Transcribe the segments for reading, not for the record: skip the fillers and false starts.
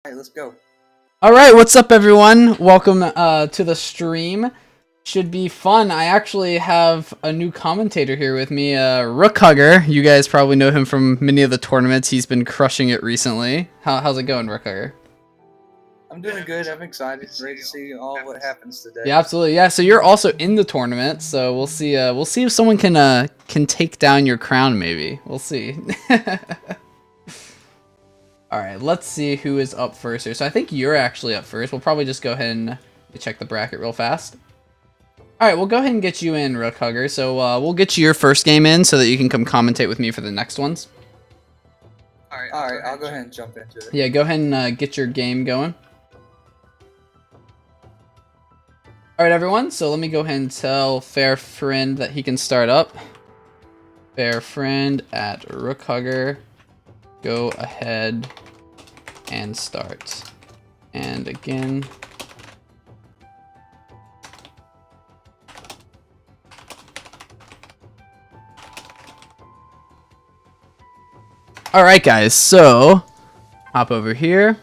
Alright, let's go. Alright, what's up everyone? Welcome to the stream. Should be fun. I actually have a new commentator here with me, RookHugger. You guys probably know him from many of the tournaments. He's been crushing it recently. How's it going, RookHugger? I'm doing good. I'm excited. Ready to see all what happens today. Yeah, absolutely. Yeah, so you're also in the tournament, so we'll see if someone can take down your crown maybe. We'll see. Alright, let's see who is up first here. So I think you're actually up first. We'll probably just go ahead and check the bracket real fast. Alright, we'll go ahead and get you in, RookHugger. So we'll get you your first game in so that you can come commentate with me for the next ones. Alright, I'll go ahead and jump into it. Yeah, go ahead and get your game going. Alright everyone, so let me go ahead and tell Fair Friend that he can start up. Fair Friend at RookHugger. Go ahead and start. And again. Alright guys, so hop over here.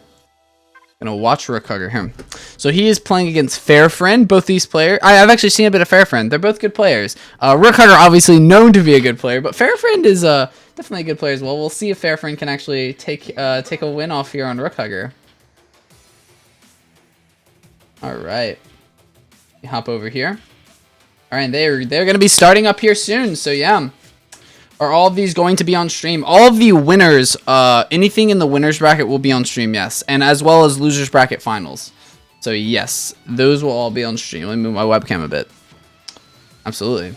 Gonna watch RookHugger here. So he is playing against Fair Friend. Both these players, I've actually seen a bit of Fair Friend. They're both good players. RookHugger obviously known to be a good player, but Fair Friend is definitely a good player as well. We'll see if Fair Friend can actually take a win off here on RookHugger. All right, you hop over here. All right, they're gonna be starting up here soon. So yeah. Are all of these going to be on stream? All of the winners, anything in the winners bracket will be on stream, yes. And as well as losers bracket finals. So yes, those will all be on stream. Let me move my webcam a bit. Absolutely.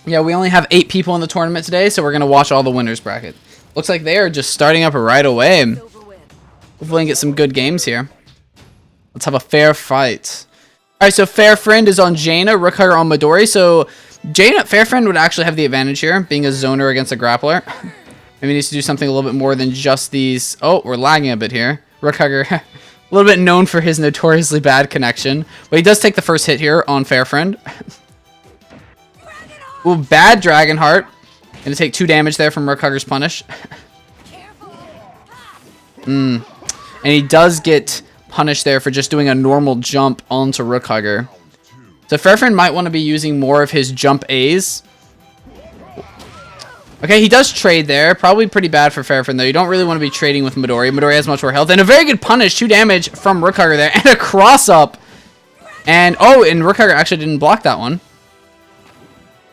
Yeah, we only have 8 people in the tournament today, so we're going to watch all the winners bracket. Looks like they are just starting up right away. Hopefully we can get some good games here. Let's have a fair fight. Alright, so Fair Friend is on Jaina, RookHugger on Midori. So Jaina, Fair Friend would actually have the advantage here, being a zoner against a grappler. Maybe needs to do something a little bit more than just these. Oh, we're lagging a bit here. RookHugger, a little bit known for his notoriously bad connection. But he does take the first hit here on Fair Friend. Ooh, bad Dragonheart. Gonna take 2 damage there from RookHugger's punish. And he does get punished there for just doing a normal jump onto RookHugger. So Fair Friend might want to be using more of his jump A's. Okay, he does trade there. Probably pretty bad for Fair Friend, though. You don't really want to be trading with Midori. Midori has much more health. And a very good punish. 2 damage from RookHugger there. And a cross-up. And, oh, and RookHugger actually didn't block that one.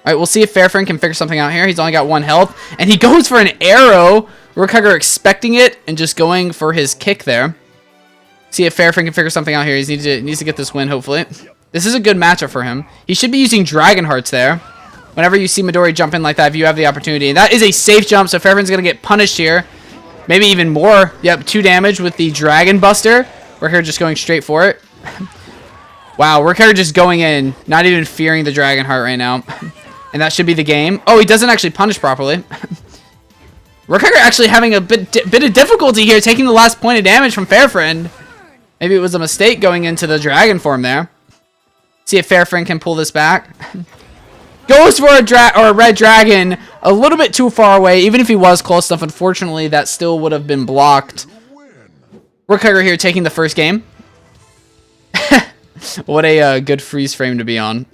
Alright, we'll see if Fair Friend can figure something out here. He's only got 1 health. And he goes for an arrow. RookHugger expecting it and just going for his kick there. See if Fair Friend can figure something out here. He needs to get this win, hopefully. This is a good matchup for him. He should be using Dragon Hearts there. Whenever you see Midori jump in like that, if you have the opportunity. And that is a safe jump, so Fair Friend's going to get punished here. Maybe even more. Yep, 2 damage with the Dragon Buster. RookHugger just going straight for it. Wow, RookHugger just going in, not even fearing the Dragon Heart right now. And that should be the game. Oh, he doesn't actually punish properly. RookHugger actually having a bit of difficulty here, taking the last point of damage from Fair Friend. Maybe it was a mistake going into the Dragon form there. See if Fair Friend can pull this back. Goes for a red dragon, a little bit too far away. Even if he was close enough, unfortunately, that still would have been blocked. RookHugger here taking the first game. What a good freeze frame to be on.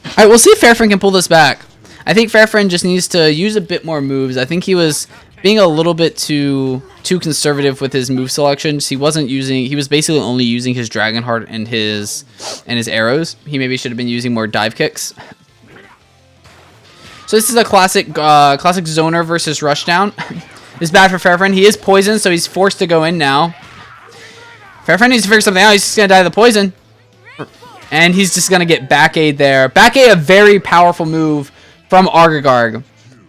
Alright, we'll see if Fair Friend can pull this back. I think Fair Friend just needs to use a bit more moves. I think he was being a little bit too conservative with his move selections. He was basically only using his Dragonheart and his arrows. He maybe should have been using more dive kicks. So this is a classic zoner versus rushdown. It's bad for Fair Friend. He is poisoned, so he's forced to go in now. Fair Friend needs to figure something out. He's just gonna die of the poison. And he's just gonna get back aid there. Back aid, a very powerful move from Argagarg.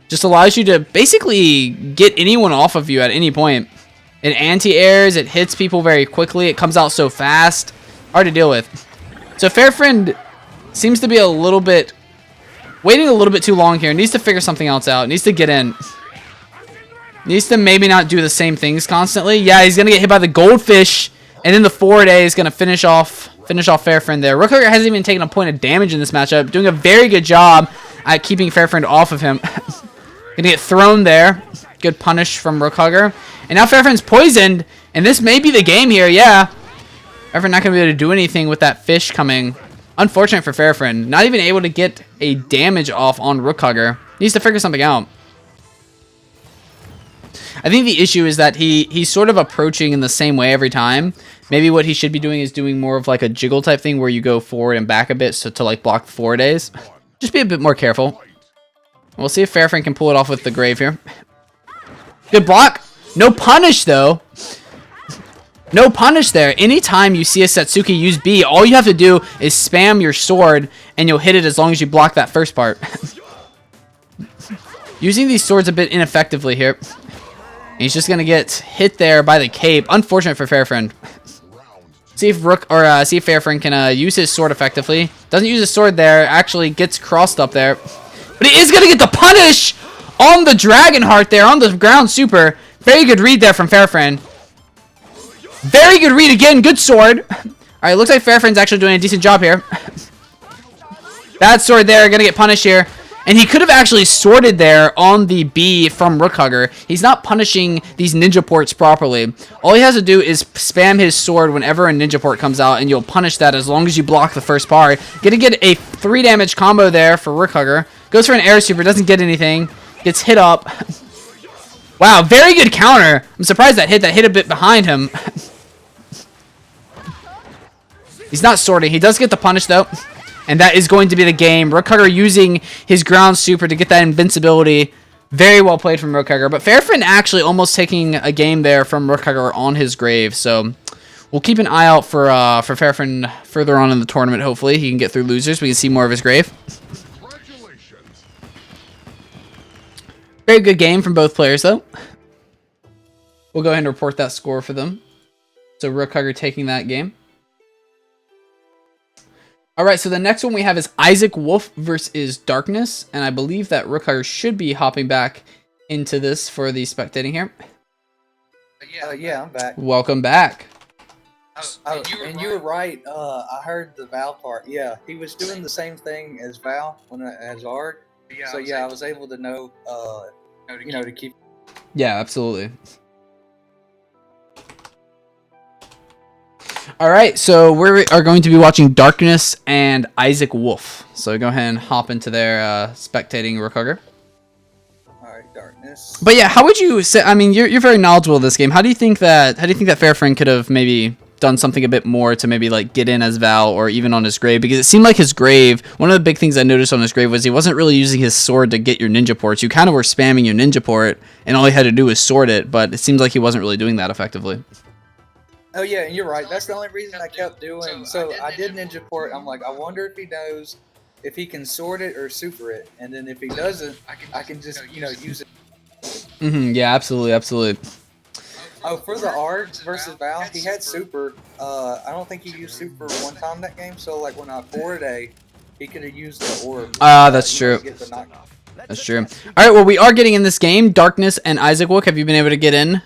Just allows you to basically get anyone off of you at any point. It anti-airs, it hits people very quickly, it comes out so fast. Hard to deal with. So Fair Friend seems to be waiting a little bit too long here. Needs to figure something else out. Needs to get in. Needs to maybe not do the same things constantly. Yeah, he's going to get hit by the goldfish. And then the forward A is going to finish off Fair Friend there. RookHugger hasn't even taken a point of damage in this matchup. Doing a very good job at keeping Fair Friend off of him. Gonna get thrown there. Good punish from RookHugger. And now Fairfriend's poisoned. And this may be the game here, yeah. Fairfriend not going to be able to do anything with that fish coming. Unfortunate for Fairfriend. Not even able to get a damage off on RookHugger. Needs to figure something out. I think the issue is that he's sort of approaching in the same way every time. Maybe what he should be doing is doing more of like a jiggle type thing where you go forward and back a bit so to like block the forward days. Just be a bit more careful. We'll see if Fairfriend can pull it off with the grave here. Good block. No punish though. No punish there. Anytime you see a Satsuki use B, all you have to do is spam your sword and you'll hit it as long as you block that first part. Using these swords a bit ineffectively here. He's just gonna get hit there by the cape. Unfortunate for Fairfriend. See if Fairfriend can use his sword effectively. Doesn't use his sword there. Actually gets crossed up there, but he is gonna get the punish on the Dragon Heart there on the ground super. Very good read there from Fairfriend. Very good read again. Good sword. All right, looks like Fairfriend's actually doing a decent job here. Bad sword there. Gonna get punished here. And he could have actually sorted there on the B from RookHugger. He's not punishing these ninja ports properly. All he has to do is spam his sword whenever a ninja port comes out, and you'll punish that as long as you block the first part. Gonna get a 3 damage combo there for RookHugger. Goes for an air super, doesn't get anything. Gets hit up. Wow, very good counter. I'm surprised that hit a bit behind him. He's not sorting. He does get the punish though. And that is going to be the game. RookHugger using his ground super to get that invincibility. Very well played from RookHugger. But Fairfriend actually almost taking a game there from RookHugger on his grave. So we'll keep an eye out for Fairfriend further on in the tournament. Hopefully he can get through losers. We can see more of his grave. Very good game from both players though. We'll go ahead and report that score for them. So RookHugger taking that game. Alright, so the next one we have is Isaac Wolf versus Darkness. And I believe that RookHugger should be hopping back into this for the spectating here. Yeah, I'm back. Welcome back. And you were right. I heard the Val part. Yeah, he was doing the same thing as Val as Ard. So yeah, I was able to know, to keep. Yeah, absolutely. Alright, so we are going to be watching Darkness and Isaac Wolf. So go ahead and hop into their spectating RookHugger. Alright, Darkness. But yeah, how would you say, I mean, you're very knowledgeable of this game. How do you think that Fairfriend could have maybe done something a bit more to maybe like get in as Val or even on his grave? Because it seemed like his grave, one of the big things I noticed on his grave was he wasn't really using his sword to get your ninja ports. You kind of were spamming your ninja port and all he had to do was sword it, but it seems like he wasn't really doing that effectively. Oh yeah, and you're right. That's the only reason I kept doing. So I did ninja port. I'm like, I wonder if he knows if he can sword it or super it, and then if he doesn't, I can just use it. Yeah, absolutely. Oh, for the Ard versus Val, he had super. I don't think he used super one time that game. So like when I 4-day, he could have used the orb. That's true. That's true. All right, well we are getting in this game. Darkness and Isaac Wolf. Have you been able to get in,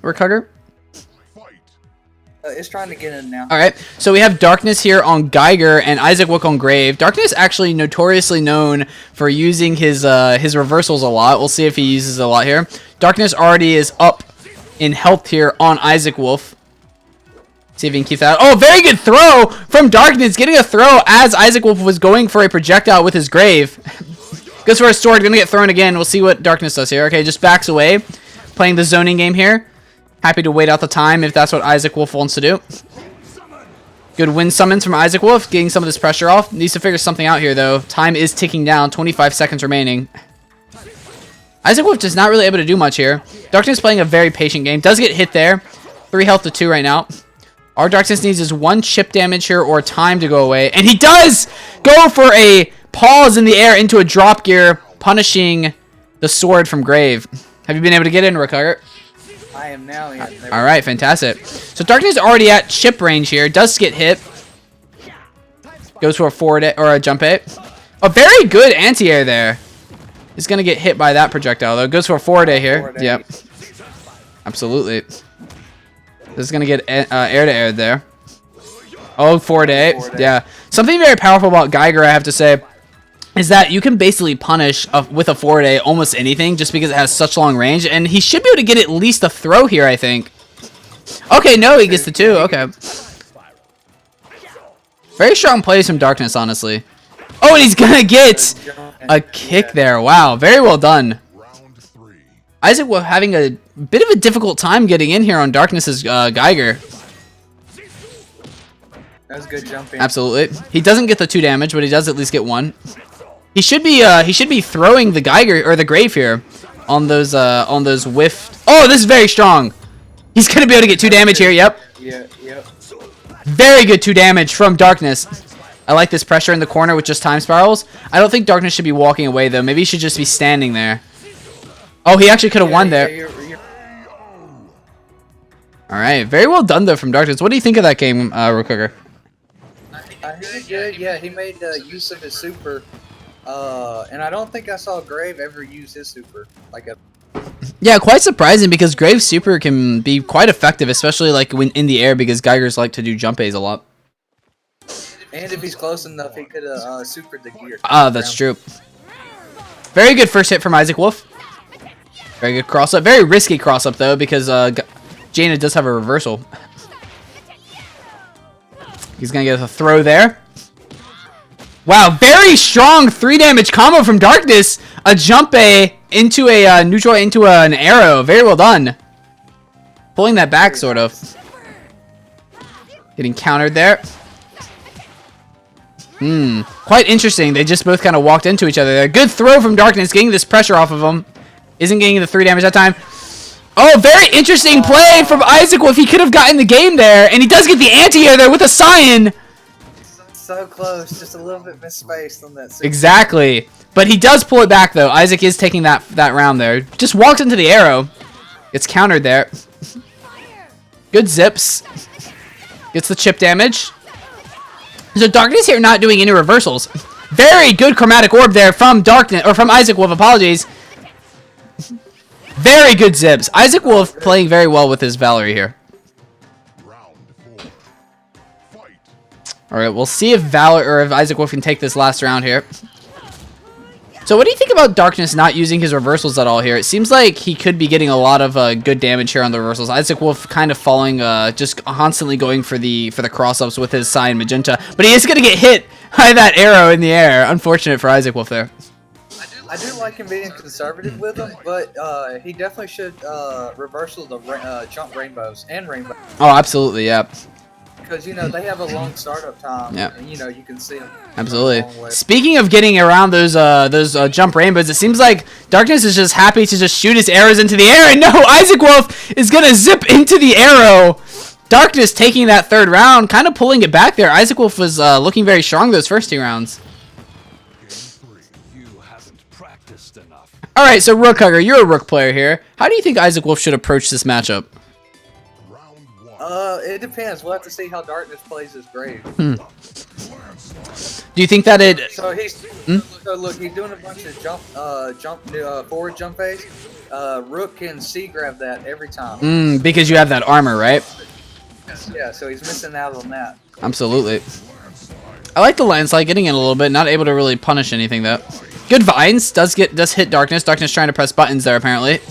RookHugger? It's trying to get in now. Alright, so we have Darkness here on Geiger and Isaac Wook on Grave. Darkness actually notoriously known for using his reversals a lot. We'll see if he uses a lot here. Darkness already is up in health here on Isaac Wolf. See if he can keep that. Oh, very good throw from Darkness. Getting a throw as Isaac Wolf was going for a projectile with his Grave. Goes for a sword. Gonna get thrown again. We'll see what Darkness does here. Okay, just backs away. Playing the zoning game here. Happy to wait out the time if that's what Isaac Wolf wants to do. Good wind summons from Isaac Wolf, getting some of this pressure off. Needs to figure something out here, though. Time is ticking down, 25 seconds remaining. Isaac Wolf is not really able to do much here. Darkness playing a very patient game. Does get hit there. 3 health to 2 right now. Our Darkness needs is 1 chip damage here or time to go away. And he does go for a pause in the air into a drop gear, punishing the sword from Grave. Have you been able to get in, RookHugger? I am now in. All right, fantastic. So Darkness already at chip range here. Does get hit. Goes for a forward or a jump hit. A very good anti-air there. He's going to get hit by that projectile, though. Goes for a forward A here. Yep. Absolutely. This is going to get air to air there. Oh, forward A. Yeah. Something very powerful about Geiger, I have to say. is that you can basically punish with a forward A almost anything just because it has such long range, and he should be able to get at least a throw here, I think. Okay, no, he gets the 2. Okay. Very strong plays from Darkness, honestly. Oh, and he's gonna get a kick there. Wow, very well done. Isaac was having a bit of a difficult time getting in here on Darkness's Geiger. That was good jumping. Absolutely. He doesn't get the 2 damage, but he does at least get 1. He should be throwing the Geiger or the Grave here on those whiffed. Oh, this is very strong. He's gonna be able to get 2 damage here. Yep. Yeah. Yep. Very good 2 damage from Darkness. I like this pressure in the corner with just time spirals. I don't think Darkness should be walking away though. Maybe he should just be standing there. Oh, he actually could have won there. All right, very well done though from Darkness. What do you think of that game, RookHugger? He did good. Yeah, he made use of his super. And I don't think I saw Grave ever use his super. Yeah, quite surprising because Grave's super can be quite effective, especially like when in the air because Geigers like to do jump A's a lot. And if he's close enough, he could have supered the gear. Ah, that's true. Very good first hit from Isaac Wolf. Very good cross up. Very risky cross up though because Jaina does have a reversal. He's gonna get a throw there. Wow, very strong 3 damage combo from Darkness. A jump A into a neutral into an arrow. Very well done. Pulling that back sort of. Getting countered there. Quite interesting. They just both kind of walked into each other there. Good throw from Darkness, getting this pressure off of him. Isn't getting the 3 damage that time. Oh, very interesting play from Isaac Wolf. He could have gotten the game there, and he does get the anti-air there with a Cyan. So close, just a little bit misspaced on that. Exactly. But he does pull it back, though. Isaac is taking that round there. Just walks into the arrow. Gets countered there. Good zips. Gets the chip damage. So Darkness here not doing any reversals. Very good chromatic orb there from Darkness, or from Isaac Wolf, apologies. Very good zips. Isaac Wolf playing very well with his Valerie here. Alright, we'll see if if Isaac Wolf can take this last round here. So what do you think about Darkness not using his reversals at all here? It seems like he could be getting a lot of good damage here on the reversals. Isaac Wolf kind of falling, just constantly going for the cross-ups with his Cyan Magenta. But he is going to get hit by that arrow in the air. Unfortunate for Isaac Wolf there. I do like him being conservative with them, but he definitely should reversal the jump rainbows and rainbows. Oh, absolutely, yeah. Because, you know, they have a long startup time, yeah. And, you know, you can see them. Absolutely. Speaking of getting around those jump rainbows, it seems like Darkness is just happy to just shoot his arrows into the air, and no, Isaac Wolf is going to zip into the arrow. Darkness taking that 3rd round, kind of pulling it back there. Isaac Wolf was looking very strong those first 2 rounds. Alright, so RookHugger, you're a Rook player here. How do you think Isaac Wolf should approach this matchup? It depends. We'll have to see how Darkness plays his Grave. Do you think that it... So so look, he's doing a bunch of forward jump phase. Rook can C-grab that every time. Because you have that armor, right? Yeah, so he's missing out on that. Absolutely. I like the landslide, getting in a little bit, not able to really punish anything though. Good vines, does hit Darkness. Darkness trying to press buttons there apparently.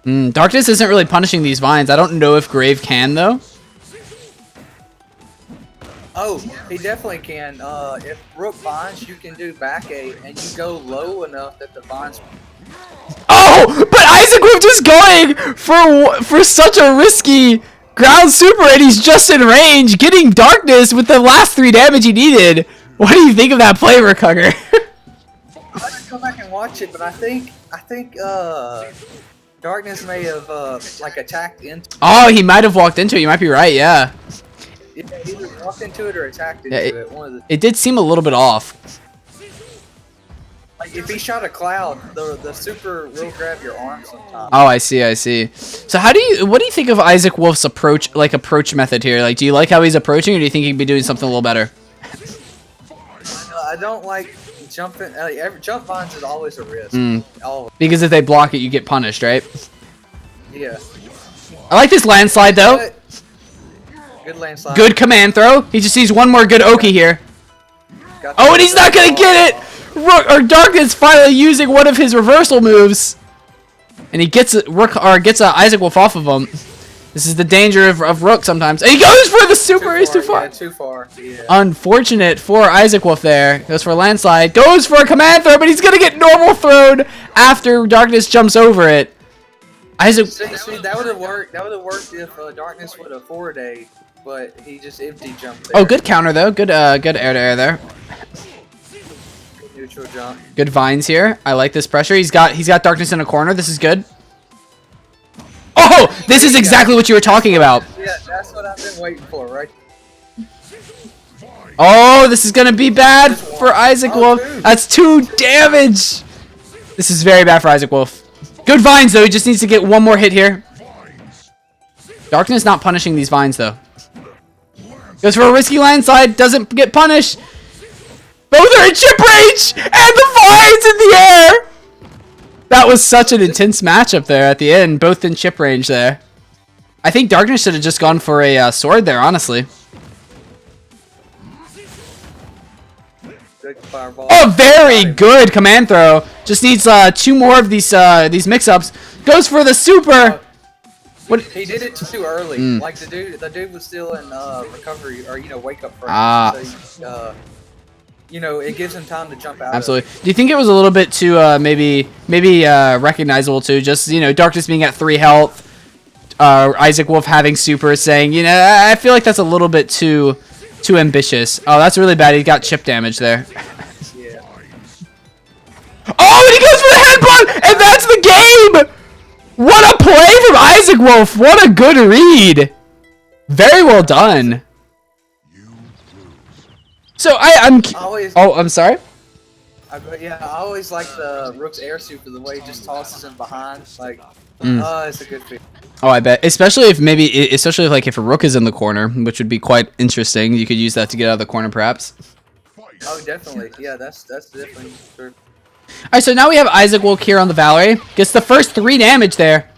Darkness isn't really punishing these vines. I don't know if Grave can though. Oh, he definitely can. If Rook vines, you can do back A, and you go low enough that the vines. Oh, but Isaac Wolf just going for such a risky ground super, and he's just in range, getting Darkness with the last 3 damage he needed. What do you think of that play, RookHugger? I have to go back and watch it, but I think Darkness may have like attacked into. Oh, he might have walked into it. You might be right. Yeah. Either walked into it or attacked into it. One of the. It did seem a little bit off. Like if he shot a cloud, the super will grab your arm sometimes. Oh, I see. I see. So what do you think of Isaac Wolf's approach method here? Like, do you like how he's approaching, or do you think he'd be doing something a little better? I don't like jumping. Jump vines is always a risk. Always. Because if they block it, you get punished, right? Yeah. I like this landslide though. Good landslide. Good command throw. He just needs one more good Oki here. Oh, and he's not gonna get it! Darkness finally using one of his reversal moves. And he gets Isaac Wolf off of him. This is the danger of Rook sometimes. And he goes for the super. He's too far. Yeah, too far. Yeah. Unfortunate for Isaac Wolf there. Goes for a landslide. Goes for a command throw, but he's going to get normal thrown after Darkness jumps over it. Isaac. See, that would have worked. That would have worked if Darkness would have forward A, but he just empty jumped there. Oh, good counter though. Good air to air there. Good neutral jump. Good vines here. I like this pressure. He's got Darkness in a corner. This is good. Oh, this is exactly what you were talking about. Yeah, that's what I've been waiting for, right? Oh, this is gonna be bad for Isaac Wolf. That's 2 damage. This is very bad for Isaac Wolf. Good vines though. He just needs to get one more hit here. Darkness not punishing these vines though. Goes for a risky landslide. Doesn't get punished. Both are in chip range, and the vines in the air. That was such an intense matchup there at the end, both in chip range there. I think Darkness should have just gone for a sword there, honestly. Oh, very good command throw. Just needs 2 more of these mix-ups. Goes for the super. What? He did it too early. Like the dude was still in recovery or wake up first. So, it gives him time to jump out. Absolutely. Do you think it was a little bit too maybe recognizable too? Just Darkness being at 3 health, Isaac Wolf having super, saying I feel like that's a little bit too ambitious. Oh, that's really bad. He got chip damage there. Yeah. Oh, and he goes for the headbutt, and that's the game. What a play from Isaac Wolf. What a good read. Very well done. So I'm sorry. I always like the Rook's air super, the way he just tosses him behind. Like, it's a good feeling. Oh, I bet. Especially if if a Rook is in the corner, which would be quite interesting. You could use that to get out of the corner, perhaps. Oh, definitely. Yeah, that's definitely true. All right, so now we have Isaac Wolf here on the Valerie. Gets the first 3 damage there.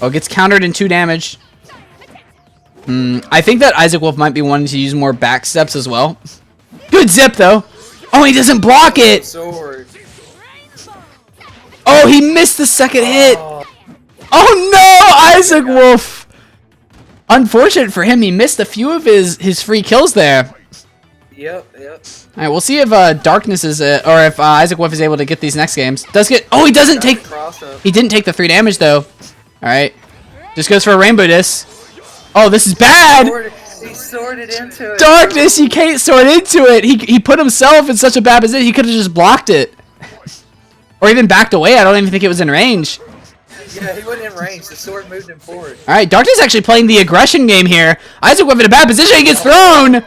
Oh, gets countered in 2 damage. I think that Isaac Wolf might be wanting to use more back steps as well. Good zip, though. Oh, he doesn't block it. Sword. Oh, he missed the second hit. Oh, no, Isaac Wolf. Unfortunate for him. He missed a few of his free kills there. Yep. All right, we'll see if Darkness is or if Isaac Wolf is able to get these next games. Oh, he doesn't take. He didn't take the 3 damage though. All right, just goes for a rainbow disc. Oh, this is bad. He sorted into it. Darkness, you can't sort into it. He put himself in such a bad position. He could have just blocked it, or even backed away. I don't even think it was in range. Yeah, he wasn't in range. The sword moved him forward. All right, Darkness actually playing the aggression game here. Isaac Wolf in a bad position. He gets thrown.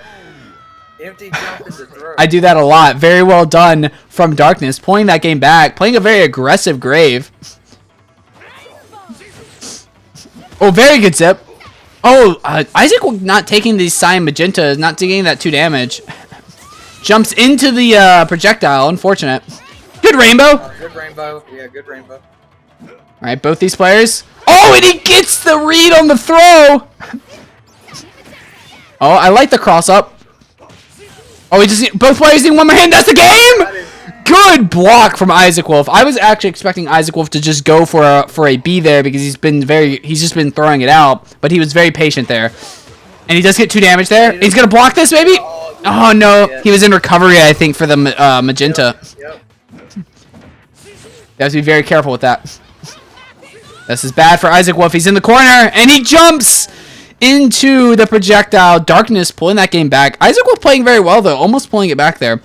Empty jump is a throw. I do that a lot. Very well done from Darkness, pulling that game back, playing a very aggressive grave. Oh, very good zip. Oh, Isaac not taking the Cyan Magenta, not taking that 2 damage. Jumps into the projectile. Unfortunate. Good rainbow. Good rainbow. Yeah, good rainbow. All right, both these players. Oh, and he gets the read on the throw. Oh, I like the cross up. Oh, both players need one more hand. That's the game. Good block from Isaac Wolf. I was actually expecting Isaac Wolf to just go for a B there because he's just been throwing it out, but he was very patient there. And he does get 2 damage there. He's gonna block this maybe. Oh no, he was in recovery I think for the magenta. Yep. You have to be very careful with that. This is bad for Isaac Wolf. He's in the corner and he jumps into the projectile. Darkness pulling that game back. Isaac Wolf playing very well though, almost pulling it back there.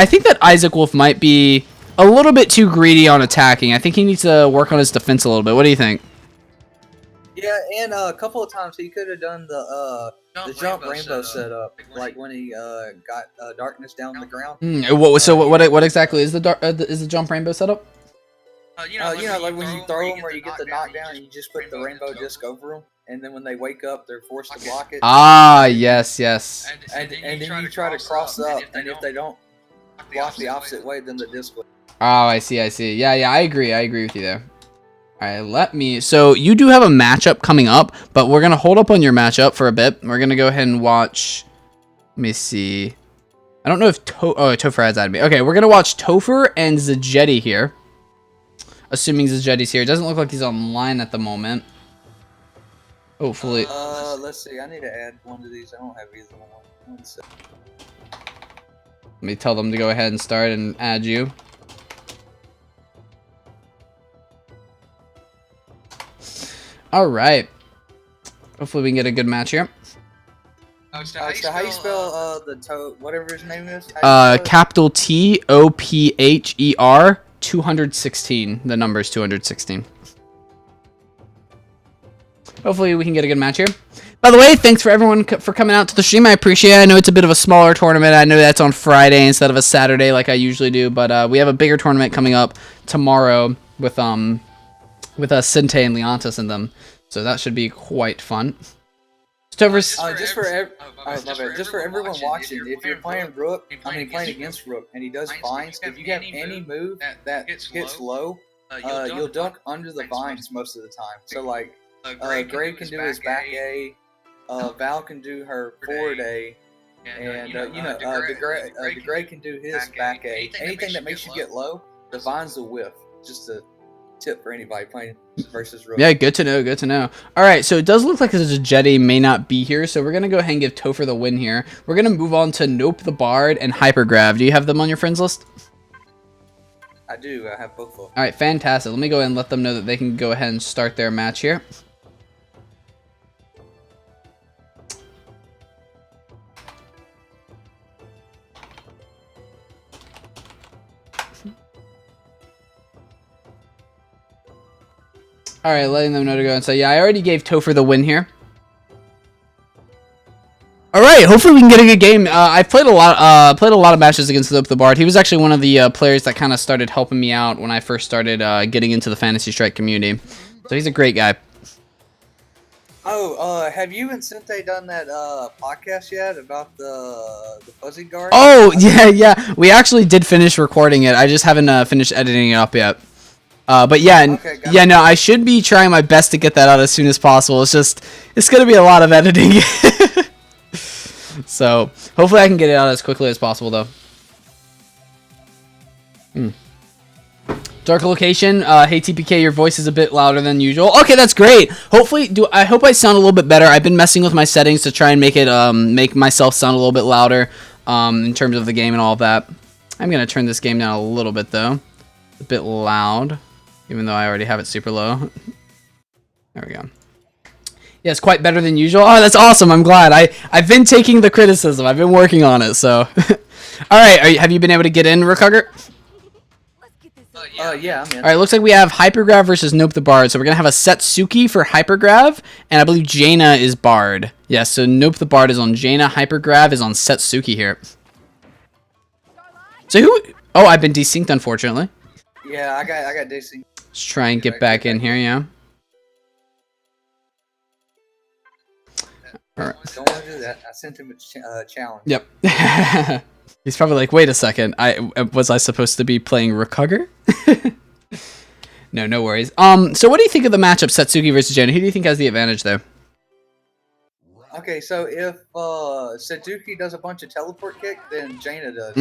I think that Isaac Wolf might be a little bit too greedy on attacking. I think he needs to work on his defense a little bit. What do you think? Yeah, and a couple of times he could have done the jump rainbow setup, like when he got Darkness down on the ground. What exactly is the jump rainbow setup? Like when you throw them or you get the knockdown, you just put the rainbow disc over them, and then when they wake up, they're forced to block it. Ah, yes. And then you try to cross up, and if they don't block the opposite way, then the disc will. Oh, I see. Yeah, I agree with you there. All right, so you do have a matchup coming up, but we're going to hold up on your matchup for a bit. We're going to go ahead and watch me see. I don't know if Topher has added me. Okay, we're gonna watch Topher and Zajetti here. Assuming Zajetti's here. It doesn't look like he's online at the moment. Hopefully. Let's see. I need to add one of these. I don't have either one. One sec. Let me tell them to go ahead and start and add you. Alright. Hopefully we can get a good match here. So how you spell whatever his name is? Capital TOPHER 216. The number is 216. Hopefully we can get a good match here. By the way, thanks for everyone for coming out to the stream. I appreciate it. I know it's a bit of a smaller tournament. I know that's on Friday instead of a Saturday like I usually do, but we have a bigger tournament coming up tomorrow with Sinte and Leontis in them. So that should be quite fun. Just for everyone watching, if you're playing Rook, playing against Rook, and he does vines, if you have any move that hits low, you'll duck under the vines most of the time. So like, Grave can do his back A, Val can do her forward A, and the Grey can do his back A. Anything that makes you get low, the vines will whiff. Just a tip for anybody playing versus Rook. Yeah, good to know, good to know. Alright, so it does look like Zajetti may not be here, so we're going to go ahead and give Topher the win here. We're going to move on to Nope the Bard and Hypergrav. Do you have them on your friends list? I do, I have both of them. Alright, fantastic. Let me go ahead and let them know that they can go ahead and start their match here. Alright, letting them know to go and say, yeah, I already gave Topher the win here. Alright, hopefully we can get a good game. I've played a lot of matches against the Bard. He was actually one of the players that kind of started helping me out when I first started getting into the Fantasy Strike community. So he's a great guy. Oh, have you and Sinte done that podcast yet about the fuzzy guard? Oh, yeah. We actually did finish recording it. I just haven't finished editing it up yet. But yeah, okay, no, I should be trying my best to get that out as soon as possible. It's going to be a lot of editing. So, hopefully I can get it out as quickly as possible, though. Dark location. Hey, TPK, your voice is a bit louder than usual. Okay, that's great. I hope I sound a little bit better. I've been messing with my settings to try and make myself sound a little bit louder in terms of the game and all of that. I'm going to turn this game down a little bit, though. It's a bit loud. Even though I already have it super low. There we go. Yeah, it's quite better than usual. Oh, that's awesome. I'm glad. I've been taking the criticism. I've been working on it, so. Alright, have you been able to get in, RookHugger? Yeah, I'm in. Alright, looks like we have Hypergrav versus Nope the Bard. So we're going to have a Setsuki for Hypergrav, and I believe Jaina is Bard. Yeah, so Nope the Bard is on Jaina, Hypergrav is on Setsuki here. So who... Oh, I've been desynced, unfortunately. Yeah, I got desynced. Let's try and get back in here, yeah. Alright. Don't want to do that. I sent him a challenge. Yep. He's probably like, wait a second. Was I supposed to be playing RookHugger? No worries. So what do you think of the matchup, Setsuki versus Jaina? Who do you think has the advantage there? Okay, so if Setsuki does a bunch of teleport kick, then Jaina does.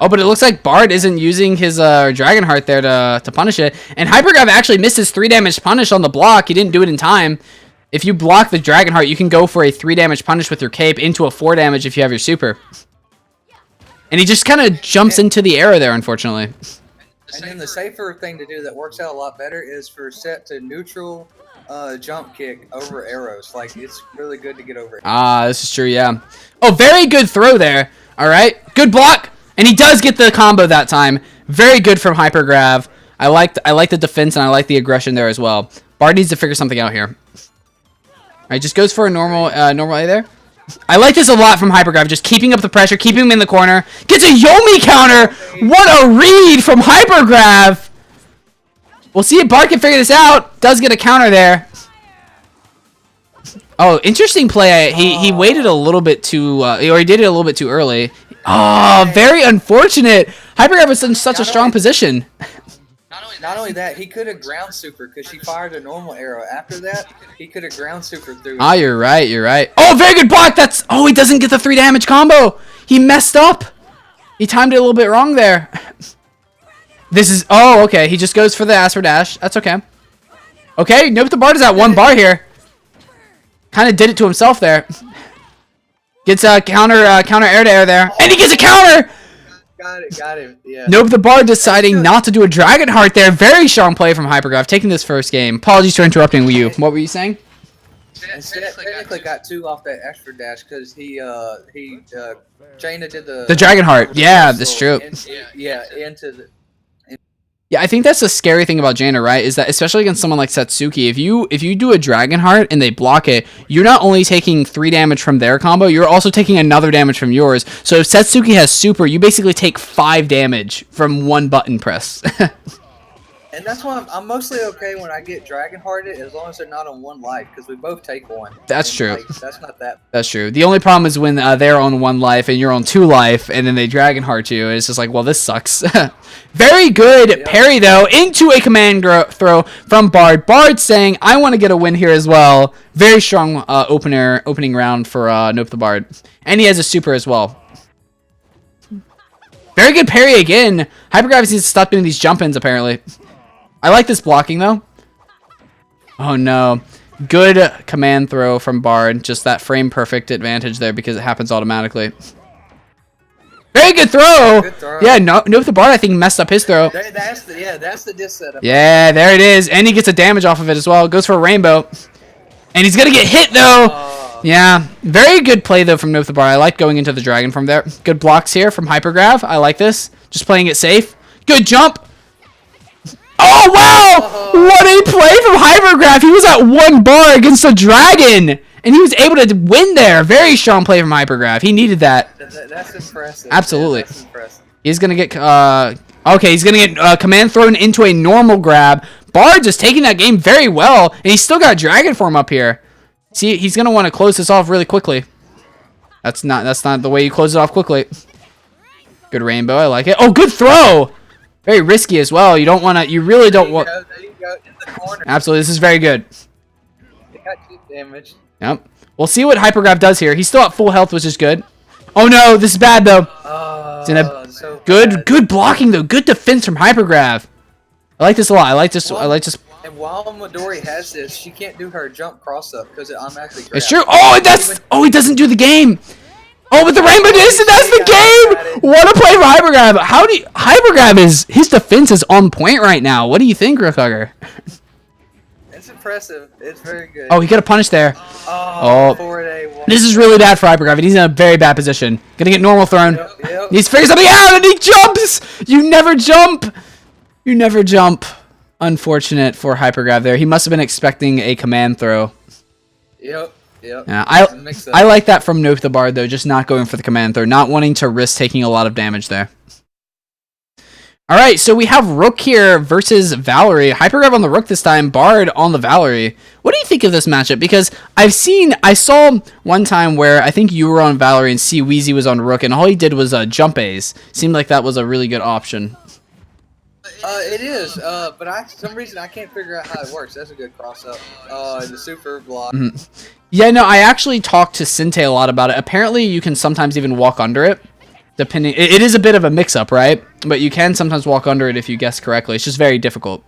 Oh, but it looks like Bard isn't using his Dragon Heart there to punish it. And Hypergrav actually missed his 3 damage punish on the block. He didn't do it in time. If you block the Dragon Heart, you can go for a 3 damage punish with your cape into a 4 damage if you have your super. And he just kind of jumps into the arrow there, unfortunately. And then the safer thing to do that works out a lot better is for Set to neutral jump kick over arrows. Like, it's really good to get over it. Ah, this is true, yeah. Oh, very good throw there. All right, good block. And he does get the combo that time. Very good from Hypergrav. I like the defense and I like the aggression there as well. Bard needs to figure something out here. All right, just goes for a normal A there. I like this a lot from Hypergrav, just keeping up the pressure, keeping him in the corner. Gets a Yomi counter. What a read from Hypergrav. We'll see if Bard can figure this out. Does get a counter there. Oh, interesting play. He waited a little bit too, or he did it a little bit too early. Oh, very unfortunate. Hypergrav was in such a strong position. Not only Not only that, he could have ground super because she fired a normal arrow. After that, he could have ground super through. Ah, you're right. You're right. Oh, very good block. That's. Oh, he doesn't get the 3 damage combo. He messed up. He timed it a little bit wrong there. This is. Oh, okay. He just goes for the Asper Dash. That's okay. Okay. Nope. The Bard is at 1 bar here. Kind of did it to himself there. Gets a counter air to air there, and he gets a counter. Got him. Yeah. Nope, the Bard deciding not to do a Dragon Heart there. Very strong play from Hypergraph, taking this first game. Apologies for interrupting you. What were you saying? Instead, technically got 2 off that extra dash because Jaina did the Dragon Heart. Yeah, that's true. Into the. Yeah, I think that's the scary thing about Jaina, right? Is that especially against someone like Satsuki, if you do a Dragon Heart and they block it, you're not only taking 3 damage from their combo, you're also taking another damage from yours. So if Satsuki has super, you basically take 5 damage from 1 button press. And that's why I'm mostly okay when I get Dragon Hearted as long as they're not on 1 life because we both take 1. That's true. Like, that's not that. That's true. The only problem is when they're on 1 life and you're on 2 life, and then they Dragon Heart you. It's just like, well, this sucks. Very good parry though into a command throw from Bard. Bard saying, "I want to get a win here as well." Very strong opening round for Nope the Bard, and he has a super as well. Very good parry again. Hypergrav needs to stop doing these jump-ins apparently. I like this blocking, though. Oh, no. Good command throw from Bard. Just that frame-perfect advantage there because it happens automatically. Very good throw! Good throw. Yeah, Nope the Bard, I think, messed up his throw. That's the diss setup. Yeah, there it is. And he gets a damage off of it as well. Goes for a rainbow. And he's going to get hit, though. Yeah. Very good play, though, from Nope the Bard. I like going into the dragon from there. Good blocks here from Hypergrav. I like this. Just playing it safe. Good jump. Oh, wow! What a play from Hypergraph! He was at 1 bar against the dragon! And he was able to win there. Very strong play from Hypergraph. He needed that. That's impressive. Absolutely. Yeah, that's impressive. He's going to get... okay, he's going to get command thrown into a normal grab. Bard just taking that game very well. And he's still got dragon form up here. See, he's going to want to close this off really quickly. That's not the way you close it off quickly. Good rainbow. I like it. Oh, good throw! Very risky as well. You don't want to. You really don't want. There you go. In the corner. Absolutely, this is very good. It got 2 damage. Yep. We'll see what Hypergraph does here. He's still at full health, which is good. Oh no, this is bad though. So good blocking though. Good defense from Hypergraph. I like this a lot. I like this. And while Midori has this, she can't do her jump cross up because it automatically grabs. It's true. Oh, Oh, he doesn't do the game. Oh, but the rainbow disc, and that's the game! What a play for Hypergrab. Hypergrab his defense is on point right now. What do you think, RookHugger? It's impressive. It's very good. Oh, he got a punish there. Oh. 4-1. This is really bad for Hypergrab, and he's in a very bad position. Gonna get normal thrown. Yep. He's figuring something out, and he jumps! You never jump! You never jump. Unfortunate for Hypergrab there. He must have been expecting a command throw. Yep. Yeah, I like that from Nope the Bard, though, just not going for the command throw, not wanting to risk taking a lot of damage there. Alright, so we have Rook here versus Valerie. Hypergrab on the Rook this time, Bard on the Valerie. What do you think of this matchup? Because I saw one time where I think you were on Valerie and Weezy was on Rook, and all he did was jump A's. Seemed like that was a really good option. It is, but for some reason I can't figure out how it works. That's a good cross-up. The super block. Yeah, no, I actually talked to Sinte a lot about it. Apparently, you can sometimes even walk under it. Depending, it is a bit of a mix-up, right? But you can sometimes walk under it if you guess correctly. It's just very difficult.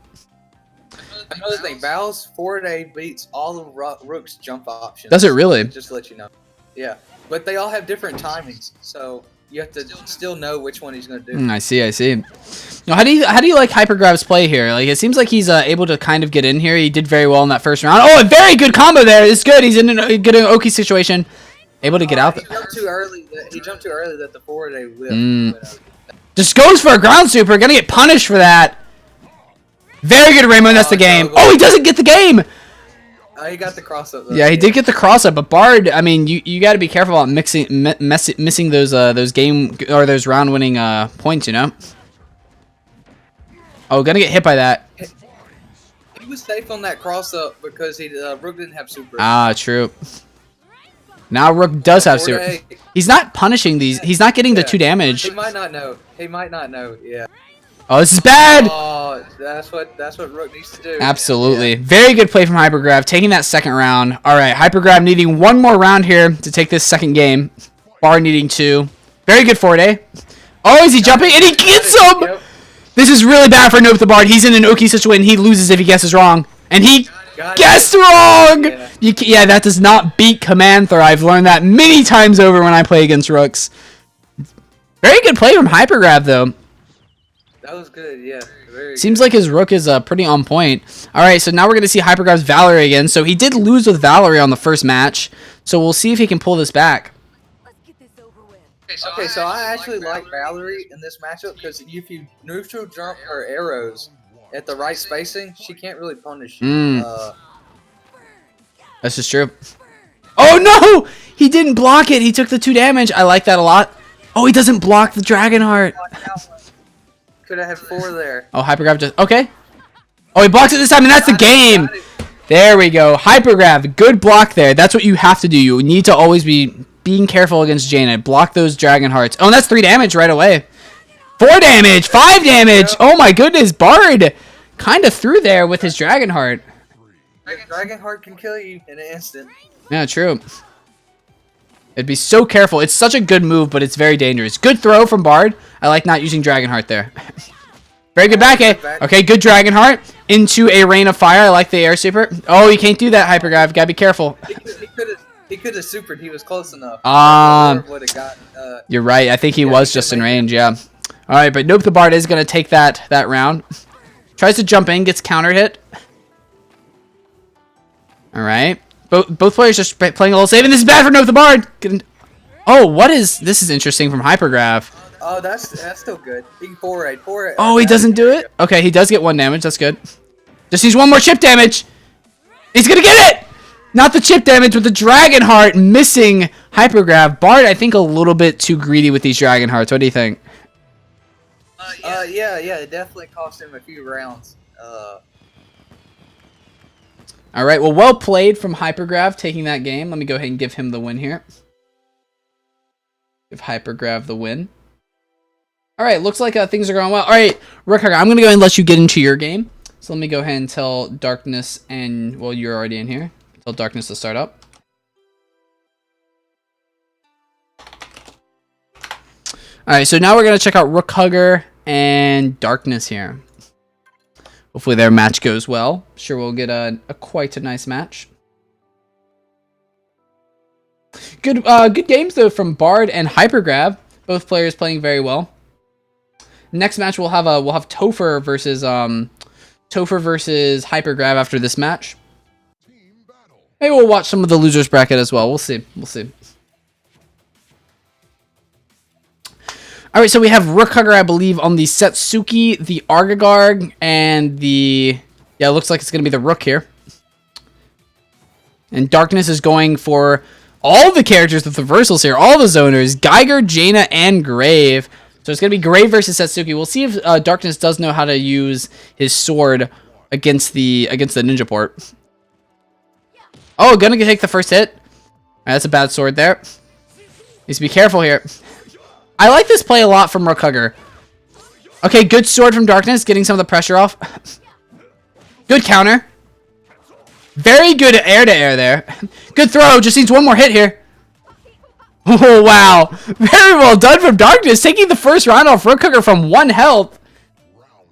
Another thing, Val's 4-day beats all of Rook's jump options. Does it really? Just to let you know. Yeah, but they all have different timings, so you have to still know which one he's going to do. I see. Now, how do you like Hypergrab's play here? Like, it seems like he's able to kind of get in here. He did very well in that first round. Oh, a very good combo there. It's good. He's in a good Oki situation. Able to get out there. He jumped too early. He jumped too early that the 4-day whip. Just goes for a ground super. Gonna get punished for that. Very good, Raymond. That's the game. Oh, he doesn't get the game. He got the cross up though. Yeah, he did get the cross up, but Bard, I mean, you got to be careful about missing those game or those round winning points, you know. Oh, gonna get hit by that. He was safe on that cross up because Rook didn't have super. Ah, true. Now Rook does have super. He's not punishing these. He's not getting the 2 damage. He might not know. Yeah. Oh, this is bad. Oh, that's what Rook needs to do. Absolutely. Yeah. Very good play from Hypergrav, taking that second round. All right, Hypergrav needing one more round here to take this second game. Bard needing 2. Very good forward A. Oh, is he jumping? And he gets him! Yep. This is really bad for Nope the Bard. He's in an Oki situation. He loses if he guesses wrong. And he guessed wrong! Yeah, that does not beat Command Throw. I've learned that many times over when I play against Rooks. Very good play from Hypergrav, though. That was good, yeah. Very Seems good. like his Rook is pretty on point. All right, so now we're going to see Hypergrav's Valerie again. So he did lose with Valerie on the first match. So we'll see if he can pull this back. Okay, so I actually like Valerie in this matchup because if you neutral jump her arrows at the right spacing, she can't really punish you. That's just true. Oh, no! He didn't block it. He took the 2 damage. I like that a lot. Oh, he doesn't block the Dragon Heart. Could have had 4 there. Oh, Hypergrav just... Okay. Oh, he blocks it this time, and that's the game. There we go. Hypergrav, good block there. That's what you have to do. You need to always be being careful against Jaina. Block those Dragon Hearts. Oh, and that's 3 damage right away. 4 damage. 5 damage. Oh, my goodness. Bard kind of through there with his Dragon Heart. Dragon Heart can kill you in an instant. Yeah, true. It'd be so careful. It's such a good move, but it's very dangerous. Good throw from Bard. I like not using Dragon Heart there. Very good back A. Okay, good Dragon Heart into a Rain of Fire. I like the air super. Oh, you can't do that, Hypergrav. Gotta be careful. He could have supered. He was close enough. You're right. I think he was just in range, yeah. All right, but Nope the Bard is going to take that round. Tries to jump in, gets counter hit. All right. Both players just playing a little safe, and this is bad for Nope the Bard. Oh, what is... This is interesting from Hypergrav. Oh, that's still good. He can 4-8. Oh, he doesn't do it? Okay, he does get 1 damage. That's good. Just needs 1 more chip damage. He's going to get it! Not the chip damage, but the Dragon Heart missing Hypergrav. Bard, I think, a little bit too greedy with these Dragon Hearts. What do you think? Yeah, it definitely cost him a few rounds. All right, well played from Hypergrav taking that game. Let me go ahead and give him the win here. Give Hypergrav the win. All right, looks like things are going well. All right, RookHugger, I'm going to go ahead and let you get into your game. So let me go ahead and tell Darkness and, well, you're already in here. Tell Darkness to start up. All right, so now we're going to check out RookHugger and Darkness here. Hopefully their match goes well. Sure, we'll get quite a nice match. Good games though from Bard and Hypergrav. Both players playing very well. Next match we'll have Topher versus Hypergrav after this match. Maybe we'll watch some of the losers bracket as well. We'll see. All right, so we have RookHugger, I believe, on the Setsuki, the Argagarg, and the... Yeah, it looks like it's going to be the Rook here. And Darkness is going for all the characters with reversals here. All the zoners. Geiger, Jaina, and Grave. So it's going to be Grave versus Setsuki. We'll see if Darkness does know how to use his sword against the Ninja Port. Oh, going to take the first hit. All right, that's a bad sword there. Needs to be careful here. I like this play a lot from RookHugger. Okay, good sword from Darkness, getting some of the pressure off. Good counter. Very good air-to-air there. Good throw, just needs 1 more hit here. Oh, wow. Very well done from Darkness, taking the first round off RookHugger from 1 health.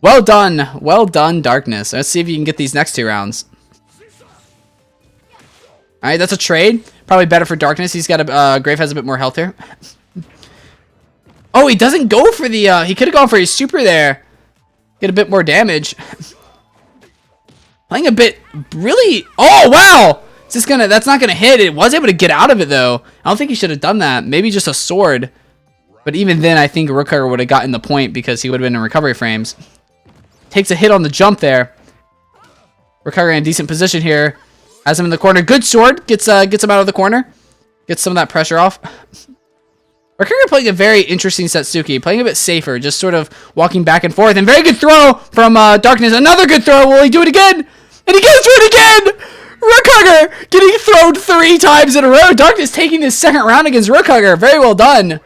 Well done, Darkness. Let's see if you can get these next 2 rounds. Alright, that's a trade. Probably better for Darkness. He's got Grave has a bit more health here. Oh, he doesn't go for the, he could have gone for his super there. Get a bit more damage. Playing a bit, really, oh, wow. Is this gonna, that's not gonna hit. It was able to get out of it, though. I don't think he should have done that. Maybe just a sword. But even then, I think RookHugger would have gotten the point because he would have been in recovery frames. Takes a hit on the jump there. RookHugger in a decent position here. Has him in the corner. Good sword. Gets him out of the corner. Gets some of that pressure off. RookHugger playing a very interesting Setsuki, playing a bit safer, just sort of walking back and forth. And very good throw from Darkness. Another good throw. Will he do it again? And he gets it again! RookHugger getting thrown 3 times in a row. Darkness taking this second round against RookHugger. Very well done.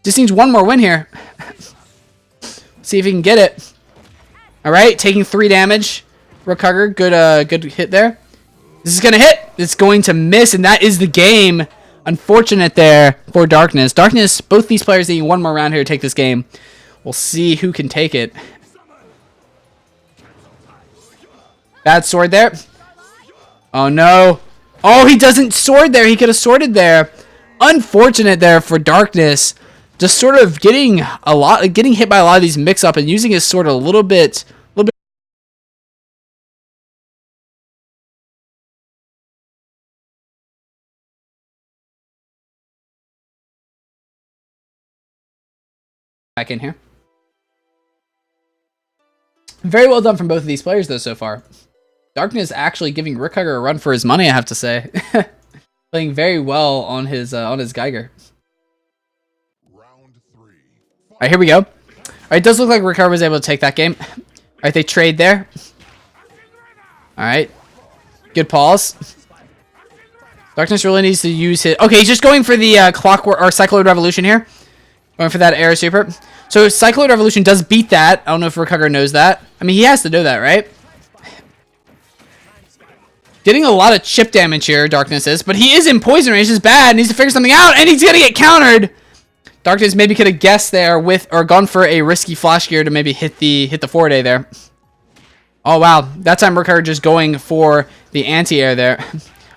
Just needs 1 more win here. See if he can get it. All right, taking 3 damage. RookHugger, good hit there. This is gonna hit. It's going to miss, and that is the game. Unfortunate there for Darkness. Darkness, both these players need one more round here to take this game. We'll see who can take it. Bad sword there. Oh no. Oh, he doesn't sword there. He could have sworded there. Unfortunate there for Darkness. Just sort of getting hit by a lot of these mix-up and using his sword a little bit. Back in here. Very well done from both of these players, though, so far. Darkness actually giving RookHugger a run for his money, I have to say. Playing very well on his Geiger. All right, here we go. All right, it does look like RookHugger was able to take that game. All right, they trade there. All right, good pause. Darkness really needs to use his... Okay, he's just going for the Clockwork or Cycloid Revolution here. Going for that Air Super. So Cycloid Revolution does beat that. I don't know if RookHugger knows that. I mean, he has to know that, right? Getting a lot of chip damage here, Darkness is. But he is in poison range. This is bad. Needs to figure something out. And he's going to get countered. Darkness maybe could have guessed there with... Or gone for a risky flash gear to maybe hit the 4-day there. Oh, wow. That time RookHugger just going for the anti-air there.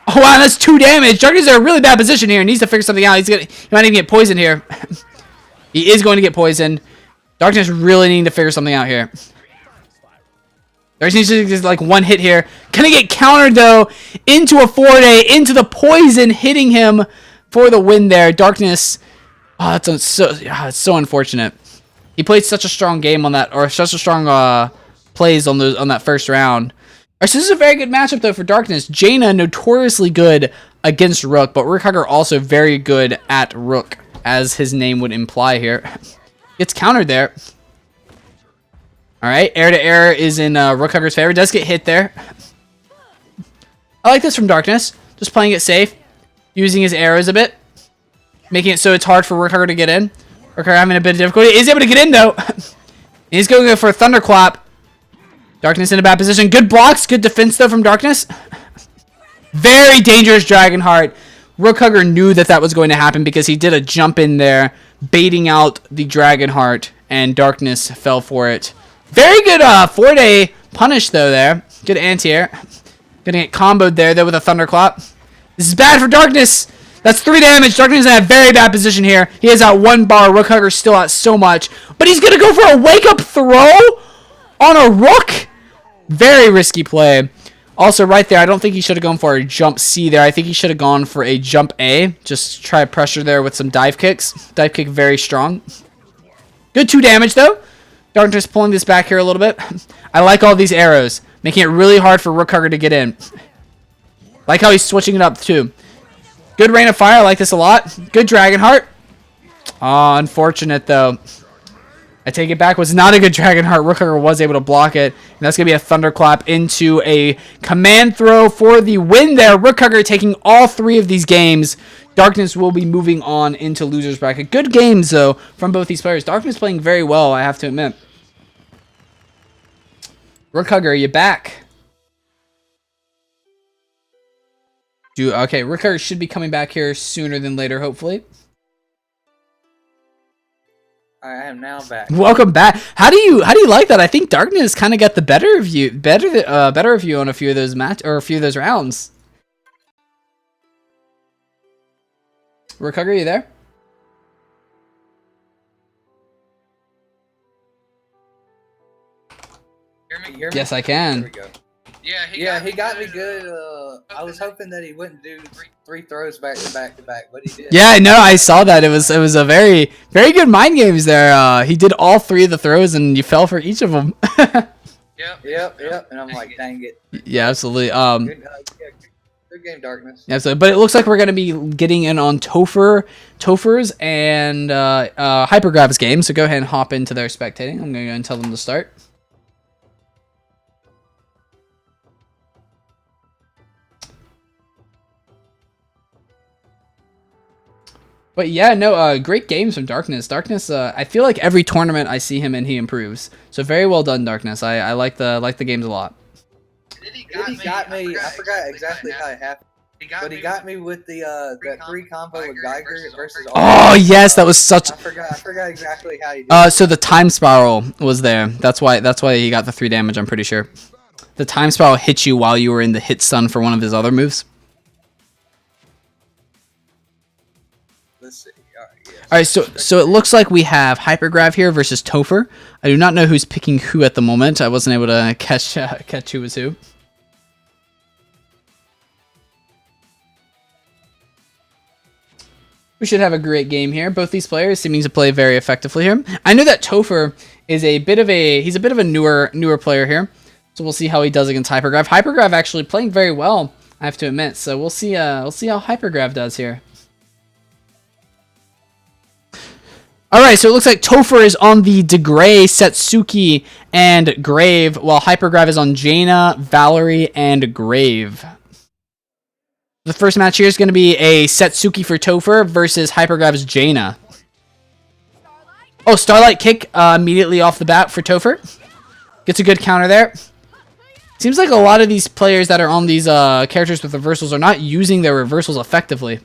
Oh, wow. That's 2 damage. Darkness is in a really bad position here. Needs to figure something out. He might even get poisoned here. He is going to get poisoned. Darkness really needing to figure something out here. Darkness needs to just like one hit here. Gonna get countered though into a 4-day, into the poison, hitting him for the win there. Darkness. Oh, it's so unfortunate. He played such a strong game on that, or such a strong plays on that first round. Alright, so this is a very good matchup though for Darkness. Jaina notoriously good against Rook, but RookHugger also very good at Rook, as his name would imply here. Gets countered there. Alright, air to air is in RookHugger's favor. Does get hit there. I like this from Darkness. Just playing it safe. Using his arrows a bit. Making it so it's hard for RookHugger to get in. RookHugger having a bit of difficulty. Is able to get in though. He's going for a Thunderclap. Darkness in a bad position. Good blocks. Good defense though from Darkness. Very dangerous Dragonheart. RookHugger knew that was going to happen because he did a jump in there, baiting out the Dragonheart, and Darkness fell for it. Very good 4-day punish though there. Good anti-air. Gonna get comboed there though with a Thunderclap. This is bad for Darkness. That's 3 damage. Darkness is in a very bad position here. He is at 1 bar. RookHugger's still at so much. But he's gonna go for a wake-up throw on a Rook. Very risky play. Also, right there, I don't think he should have gone for a jump C there. I think he should have gone for a jump A. Just try pressure there with some dive kicks. Dive kick very strong. Good 2 damage, though. Darkness pulling this back here a little bit. I like all these arrows. Making it really hard for RookHugger to get in. Like how he's switching it up, too. Good Rain of Fire. I like this a lot. Good Dragonheart. Oh, unfortunate, though. I take it back. Was not a good Dragonheart. RookHugger was able to block it. And that's going to be a Thunderclap into a command throw for the win there. RookHugger taking all 3 of these games. Darkness will be moving on into loser's bracket. Good games, though, from both these players. Darkness playing very well, I have to admit. RookHugger, you back? Okay, RookHugger should be coming back here sooner than later, hopefully. I am now back. Welcome back. How do you like that? I think Darkness kind of got the better of you on a few of those a few of those rounds. RookHugger, are you there? Hear me? Yes, I can. There we go. Yeah, he got me good. I was hoping that he wouldn't do 3 throws back to back to back, but he did. Yeah, no, I saw that. It was a very good mind games there. He did all 3 of the throws, and you fell for each of them. Yep. And I'm like, dang it. Yeah, absolutely. Good game, Darkness. Absolutely. But it looks like we're gonna be getting in on Topher's and Hypergrab's game. So go ahead and hop into their spectating. I'm gonna go and tell them to start. But yeah, no, great games from Darkness. Darkness, I feel like every tournament I see him in, he improves. So very well done, Darkness. I like the games a lot. He got me. I forgot exactly how it happened. But he got me with the that 3 combo with Geiger versus. Oh yes, that was such. I forgot exactly how he did. So the time spiral was there. That's why he got the 3 damage. I'm pretty sure. The time spiral hit you while you were in the hit stun for one of his other moves. Let's see. All right, so it looks like we have Hypergrav here versus Topher. I do not know who's picking who at the moment. I wasn't able to catch who was who. We should have a great game here. Both these players seeming to play very effectively here. I know that Topher is a bit of a newer player here. So we'll see how he does against Hypergrav. Hypergrav actually playing very well, I have to admit. So we'll see how Hypergrav does here. Alright, so it looks like Topher is on the DeGray, Setsuki, and Grave, while Hypergrav is on Jaina, Valerie, and Grave. The first match here is going to be a Setsuki for Topher versus Hypergrav's Jaina. Oh, Starlight Kick immediately off the bat for Topher. Gets a good counter there. Seems like a lot of these players that are on these characters with reversals are not using their reversals effectively.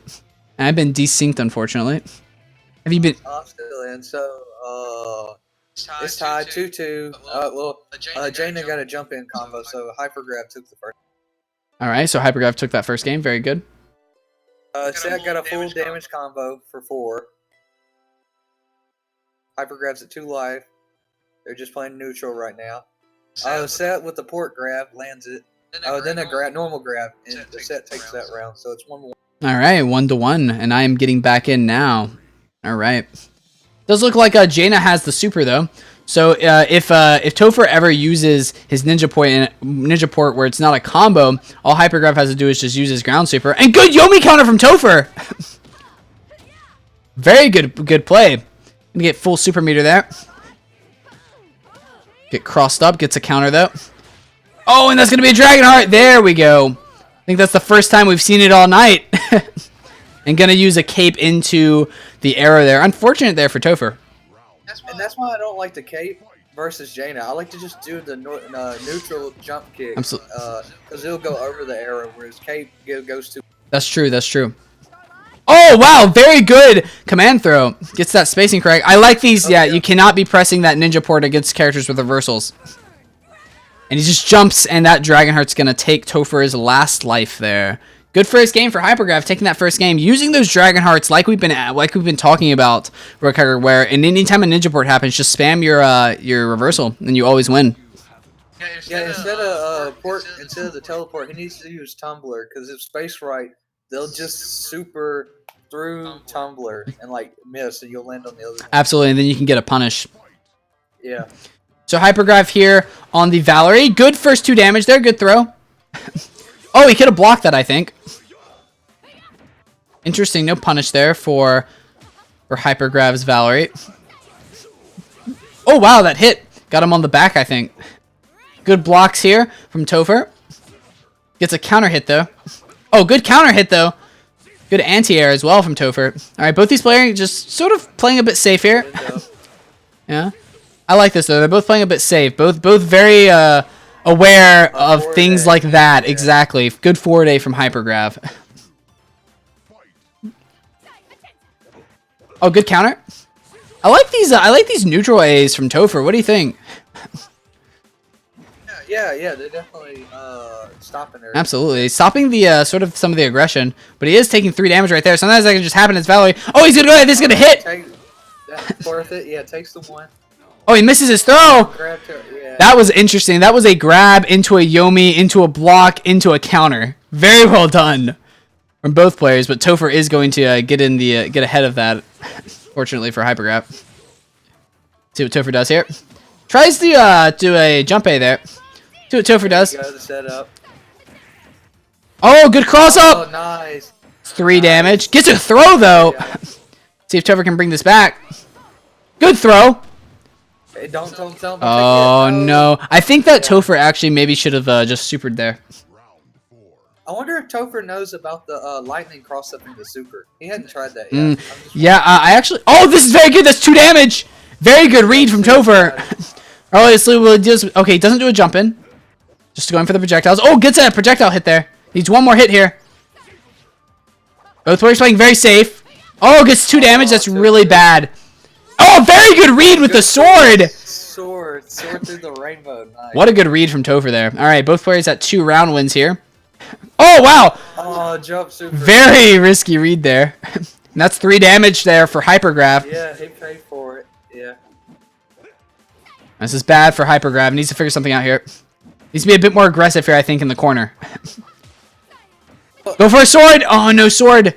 And I've been desynced, unfortunately. Have you been... Still in, so it's tied 2-2. Jaina got a jump in combo, so Hypergrav took the first. Alright, so Hypergrav took that first game. Very good. Set got a full damage combo for 4. Hypergrav's at 2 life. They're just playing neutral right now. Set with the port grab lands it. Then a normal grab, and the Set takes that round, so it's 1-1. Alright, 1-1, and I am getting back in now. Alright. Does look like Jaina has the super, though. So if Topher ever uses his ninja port where it's not a combo, all Hypergrav has to do is just use his ground super. And good Yomi counter from Topher! Very good play. Gonna get full super meter there. Get crossed up, gets a counter though. Oh, and that's gonna be a Dragon Heart. There we go. I think that's the first time we've seen it all night. And gonna use a cape into the arrow there. Unfortunate there for Topher. And that's why I don't like the cape versus Jaina. I like to just do the neutral jump kick. Absolutely. Because it'll go over the arrow, whereas cape goes to... That's true, that's true. Oh, wow, very good command throw. Gets that spacing correct. I like these. Okay. Yeah, you cannot be pressing that ninja port against characters with reversals. And he just jumps, and that Dragon Heart's going to take Topher's last life there. Good first game for Hypergrav, taking that first game, using those Dragon Hearts like we've been talking about, RookHugger, where and anytime a ninja port happens, just spam your reversal, and you always win. Yeah, instead of the teleport, he needs to use Tumbler, because if spaced right, they'll just super through Tumbler and like miss, and you'll land on the other one. Absolutely, and then you can get a punish. Yeah. So Hypergrav here on the Valerie. Good first 2 damage there. Good throw. Oh, he could have blocked that, I think. Interesting. No punish there for Hypergrav's Valerie. Oh, wow. That hit. Got him on the back, I think. Good blocks here from Topher. Gets a counter hit, though. Oh, good counter hit, though. Good anti-air as well from Topher. All right, both these players just sort of playing a bit safe here. Yeah. I like this, though. They're both playing a bit safe. Both very aware of things like that. Yeah. Exactly. Good forward A from Hypergrav. Oh, good counter. I like these neutral A's from Topher. What do you think? Yeah, they're definitely stopping her. Absolutely. Stopping the sort of some of the aggression, but he is taking 3 damage right there. Sometimes that can just happen. It's Valerie. Oh, he's gonna go ahead. This is gonna hit. That's worth it. Yeah, takes the 1. Oh, he misses his throw. Yeah. That was interesting. That was a grab into a Yomi, into a block, into a counter. Very well done from both players. But Topher is going to get ahead of that. Fortunately for Hypergrav. See what Topher does here. Tries to do a jump A there. See what Topher does. Go the setup. Oh, good cross up. Oh, nice. 3 damage. Gets a throw though. Yeah. See if Topher can bring this back. Good throw. Hey, don't oh no! I think that Topher actually maybe should have just supered there. I wonder if Topher knows about the lightning cross up into super. He hadn't tried that yet. Yeah, I actually... Oh, this is very good. That's 2 damage. Very good read from Topher. Obviously, okay, he doesn't do a jump in. Just going for the projectiles. Oh, gets a projectile hit there. Needs one more hit here. Both players playing very safe. Oh, gets 2 damage. That's really bad. Oh, very good read with the sword. Sword through the rainbow. Nice. What a good read from Topher there. All right, both players at 2 round wins here. Oh, wow. Oh, jump super. Very risky read there. And that's 3 damage there for Hypergrav. Yeah, he paid for it. Yeah. This is bad for Hypergrav. Needs to figure something out here. Needs to be a bit more aggressive here, I think, in the corner. Go for a sword! Oh, no sword.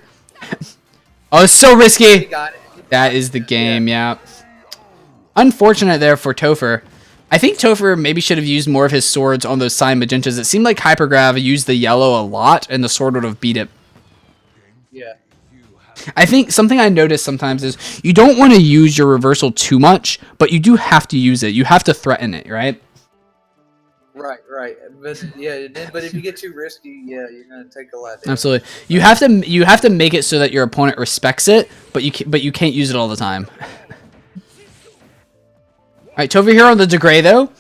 Oh, it's so risky. He got it. That is the game, yeah. Unfortunate there for Topher. I think Topher maybe should have used more of his swords on those Cyan Magentas. It seemed like Hypergrav used the yellow a lot, and the sword would have beat it. Yeah. I think something I notice sometimes is you don't want to use your reversal too much, but you do have to use it. You have to threaten it, right? Right. But yeah, but if you get too risky, yeah, you're gonna take a lot. Absolutely. You have to make it so that your opponent respects it, but you can't use it all the time. All right, Topher here on the Degray though,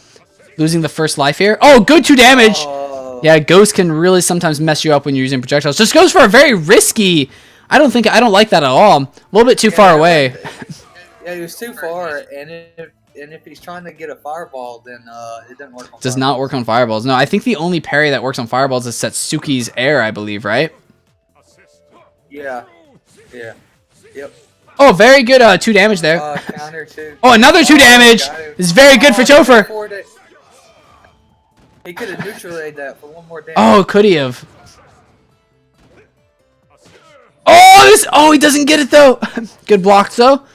losing the first life here. Oh, good 2 damage. Oh. Yeah, Ghost can really sometimes mess you up when you're using projectiles. Just goes for a very risky. I don't like that at all. A little bit too far away. Yeah, he was too far, and if he's trying to get a fireball, then it doesn't work. Does not work on fireballs. No, I think the only parry that works on fireballs is Satsuki's air, I believe, right? Yeah. Yep. Oh, very good 2 damage there. Counter too. Oh, another 2 damage. This is very good for Topher. He could have neutralized that for 1 more damage. Oh, could he have? Oh, he doesn't get it though. Good block though.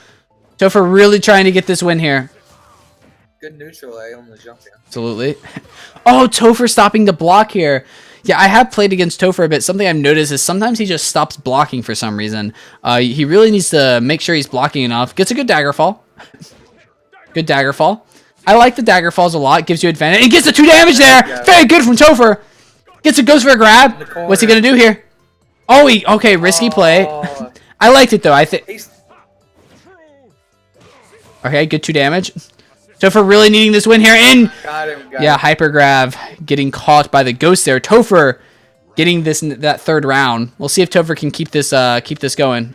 Topher really trying to get this win here. Good neutral on the jump in. Absolutely. Oh, Topher stopping the block here. Yeah, I have played against Topher a bit. Something I've noticed is sometimes he just stops blocking for some reason. He really needs to make sure he's blocking enough. Gets a good dagger fall. Good dagger fall. I like the dagger falls a lot. Gives you advantage. And gets the 2 damage there. Yeah. Very good from Topher. Goes for a grab. What's he gonna do here? Oh, okay, risky play. I liked it though. I think. Okay, good 2 damage. Topher really needing this win here, and got him. Hypergrav getting caught by the ghost there. Topher getting that 3rd round. We'll see if Topher can keep this going.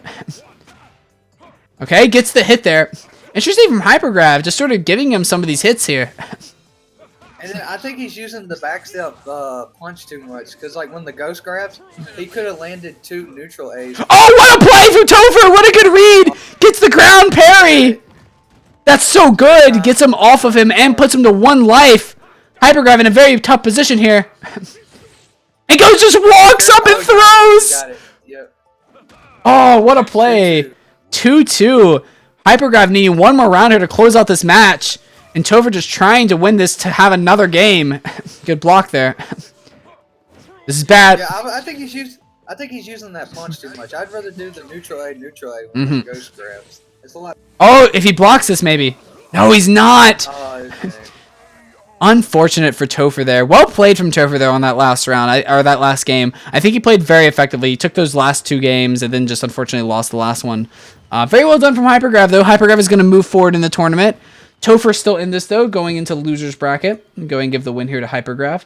Okay, gets the hit there. Interesting from Hypergrav, just sort of giving him some of these hits here. And then I think he's using the backstep punch too much, because like when the ghost grabs, he could have landed 2 neutral A's. Oh, what a play from Topher! What a good read! Gets the ground parry! That's so good! Gets him off of him and puts him to 1 life. Hypergrav in a very tough position here. And Ghost just walks up and throws! Got it. Yep. Oh, what a play. 2-2. Hypergrav needing 1 more round here to close out this match. And Topher just trying to win this to have another game. Good block there. This is bad. Yeah, I think he's using that punch too much. I'd rather do the neutral A when the ghost grabs. It's a lot. Oh, if he blocks this, maybe. No, he's not. Okay. Unfortunate for Topher there. Well played from Topher there on that last round, or that last game. I think he played very effectively. He took those last 2 games and then just unfortunately lost the last one. Very well done from Hypergrav, though. Hypergrav is going to move forward in the tournament. Topher still in this, though, going into loser's bracket. Go and give the win here to Hypergrav.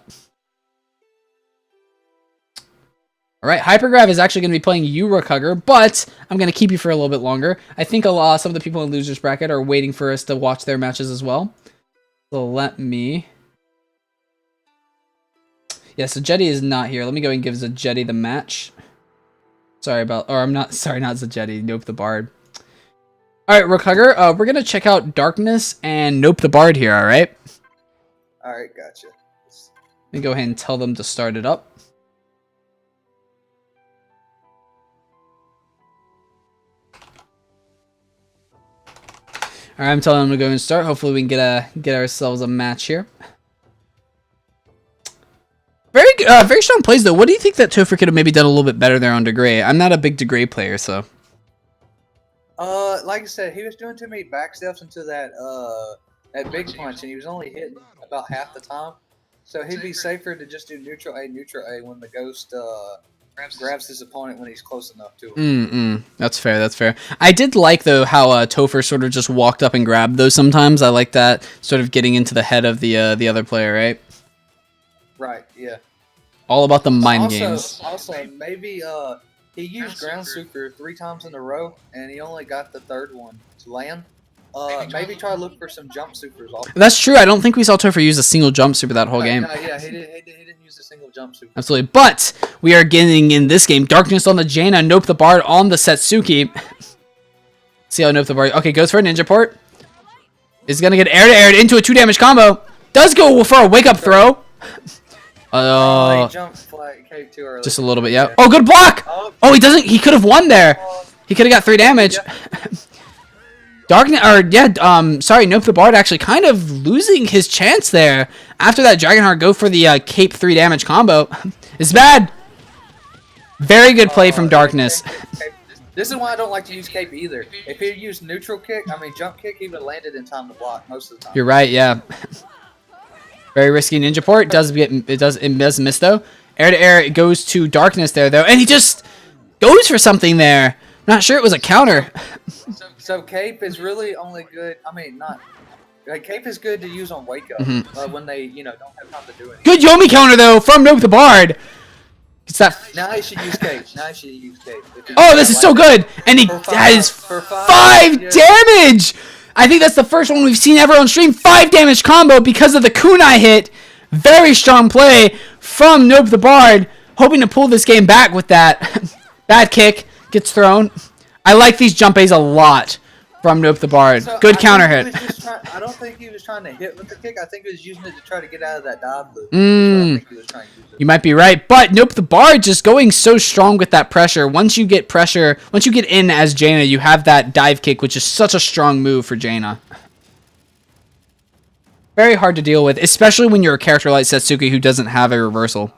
All right, Hypergrav is actually going to be playing you, RookHugger, but I'm going to keep you for a little bit longer. I think some of the people in loser's bracket are waiting for us to watch their matches as well. So let me... Yeah, so Jetty is not here. Let me go and give Jetty the match. Sorry, not Zajetti, Nope the Bard. All right, RookHugger, we're going to check out Darkness and Nope the Bard here, all right? All right, gotcha. Let me go ahead and tell them to start it up. All right, I'm telling them to go and start. Hopefully we can get ourselves a match here. Very strong plays, though. What do you think that Topher could have maybe done a little bit better there on Degray? I'm not a big Degray player, so... Like I said, he was doing too many backsteps into that big punch, and he was only hitting about half the time. So he'd be safer to just do neutral A when the ghost grabs his opponent when he's close enough to him. That's fair. That's fair. I did like though how Topher sort of just walked up and grabbed those. Sometimes I like that sort of getting into the head of the other player, right? Right. Yeah. All about the mind games. Also, maybe he used ground super 3 times in a row, and he only got the 3rd one to land. Maybe try to look for some jump supers. That's true. I don't think we saw Topher use a single jump super that whole game. Yeah, he didn't use a single jump super. Absolutely. But we are getting in this game Darkness on the Jaina, Nope the Bard on the Setsuki. See how Nope the Bard. Okay, goes for a ninja port. Is gonna get air to air into a 2 damage combo. Does go for a wake up throw. He jumped flag cape too early. Just a little bit, yeah. Oh, good block! Oh, he doesn't. He could have won there. He could have got 3 damage. Darkness, sorry, Nope the Bard actually kind of losing his chance there. After that Dragonheart go for the cape 3 damage combo. It's bad. Very good play from Darkness. This is why I don't like to use cape either. If he used neutral kick, jump kick, he would have landed in time to block most of the time. You're right, yeah. Very risky ninja port. It does miss though. Air to air, it goes to Darkness there though, and he just goes for something there. Not sure it was a counter. So cape is really only good. Cape is good to use on wake up when they don't have time to do it. Good Yomi counter though from Nope the Bard. It's that. Now he should use cape. Oh, this is so good, and he has 5 damage. I think that's the first one we've seen ever on stream. 5 damage combo because of the kunai hit. Very strong play from Nope the Bard. Hoping to pull this game back with that. Bad kick. Gets thrown. I like these jump A's a lot from Nope the Bard. So good counter hit. I don't think he was trying to hit with the kick. I think he was using it to try to get out of that dive loop. You might be right. But Nope the Bard just going so strong with that pressure. Once you get in as Jaina, you have that dive kick, which is such a strong move for Jaina. Very hard to deal with, especially when you're a character like Setsuki who doesn't have a reversal.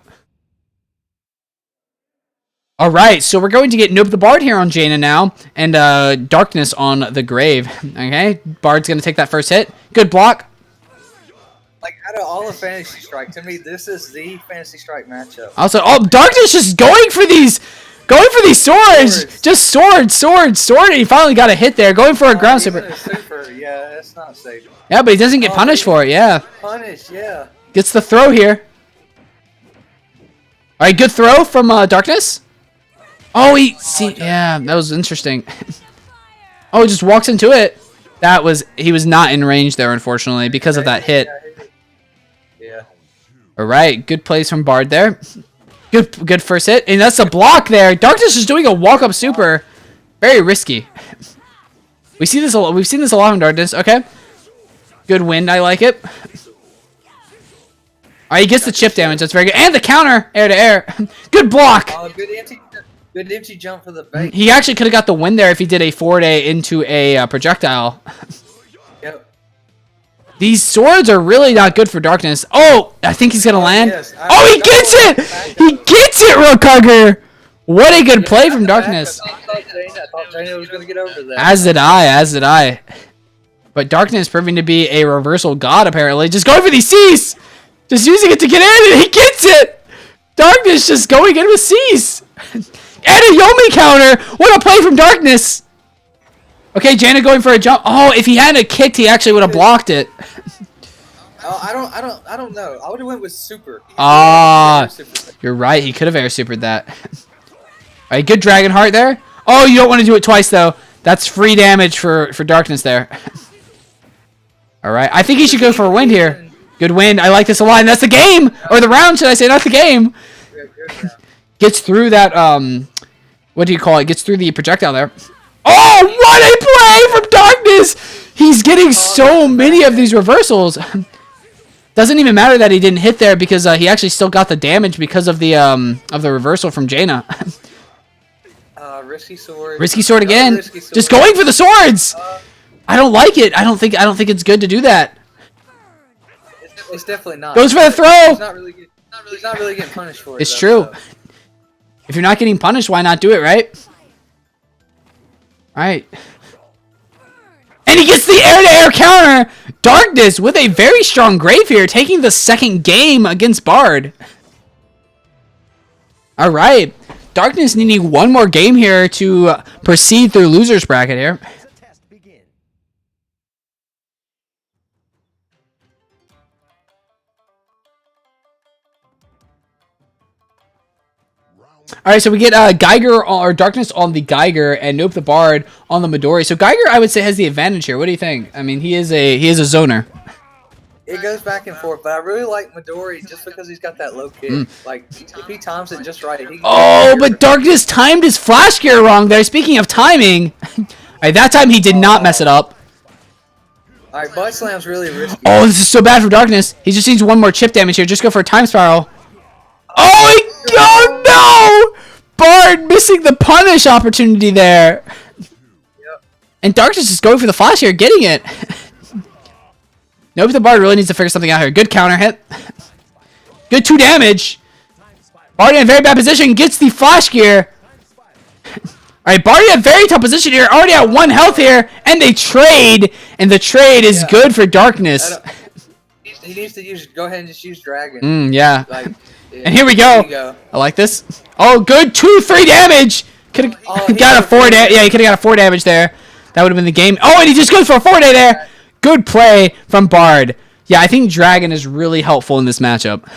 Alright, so we're going to get Nope the Bard here on Jaina now, and Darkness on the Grave. Okay, Bard's going to take that first hit. Good block. Like, out of all of Fantasy Strike, to me, this is the Fantasy Strike matchup. Also, Darkness just going for these swords. Just sword, and he finally got a hit there, going for a ground super. Yeah, that's not safe. Yeah, but he doesn't get punished for it, yeah. Punished, yeah. Gets the throw here. Alright, good throw from Darkness. Oh, yeah, that was interesting. Oh, he just walks into it. He was not in range there, unfortunately, because of that hit. Yeah. All right, good plays from Bard there. Good first hit, and that's a block there. Darkness is doing a walk-up super. Very risky. We've seen this a lot from Darkness. Okay. Good wind, I like it. All right, he gets the chip damage. That's very good. And the counter, air to air. Good block. Good empty jump for the bait. He actually could have got the win there if he did a forward A into a projectile. Yep. These swords are really not good for Darkness. Oh, I think he's going to land. Yes, he gets it! He gets it, RookHugger! What a good play from Darkness. I thought Jaina was going to get over that. As did I. But Darkness proving to be a reversal god, apparently. Just going for these C's! Just using it to get in, and he gets it! Darkness just going in with C's! And a Yomi counter! What a play from Darkness! Okay, Jaina going for a jump. Oh, if he hadn't kicked, he actually would have blocked it. I don't know. I would have went with super. You're right. He could have air supered that. All right, good Dragon Heart there. Oh, you don't want to do it twice though. That's free damage for Darkness there. All right, I think he should go for a wind here. Good wind. I like this a lot. And that's the game or the round, should I say? Not the game. Gets through that. What do you call it? Gets through the projectile there. Oh, what a play from Darkness! He's getting so many of these reversals. Doesn't even matter that he didn't hit there because he actually still got the damage because of the reversal from Jaina. Risky sword. Risky sword again. Risky sword. Just going for the swords. I don't like it. I don't think it's good to do that. It's definitely not. Goes for the throw. He's not really getting punished for it. It's true. So. If you're not getting punished, why not do it, right? All right. And he gets the air-to-air counter. Darkness with a very strong Grave here, taking the second game against Bard. All right. Darkness needing one more game here to proceed through loser's bracket here. All right, so we get Geiger or Darkness on the Geiger and Nope the Bard on the Midori. So Geiger, I would say, has the advantage here. What do you think? I mean, he is a zoner. It goes back and forth, but I really like Midori just because he's got that low kick. Like, if he times it just right, he can but Darkness timed his flash gear wrong there. Speaking of timing, all right, that time he did not mess it up. All right, Butt Slam's really risky. Oh, this is so bad for Darkness. He just needs one more chip damage here. Just go for a time spiral. Oh no! Bard missing the punish opportunity there. Yep. And Darkness is going for the flash here, getting it. Nope, the Bard really needs to figure something out here. Good counter hit. Good 2 damage. Bard in a very bad position, gets the flash gear. Alright, Bard in a very tough position here, already at 1 health here, and they trade, and the trade is good for Darkness. He needs to go ahead and just use Dragon. Yeah. Like, and here we go. I like this. Oh, good 2-3 damage. Could have got a 4 damage. Yeah, he could have got a 4 damage there. That would have been the game. Oh, and he just goes for a 4-day there. Good play from Bard. Yeah, I think Dragon is really helpful in this matchup. All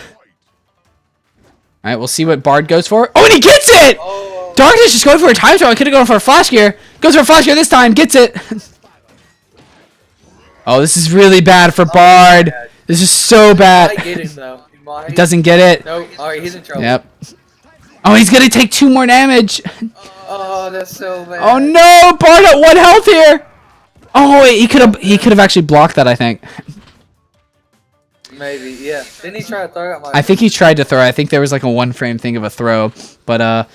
right, we'll see what Bard goes for. Oh, and he gets it! Oh. Darkness just going for a time trial. Could have gone for a flash gear. Goes for a flash gear this time. Gets it. Oh, this is really bad for Bard. This is so bad. He might get it, though. He doesn't get it. Nope. All right, he's in trouble. Yep. Oh, he's going to take 2 more damage. Oh, that's so bad. Oh, no. Bard at 1 health here. Oh, he could have actually blocked that, I think. Maybe, yeah. Didn't he try to throw it? I think he tried to throw. I think there was like a 1-frame thing of a throw. But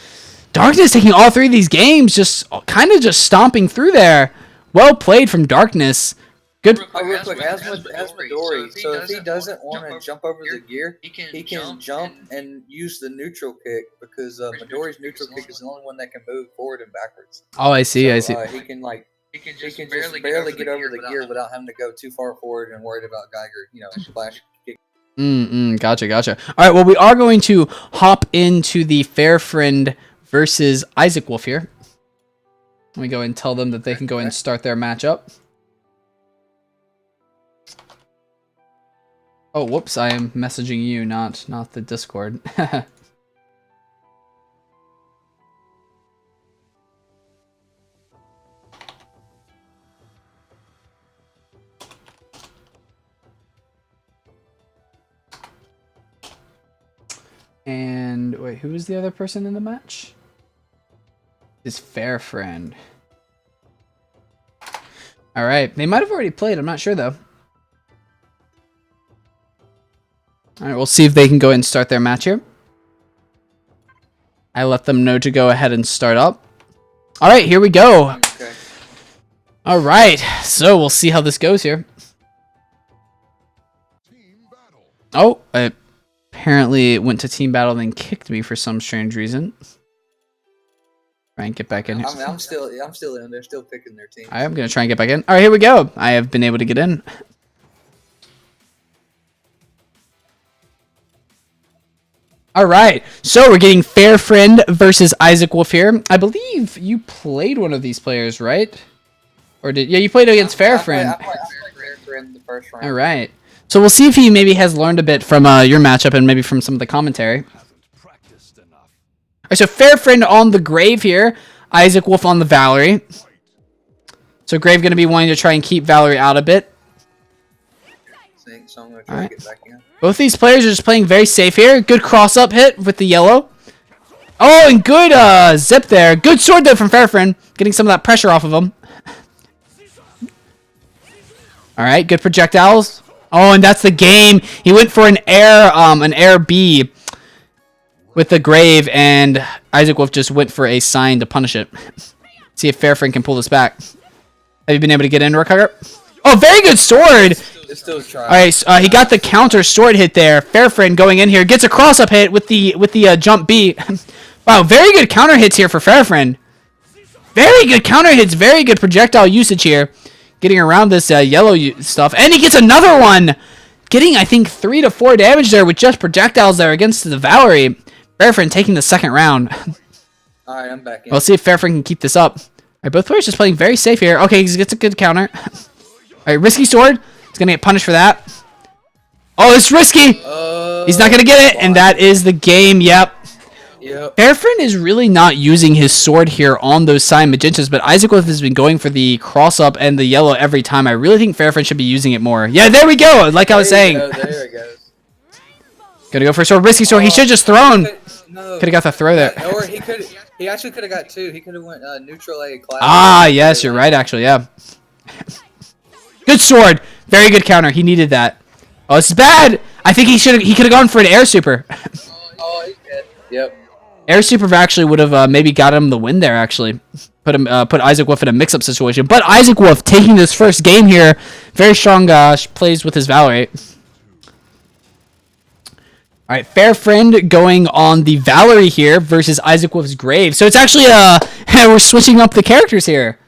Darkness taking all 3 of these games, just kind of just stomping through there. Well played from Darkness. Good. Real quick, as Midori, so if he doesn't want to jump over the gear, he can jump and use the neutral kick because Midori's neutral kick is the only one that can move forward and backwards. Oh, I see. I see. He can just barely get over the gear without having to go too far forward and worried about Geiger, splash kick. Gotcha. All right, well, we are going to hop into the Fair Friend versus Isaac Wolf here. Let me go and tell them that they can go and start their matchup. Oh, whoops, I am messaging you, not the Discord. And wait, who was the other person in the match? His Fair Friend. All right, they might have already played. I'm not sure though. All right, we'll see if they can go ahead and start their match here. I let them know to go ahead and start up. All right, here we go. Okay. All right, so we'll see how this goes here. Oh, apparently it went to team battle and then kicked me for some strange reason. Try and get back in here. I'm still in. They're still picking their team. I'm gonna try and get back in. All right, here we go. I have been able to get in. All right, so we're getting Fair Friend versus Isaac Wolf here. I believe you played one of these players, right? Or did you played against Fair Friend? I played Fair Friend the first round. All right. So we'll see if he maybe has learned a bit from your matchup and maybe from some of the commentary. All right, so Fair Friend on the Grave here. Isaac Wolf on the Valerie. So Grave going to be wanting to try and keep Valerie out a bit. So I'm going to try to get back in. Both these players are just playing very safe here. Good cross-up hit with the yellow. Oh, and good zip there. Good sword there from Fair Friend. Getting some of that pressure off of him. All right, good projectiles. Oh, and that's the game. He went for an air B with the Grave, and Isaac Wolf just went for a sign to punish it. See if Fair Friend can pull this back. Have you been able to get in, RookHugger? Oh, very good sword. It's still trying. All right, he got the counter sword hit there. Fair Friend going in here gets a cross-up hit with the jump B. Wow, very good counter hits here for Fair Friend. Very good counter hits. Very good projectile usage here. getting around this yellow stuff. And he gets another one! Getting, I think, 3 to 4 damage there with just projectiles there against the Valerie. Fairfriend taking the second round. Alright, I'm back in. Let's see if Fairfriend can keep this up. Alright, both players just playing very safe here. Okay, he gets a good counter. Alright, risky sword. He's going to get punished for that. Oh, it's risky! He's not going to get it, and that is the game. Yep. Fairfriend is really not using his sword here on those Cyan Magentas, but Isaac Wolf has been going for the cross-up and the yellow every time. I really think Fairfriend should be using it more. Yeah, there we go! Like I was saying. There it goes. Gonna go for a sword. Risky sword. He should have just thrown. Could have got the throw there. Or he actually could have got 2. He could have went neutral A class. Ah, yes, you're right, actually, yeah. Good sword. Very good counter. He needed that. Oh, this is bad. I think he could have gone for an air super. Oh, he did. Yep. Air super actually would have maybe got him the win there, actually. Put Isaac Wolf in a mix-up situation. But Isaac Wolf taking this first game here. Very strong plays with his Valorate. Alright, Fairfriend going on the Valerie here versus Isaac Wolf's Grave. So it's actually, we're switching up the characters here.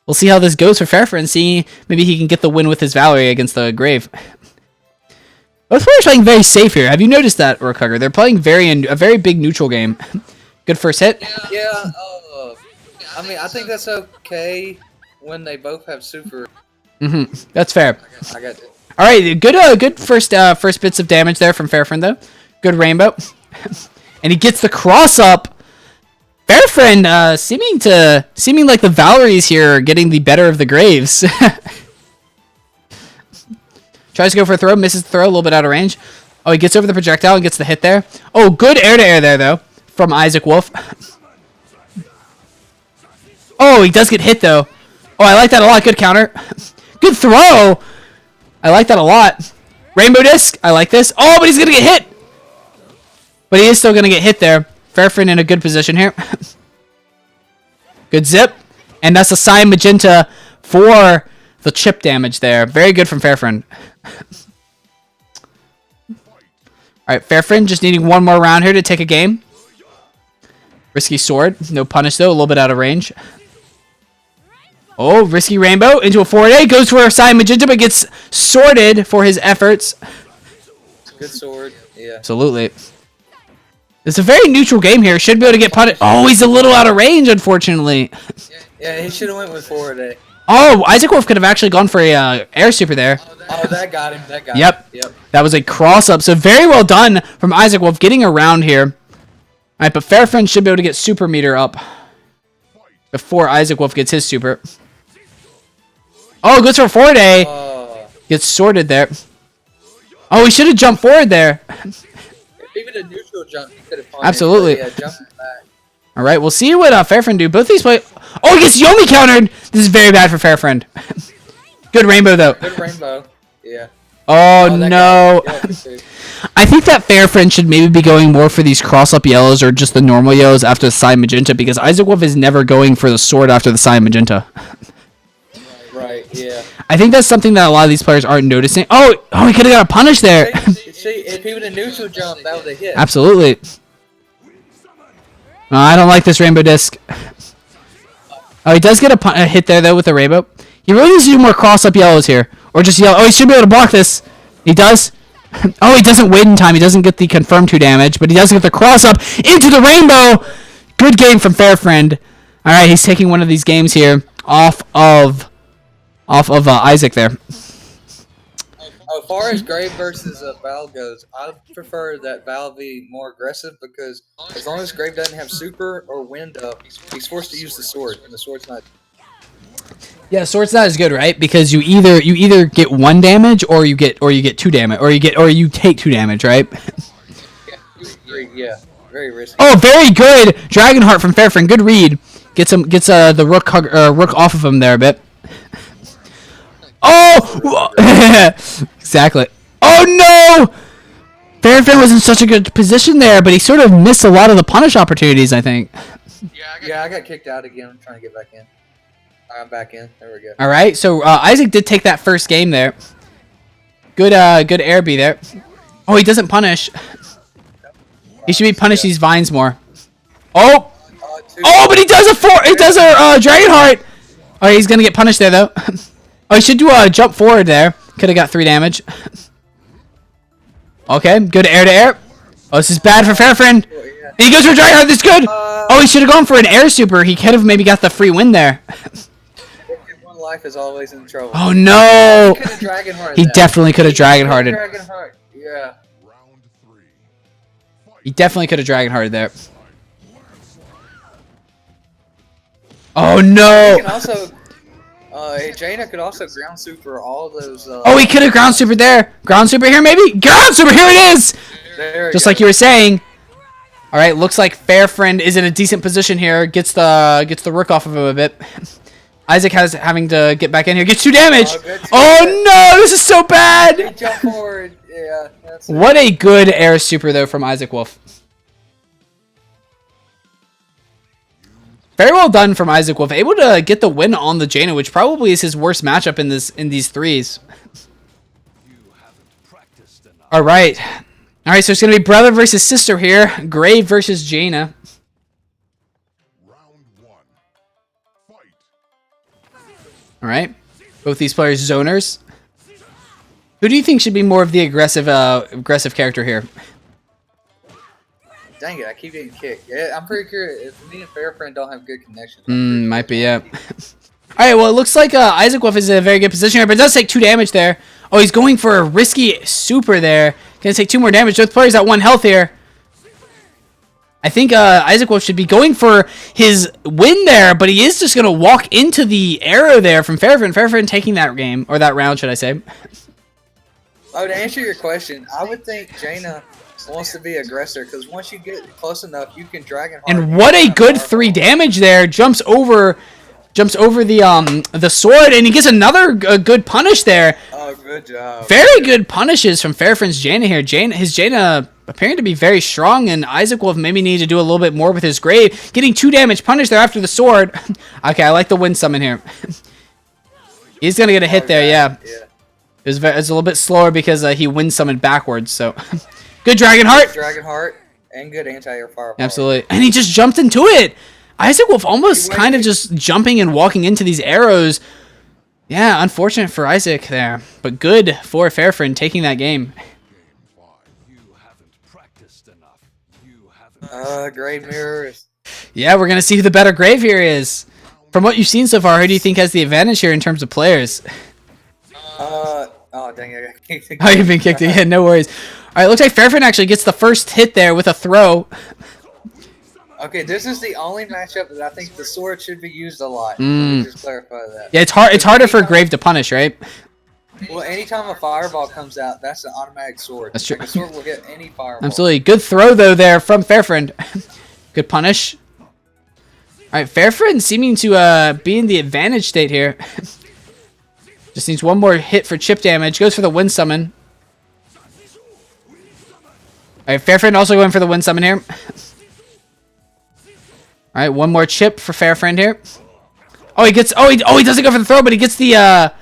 We'll see how this goes for Fairfriend. See, maybe he can get the win with his Valerie against the Grave. Both players playing very safe here. Have you noticed that, RookHugger? They're playing a very big neutral game. Good first hit. Yeah, I mean, I think that's okay when they both have super. That's fair. I got it. Alright, good first bits of damage there from Fairfriend, though. Good rainbow. And he gets the cross-up. Fairfriend seeming like the Valeries here are getting the better of the Graves. Tries to go for a throw, misses the throw, a little bit out of range. Oh, he gets over the projectile and gets the hit there. Oh, good air-to-air there, though, from Isaac Wolf. Oh, he does get hit, though. Oh, I like that a lot. Good counter. Good throw. I like that a lot. Rainbow Disc. I like this. Oh, but he's going to get hit. But he is still going to get hit there. Fairfriend in a good position here. Good zip. And that's a Cyan Magenta for the chip damage there. Very good from Fairfriend. Alright, Fairfriend just needing one more round here to take a game. Risky sword. No punish, though. A little bit out of range. Oh, risky rainbow into a forward A. Goes for a Cyan Magenta, but gets sorted for his efforts. Good sword. Yeah. Absolutely. It's a very neutral game here. Should be able to get punished. Oh, he's a little out of range, unfortunately. Yeah, he should have went with forward A. Oh, Isaac Wolf could have actually gone for a air super there. Oh, that got him. That got him. Yep. That was a cross-up. So very well done from Isaac Wolf getting around here. All right, but Fairfriend should be able to get super meter up before Isaac Wolf gets his super. Oh, goes for a forward A. Gets sorted there. Oh, he should have jumped forward there. Even a neutral jump, he could have punished. Absolutely. Yeah, jumping back. All right, we'll see what Fairfriend do. Both these play. Oh, he gets Yomi countered. This is very bad for Fairfriend. Good rainbow, though. Good rainbow. Yeah. Oh no. I think that Fairfriend should maybe be going more for these cross-up yellows or just the normal yellows after the Cyan Magenta, because Isaac Wolf is never going for the sword after the Cyan Magenta. Right, yeah. I think that's something that a lot of these players aren't noticing. Oh, he could have got a punish there. See, if he would have neutral jump, that would have hit. Absolutely. I don't like this rainbow disc. Oh, he does get a hit there, though, with the rainbow. He really needs to do more cross-up yellows here. Or just yellow. Oh, he should be able to block this. He does. Oh, he doesn't wait in time. He doesn't get the confirmed 2 damage, but he does get the cross-up into the rainbow. Good game from Fairfriend. All right, he's taking one of these games here off of Isaac there. As far as Grave versus Val goes, I prefer that Val be more aggressive, because as long as Grave doesn't have super or wind up, he's forced to use the sword, and the sword's not. Yeah, sword's not as good, right? Because you either get 1 damage or you get 2 damage, or you take 2 damage, right? Yeah, very risky. Oh, very good Dragonheart from Fairfriend. Good read. Gets the Rook off of him there a bit. Oh! Exactly. Oh, no! Fairfriend was in such a good position there, but he sort of missed a lot of the punish opportunities, I think. Yeah, I got kicked out again. I'm trying to get back in. I'm back in. There we go. All right, so Isaac did take that first game there. Good air B there. Oh, he doesn't punish. He should be punish these vines more. Oh! Oh, but he does a Dragonheart! Oh, he's going to get punished there, though. Oh, he should do a jump forward there. Could have got 3 damage. Okay, good air to air. Oh, this is bad for Fairfriend. And he goes for Dragon Heart. That's good. Oh, he should have gone for an air super. He could have maybe got the free win there. One life is always in trouble. Oh no! He definitely could have Dragon Hearted. Yeah. He definitely could have Dragon Hearted there. Oh no! He can also, Jaina could also ground super all those. Oh, he could have ground super there. Ground super here, maybe. Ground super here it is. Just like you were saying. All right, looks like Fairfriend is in a decent position here. Gets the rook off of him a bit. Isaac having to get back in here. Gets 2 damage. Oh no, this is so bad. Jump forward. Yeah. What a good air super though from Isaac Wolf. Very well done from Isaac Wolf. Able to get the win on the Jaina, which probably is his worst matchup in these threes. All right. All right, so it's going to be brother versus sister here. Grave versus Jaina. All right. Both these players zoners. Who do you think should be more of the aggressive character here? Dang it, I keep getting kicked. Yeah, I'm pretty curious. If me and Fairfriend don't have good connections. Might be, yeah. Alright, well, it looks like Isaac Wolf is in a very good position here, but it does take 2 damage there. Oh, he's going for a risky super there. Gonna take 2 more damage. Both players at 1 health here. I think Isaac Wolf should be going for his win there, but he is just going to walk into the arrow there from Fairfriend. Fairfriend taking that game, or that round, should I say. Oh, to answer your question, I would think Jaina wants to be aggressor, because once you get close enough, you can Dragon Heart. And what a good 3 damage there. Jumps over the sword, and he gets another good punish there. Oh, good job. Very good punishes from Fairfriend's Jaina here. His Jaina appearing to be very strong, and Isaac Wolf maybe need to do a little bit more with his Grave. Getting 2 damage punish there after the sword. Okay, I like the wind summon here. He's going to get a hit there, yeah. It was a little bit slower because he wind summoned backwards, so... Good Dragon Heart! Dragon Heart, and good anti-air fireball. Absolutely. And he just jumped into it! Isaac Wolf almost kind of just jumping and walking into these arrows. Yeah, unfortunate for Isaac there. But good for Fairfriend taking that game. Grave mirrors. Yeah, we're going to see who the better Grave here is. From what you've seen so far, who do you think has the advantage here in terms of players? Oh, dang it. I can't think Oh, you've been kicked. Yeah, no worries. All right, looks like Fairfriend actually gets the first hit there with a throw. Okay, this is the only matchup that I think the sword should be used a lot. Let me just clarify that. Yeah, it's harder for Grave to punish, right? Well, anytime a fireball comes out, that's an automatic sword. That's true. Like a sword will hit any fireball. Absolutely. Good throw, though, there from Fairfriend. Good punish. All right, Fairfriend seeming to be in the advantage state here. Just needs 1 more hit for chip damage. Goes for the wind summon. All right, Fairfriend also going for the wind summon here. All right, 1 more chip for Fairfriend here. Oh, he gets. He doesn't go for the throw, but he gets the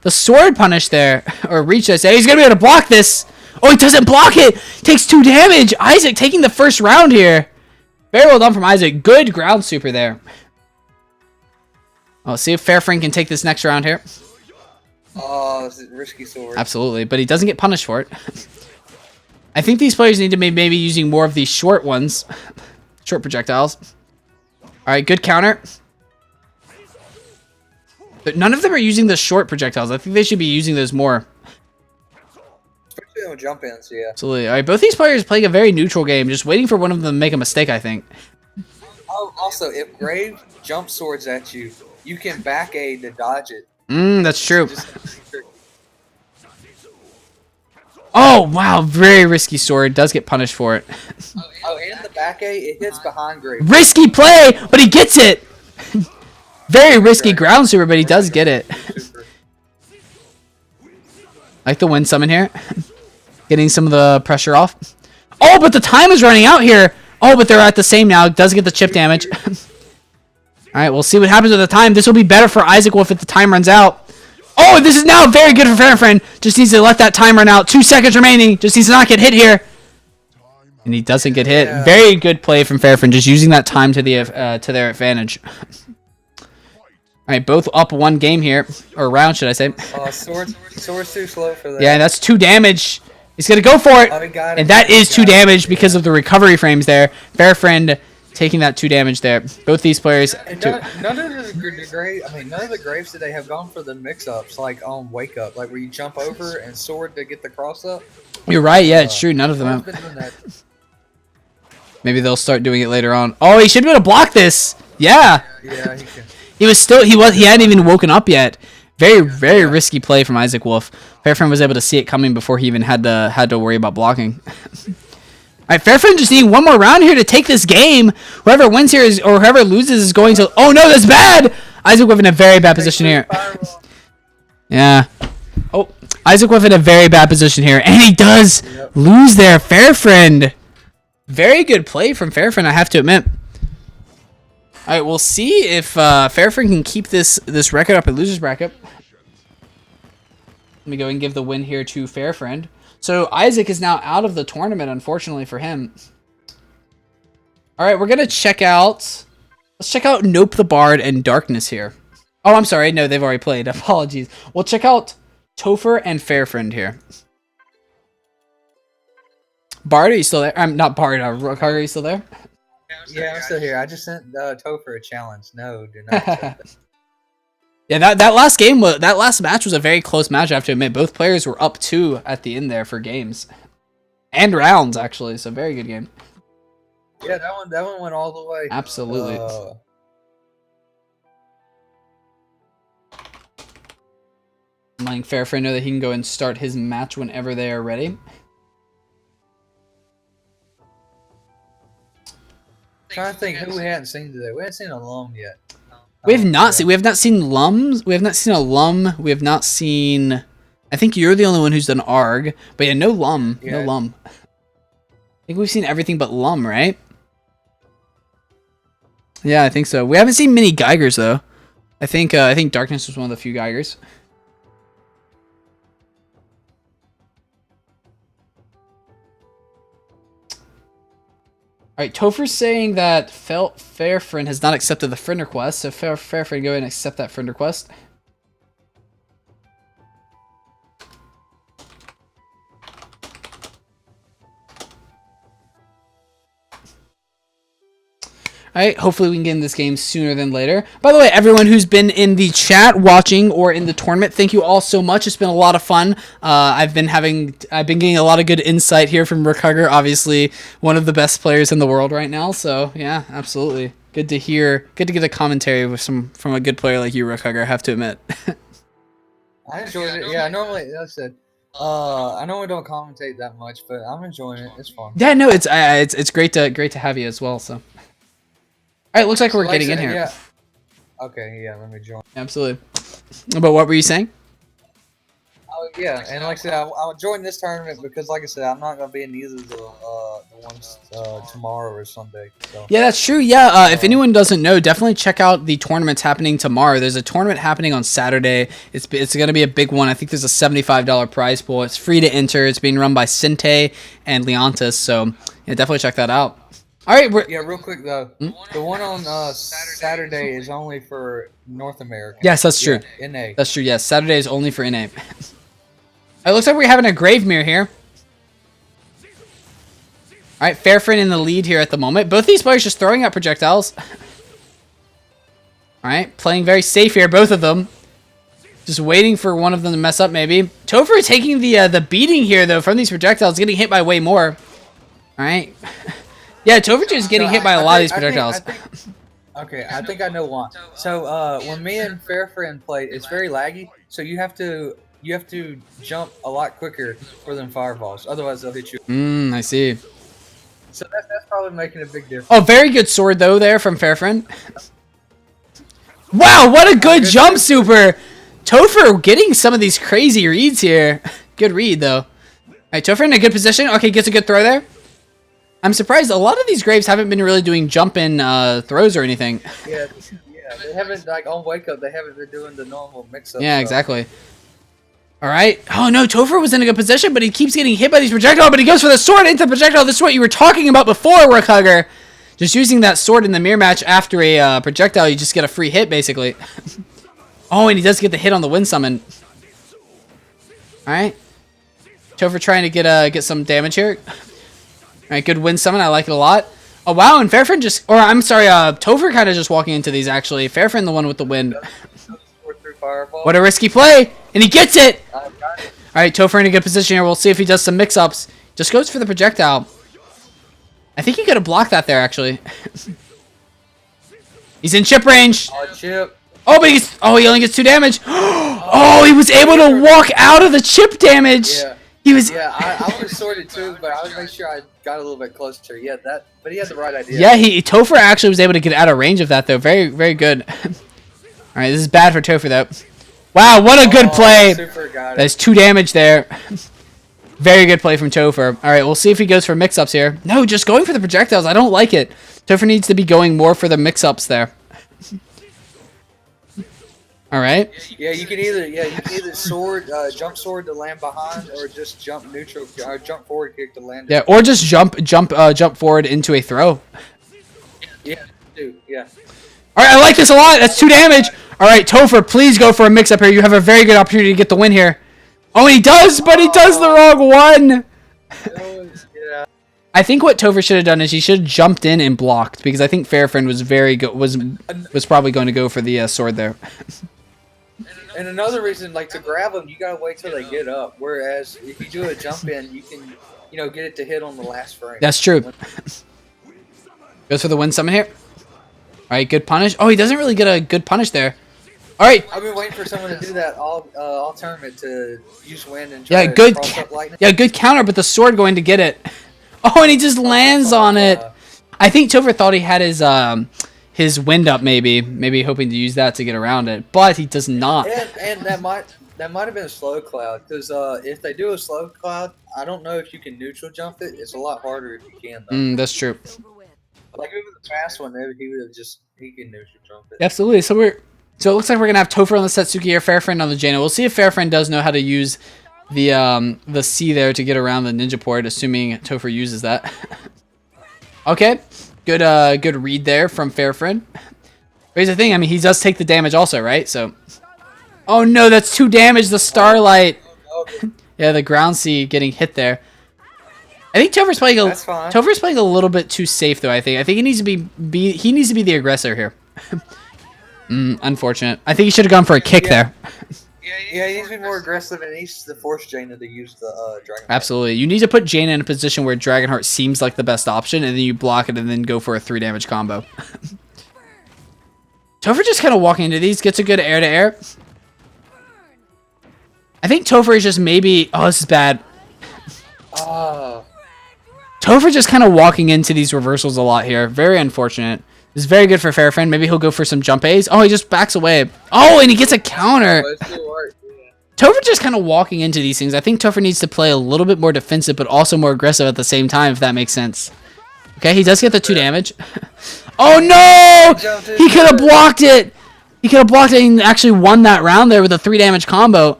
sword punish there, or reach. I say he's gonna be able to block this. Oh, he doesn't block it. Takes 2 damage. Isaac taking the first round here. Very well done from Isaac. Good ground super there. I'll see if Fairfriend can take this next round here. Oh, this is risky sword. Absolutely, but he doesn't get punished for it. I think these players need to be maybe using more of these short ones. Short projectiles. Alright, good counter. But none of them are using the short projectiles. I think they should be using those more. Especially on jump-ins, yeah. Absolutely. Alright, both these players playing a very neutral game. Just waiting for one of them to make a mistake, I think. Oh, also, if Grave jump swords at you, you can back aid to dodge it. That's true. Oh, wow. Very risky sword. Does get punished for it. Oh, and the back aid, it hits behind Grave. Risky play, but he gets it. Very risky ground super, but he does get it. Like the wind summon here. Getting some of the pressure off. Oh, but the time is running out here. Oh, but they're at the same now. Does get the chip damage. Alright, we'll see what happens with the time. This will be better for Isaac Wolf if the time runs out. Oh, this is now very good for Fairfriend. Just needs to let that time run out. 2 seconds remaining. Just needs to not get hit here. And he doesn't get hit. Yeah. Very good play from Fairfriend. Just using that time to their advantage. right, both up one game here, or round, should I say? Sword's too slow for that. Yeah, that's 2 damage. He's gonna go for it, and that is 2 damage because of the recovery frames there. Fair Friend taking that 2 damage there. Both these players. None of the graves that they have gone for the mix-ups, like on Wake Up, like where you jump over and sword to get the cross-up. You're right, yeah, it's true. None of them have. Maybe they'll start doing it later on. Oh, he should be able to block this. Yeah. Yeah, he can. He hadn't even woken up yet. Very risky play from Isaac Wolf. Fairfriend was able to see it coming before he even had to worry about blocking. Alright, Fairfriend just needing one more round here to take this game. Whoever wins here or whoever loses is going to... Oh no, that's bad! Isaac Wolf in a very bad position here. Yeah. Oh, Isaac Wolf in a very bad position here. And he does lose there. Fairfriend. Very good play from Fairfriend, I have to admit. Alright, we'll see if Fairfriend can keep this record up at loser's bracket. Let me go and give the win here to Fairfriend. So Isaac is now out of the tournament, unfortunately for him. Alright, we're going to check out... Let's check out Nope the Bard and Darkness here. Oh, I'm sorry. No, they've already played. Apologies. We'll check out Topher and Fairfriend here. Bard, are you still there? I'm not Bard. RookHugger, are you still there? Yeah, I'm still here. I just sent Topher a challenge. No, do not accept it. Yeah, that last match was a very close match, I have to admit. Both players were up 2 at the end there for games. And rounds, actually. So, very good game. Yeah, that one went all the way. Absolutely. I'm letting Fairfriend know that he can go and start his match whenever they are ready. Trying to think who we hadn't seen today. We haven't seen a Lum yet. We have not seen Lums. We have not seen a Lum. We have not seen... I think you're the only one who's done ARG. But yeah, no Lum. Yeah. No Lum. I think we've seen everything but Lum, right? Yeah, I think so. We haven't seen many Geigers, though. I think Darkness was one of the few Geigers. Alright, Topher's saying that Fairfriend has not accepted the friend request, so Fairfriend, go ahead and accept that friend request. Alright, hopefully we can get in this game sooner than later. By the way, everyone who's been in the chat, watching, or in the tournament, thank you all so much. It's been a lot of fun. I've been getting a lot of good insight here from RookHugger, obviously one of the best players in the world right now. So yeah, absolutely. Good to get a commentary with from a good player like you, RookHugger, I have to admit. I enjoyed it. Yeah, normally, like I said, I normally don't commentate that much, but I'm enjoying it. It's fun. Yeah, no, it's great to have you as well. So. All right, looks like we're getting in here. Yeah. Okay, yeah, let me join. Absolutely. But what were you saying? Oh yeah, and like I said, I'll join this tournament because, like I said, I'm not gonna be in either of the ones tomorrow or Sunday. So. Yeah, that's true. Yeah, if anyone doesn't know, definitely check out the tournaments happening tomorrow. There's a tournament happening on Saturday. It's gonna be a big one. I think there's a $75 prize pool. It's free to enter. It's being run by Sinte and Leontis. So yeah, definitely check that out. All right. Yeah, real quick though, the one on Saturday is only for North America. Yes, that's true. Yeah, NA. That's true. Yes, Saturday is only for NA. It looks like we're having a grave mirror here. All right, Fairfriend in the lead here at the moment. Both these players just throwing out projectiles. All right, playing very safe here, both of them. Just waiting for one of them to mess up, maybe. Topher taking the beating here though from these projectiles, getting hit by way more. All right. Yeah, Topher is getting hit by a lot of these projectiles. I think I know why. So when me and Fairfriend play, it's very laggy. So you have to jump a lot quicker for them fireballs. Otherwise, they'll hit you. I see. So that's probably making a big difference. Oh, very good sword though there from Fairfriend. Wow, what a good jump, Super. Topher getting some of these crazy reads here. Good read though. All right, Topher in a good position. Okay, gets a good throw there. I'm surprised a lot of these graves haven't been really doing jump-in throws or anything. Yeah, they haven't, like, on Wake Up, they haven't been doing the normal mix-up. Yeah, exactly. All right. Oh, no, Topher was in a good position, but he keeps getting hit by these projectiles, but he goes for the sword into the projectile. This is what you were talking about before, RookHugger. Just using that sword in the mirror match after a projectile, you just get a free hit, basically. Oh, and he does get the hit on the wind summon. All right. Topher trying to get some damage here. All right, good wind summon. I like it a lot. Oh, wow, and Fairfriend just... Or, I'm sorry, Topher kind of just walking into these, actually. Fairfriend the one with the wind. What a risky play! And he gets it! All right, Topher in a good position here. We'll see if he does some mix-ups. Just goes for the projectile. I think he could have blocked that there, actually. He's in chip range. Oh, chip. Oh, but he's... Oh, he only gets 2 damage. Oh, he was able to walk out of the chip damage. Yeah. He was... Yeah, I would have sorted too, but I would make sure I got a little bit closer. Yeah, but he had the right idea. Yeah, Topher actually was able to get out of range of that, though. Very, very good. All right, this is bad for Topher, though. Wow, what a good play. That's 2 damage there. Very good play from Topher. All right, we'll see if he goes for mix-ups here. No, just going for the projectiles. I don't like it. Topher needs to be going more for the mix-ups there. All right. Yeah, you can either sword, jump sword to land behind, or just jump neutral, jump forward kick to land. Yeah, or just jump forward into a throw. Yeah, dude. Yeah. All right, I like this a lot. That's 2 damage. All right, Topher, please go for a mix-up here. You have a very good opportunity to get the win here. Oh, he does, but he does the wrong one. Yeah. I think what Topher should have done is he should have jumped in and blocked, because I think Fairfriend was was probably going to go for the sword there. And another reason, like, to grab them, you gotta wait till they get up. Whereas if you do a jump in, you can, get it to hit on the last frame. That's true. Goes for the wind summon here. All right, good punish. Oh, he doesn't really get a good punish there. All right. I've been waiting for someone to do that all tournament, to use wind and try to cross up lightning. Yeah, good counter, but the sword going to get it. Oh, and he just lands on it. I think Topher thought he had his wind up, maybe hoping to use that to get around it, but he does not. And that might have been a slow cloud, because if they do a slow cloud, I don't know if you can neutral jump it. It's a lot harder if you can, though. That's true. Like, if it was a fast one, he can neutral jump it. Absolutely. So it looks like we're gonna have Topher on the Setsuki or Fairfriend on the Jaina. We'll see if Fairfriend does know how to use the C there to get around the ninja port, assuming Topher uses that. Okay. Good read there from Fairfriend. Here's the thing, I mean, he does take the damage also, right? So, oh no, that's 2 damage, the Starlight. Yeah, the ground sea getting hit there. I think Topher's playing a little bit too safe, though. I think he needs to be the aggressor here. Unfortunate. I think he should have gone for a kick there. Yeah, he needs to be more aggressive, and he needs to force Jaina to use the Dragonheart. Absolutely. You need to put Jaina in a position where Dragonheart seems like the best option, and then you block it and then go for a 3 damage combo. Topher just kind of walking into these, gets a good air-to-air. I think Topher is just maybe... Oh, this is bad. Topher just kind of walking into these reversals a lot here. Very unfortunate. This is very good for Fairfriend. Maybe he'll go for some jump A's. Oh, he just backs away. Oh, and he gets a counter. Topher just kind of walking into these things. I think Topher needs to play a little bit more defensive, but also more aggressive at the same time, if that makes sense. Okay, he does get the 2 damage. Oh, no! He could have blocked it. He could have blocked it and actually won that round there with a 3 damage combo.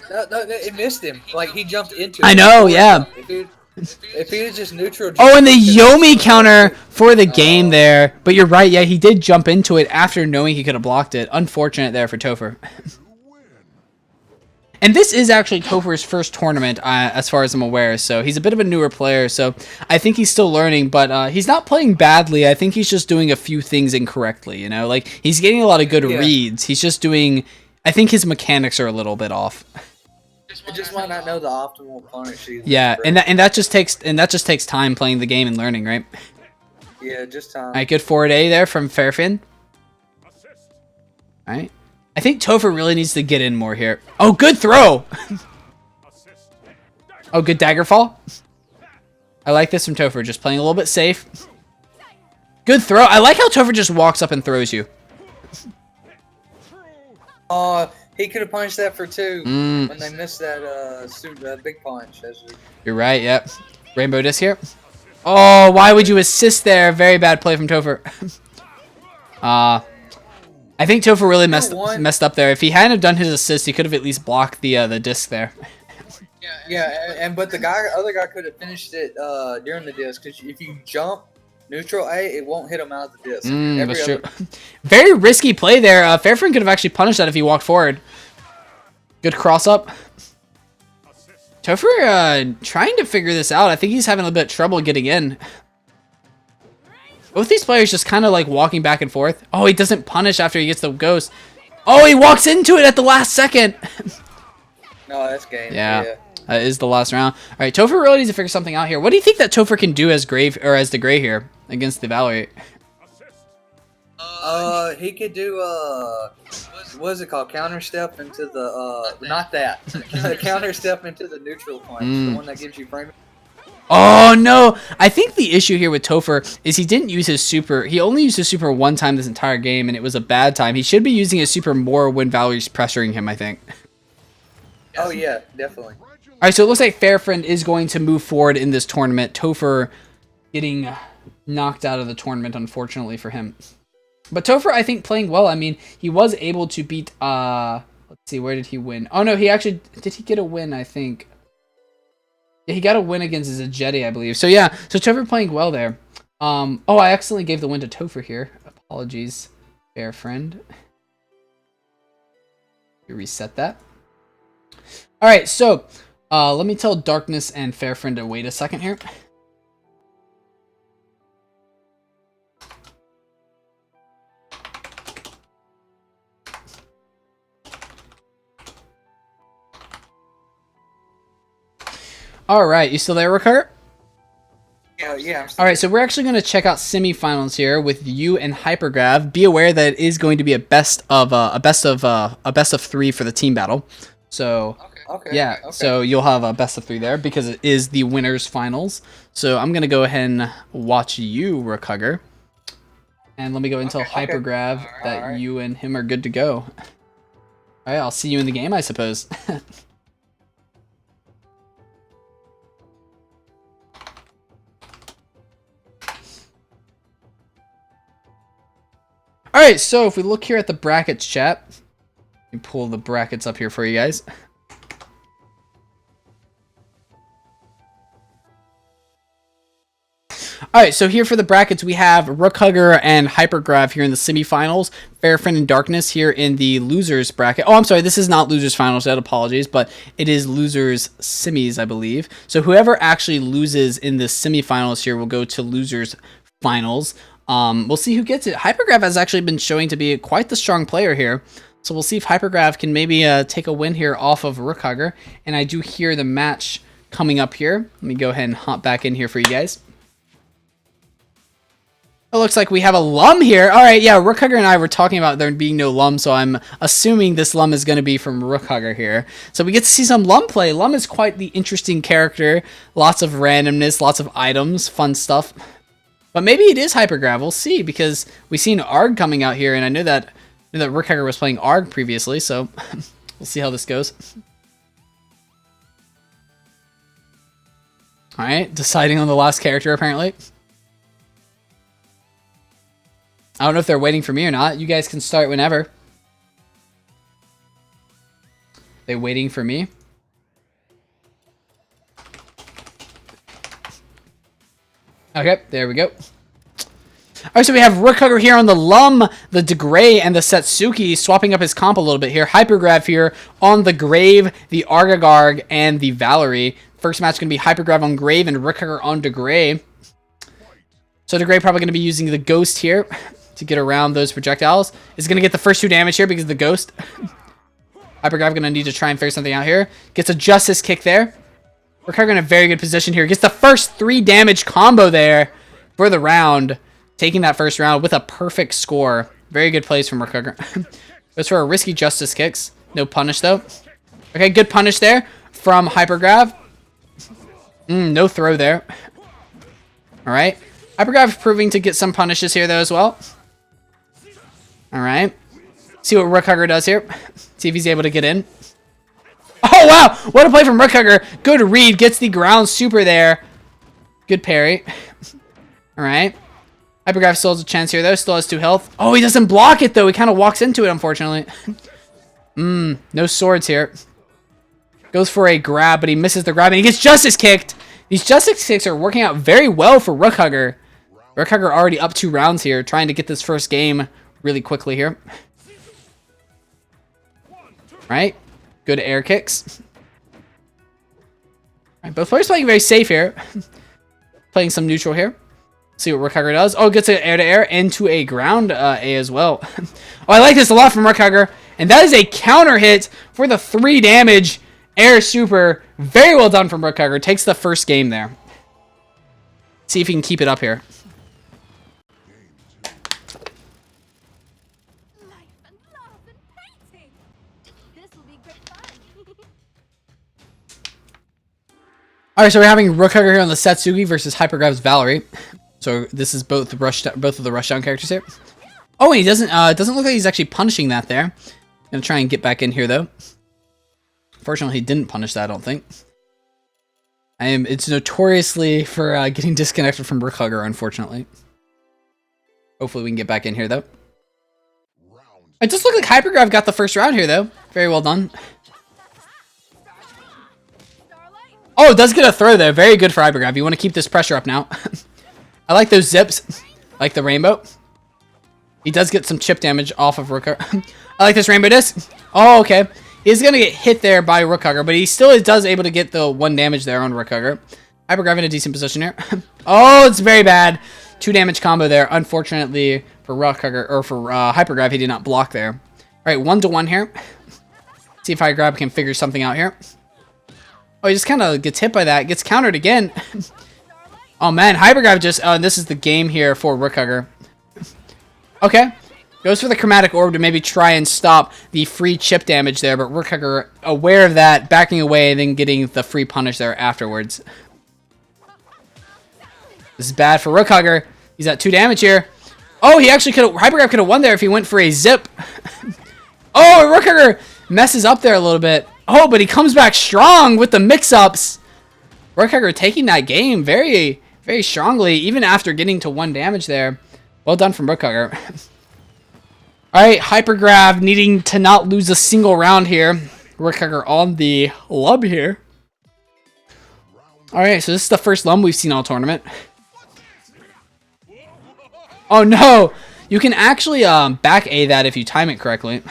No, it missed him. Like, he jumped into it. I know, yeah. If he was just neutral... Oh, and the Yomi counter for the game there. But you're right, yeah, he did jump into it after knowing he could have blocked it. Unfortunate there for Topher. And this is actually Topher's first tournament, as far as I'm aware. So he's a bit of a newer player, so I think he's still learning. But he's not playing badly. I think he's just doing a few things incorrectly, you know? Like, he's getting a lot of good reads. He's just doing... I think his mechanics are a little bit off. He just might not know the optimal punish either. Yeah, and that just takes time playing the game and learning, right? Yeah, just time. All right, good forward A there from Fairfriend. All right. I think Topher really needs to get in more here. Oh, good throw! Oh, good dagger fall. I like this from Topher, just playing a little bit safe. Good throw. I like how Topher just walks up and throws you. He could have punched that for 2 when they missed that big punch. You're right, yep. Rainbow disc here. Oh, why would you assist there? Very bad play from Topher. I think Topher really messed up there. If he hadn't have done his assist, he could have at least blocked the disc there. Yeah, but the other guy could have finished it during the disc, because if you jump Neutral A, it won't hit him out of the disc. That's true. Very risky play there. Fairfriend could have actually punished that if he walked forward. Good cross up. Topher trying to figure this out. I think he's having a bit of trouble getting in. Both these players just kind of like walking back and forth. Oh, he doesn't punish after he gets the ghost. Oh, he walks into it at the last second. No, that's game. Yeah. That is the last round. All right, Topher really needs to figure something out here. What do you think that Topher can do as Grave or as the Gray here against the Valerie? He could do what is it called? Counter step into the not that. Counter step into the neutral punch, the one that gives you frame. Oh no! I think the issue here with Topher is he didn't use his super. He only used his super one time this entire game, and it was a bad time. He should be using his super more when Valerie's pressuring him, I think. Oh yeah, definitely. All right, so it looks like Fairfriend is going to move forward in this tournament. Topher getting knocked out of the tournament, unfortunately for him. But Topher, I think, playing well. I mean, he was able to beat, let's see, where did he win? Oh, no, he actually, did he get a win, I think? Yeah, he got a win against Zeddy, I believe. So, yeah, so Topher playing well there. Oh, I accidentally gave the win to Topher here. Apologies, Fairfriend. Reset that. All right, so let me tell Darkness and Fairfriend to wait a second here. All right, you still there, RookHugger? Yeah. All right, so we're actually going to check out semifinals here with you and Hypergrav. Be aware that it is going to be a best of 3 for the team battle. So Okay. so you'll have a best of 3 there because it is the winners finals. So I'm going to go ahead and watch you, RookHugger. And let me go and tell Hypergrav that you and him are good to go. All right, I'll see you in the game, I suppose. All right, so if we look here at the brackets chat, let me pull the brackets up here for you guys. All right, so here for the brackets, we have RookHugger and Hypergrav here in the semifinals, Fairfriend and Darkness here in the losers bracket. Oh, I'm sorry, this is not losers finals, so apologies, but it is losers semis, I believe. So whoever actually loses in the semifinals here will go to losers finals. We'll see who gets it. Hypergrav has actually been showing to be quite the strong player here. So we'll see if Hypergrav can maybe take a win here off of RookHugger. And I do hear the match coming up here. Let me go ahead and hop back in here for you guys. It looks like we have a Lum here. All right, yeah, RookHugger and I were talking about there being no Lum, so I'm assuming this Lum is going to be from RookHugger here. So we get to see some Lum play. Lum is quite the interesting character. Lots of randomness, lots of items, fun stuff. But maybe it is Hypergrav. We'll see, because we've seen Arg coming out here, and I knew that RookHugger was playing Arg previously, so we'll see how this goes. All right, deciding on the last character, apparently. I don't know if they're waiting for me or not. You guys can start whenever. They waiting for me? Okay, there we go. Alright, so we have RookHugger here on the Lum, the DeGray, and the Setsuki, swapping up his comp a little bit here. Hypergrav here on the Grave, the Argagarg, and the Valerie. First match going to be Hypergrav on Grave and RookHugger on DeGray. So DeGray probably going to be using the Ghost here to get around those projectiles. Is going to get the first 2 damage here because of the Ghost. Hypergrav going to need to try and figure something out here. Gets a Justice Kick there. RookHugger in a very good position here. Gets the first 3 damage combo there for the round. Taking that first round with a perfect score. Very good plays from RookHugger. Goes for a risky Justice Kicks. No punish though. Okay, good punish there from Hypergrav. No throw there. Alright. Hypergrav proving to get some punishes here though as well. Alright. See what RookHugger does here. See if he's able to get in. Oh, wow! What a play from RookHugger. Good read. Gets the ground super there. Good parry. Alright. Hypergrav still has a chance here, though. Still has 2 health. Oh, he doesn't block it, though. He kind of walks into it, unfortunately. No swords here. Goes for a grab, but he misses the grab, and he gets Justice Kicked. These Justice Kicks are working out very well for RookHugger. RookHugger already up 2 rounds here, trying to get this first game really quickly here. Right? Good air kicks. Right, both players playing very safe here. Playing some neutral here. See what RookHugger does. Oh, gets an air-to-air into a ground A as well. Oh, I like this a lot from RookHugger. And that is a counter hit for the 3 damage air super. Very well done from RookHugger. Takes the first game there. See if he can keep it up here. Alright, so we're having RookHugger here on the Satsuki versus Hypergrav's Valerie. So this is both of the rushdown characters here. Oh, and he doesn't look like he's actually punishing that there. Gonna try and get back in here though. Fortunately, he didn't punish that, I don't think. It's notoriously for getting disconnected from RookHugger, unfortunately. Hopefully we can get back in here though. It does look like Hypergrav got the first round here though. Very well done. Oh, it does get a throw there. Very good for Hypergrav. You want to keep this pressure up now. I like those zips. I like the rainbow. He does get some chip damage off of RookHugger. I like this rainbow disc. Oh, okay. He's going to get hit there by RookHugger, but he still does able to get the 1 damage there on RookHugger. Hypergrav in a decent position here. Oh, it's very bad. 2 damage combo there. Unfortunately for RookHugger, or for Hypergrav, he did not block there. All right, 1-1 here. See if Hypergrav can figure something out here. Oh, he just kind of gets hit by that. Gets countered again. Oh, man. Hypergrav just... this is the game here for RookHugger. Okay. Goes for the Chromatic Orb to maybe try and stop the free chip damage there. But RookHugger, aware of that, backing away, and then getting the free punish there afterwards. This is bad for RookHugger. He's at 2 damage here. Oh, he actually could have... Hypergrav could have won there if he went for a zip. Oh, RookHugger messes up there a little bit. Oh, but he comes back strong with the mix-ups. RookHugger taking that game very, very strongly, even after getting to 1 damage there. Well done from RookHugger. Alright, Hypergrav needing to not lose a single round here. RookHugger on the lub here. Alright, so this is the first lum we've seen all tournament. Oh no! You can actually back A that if you time it correctly.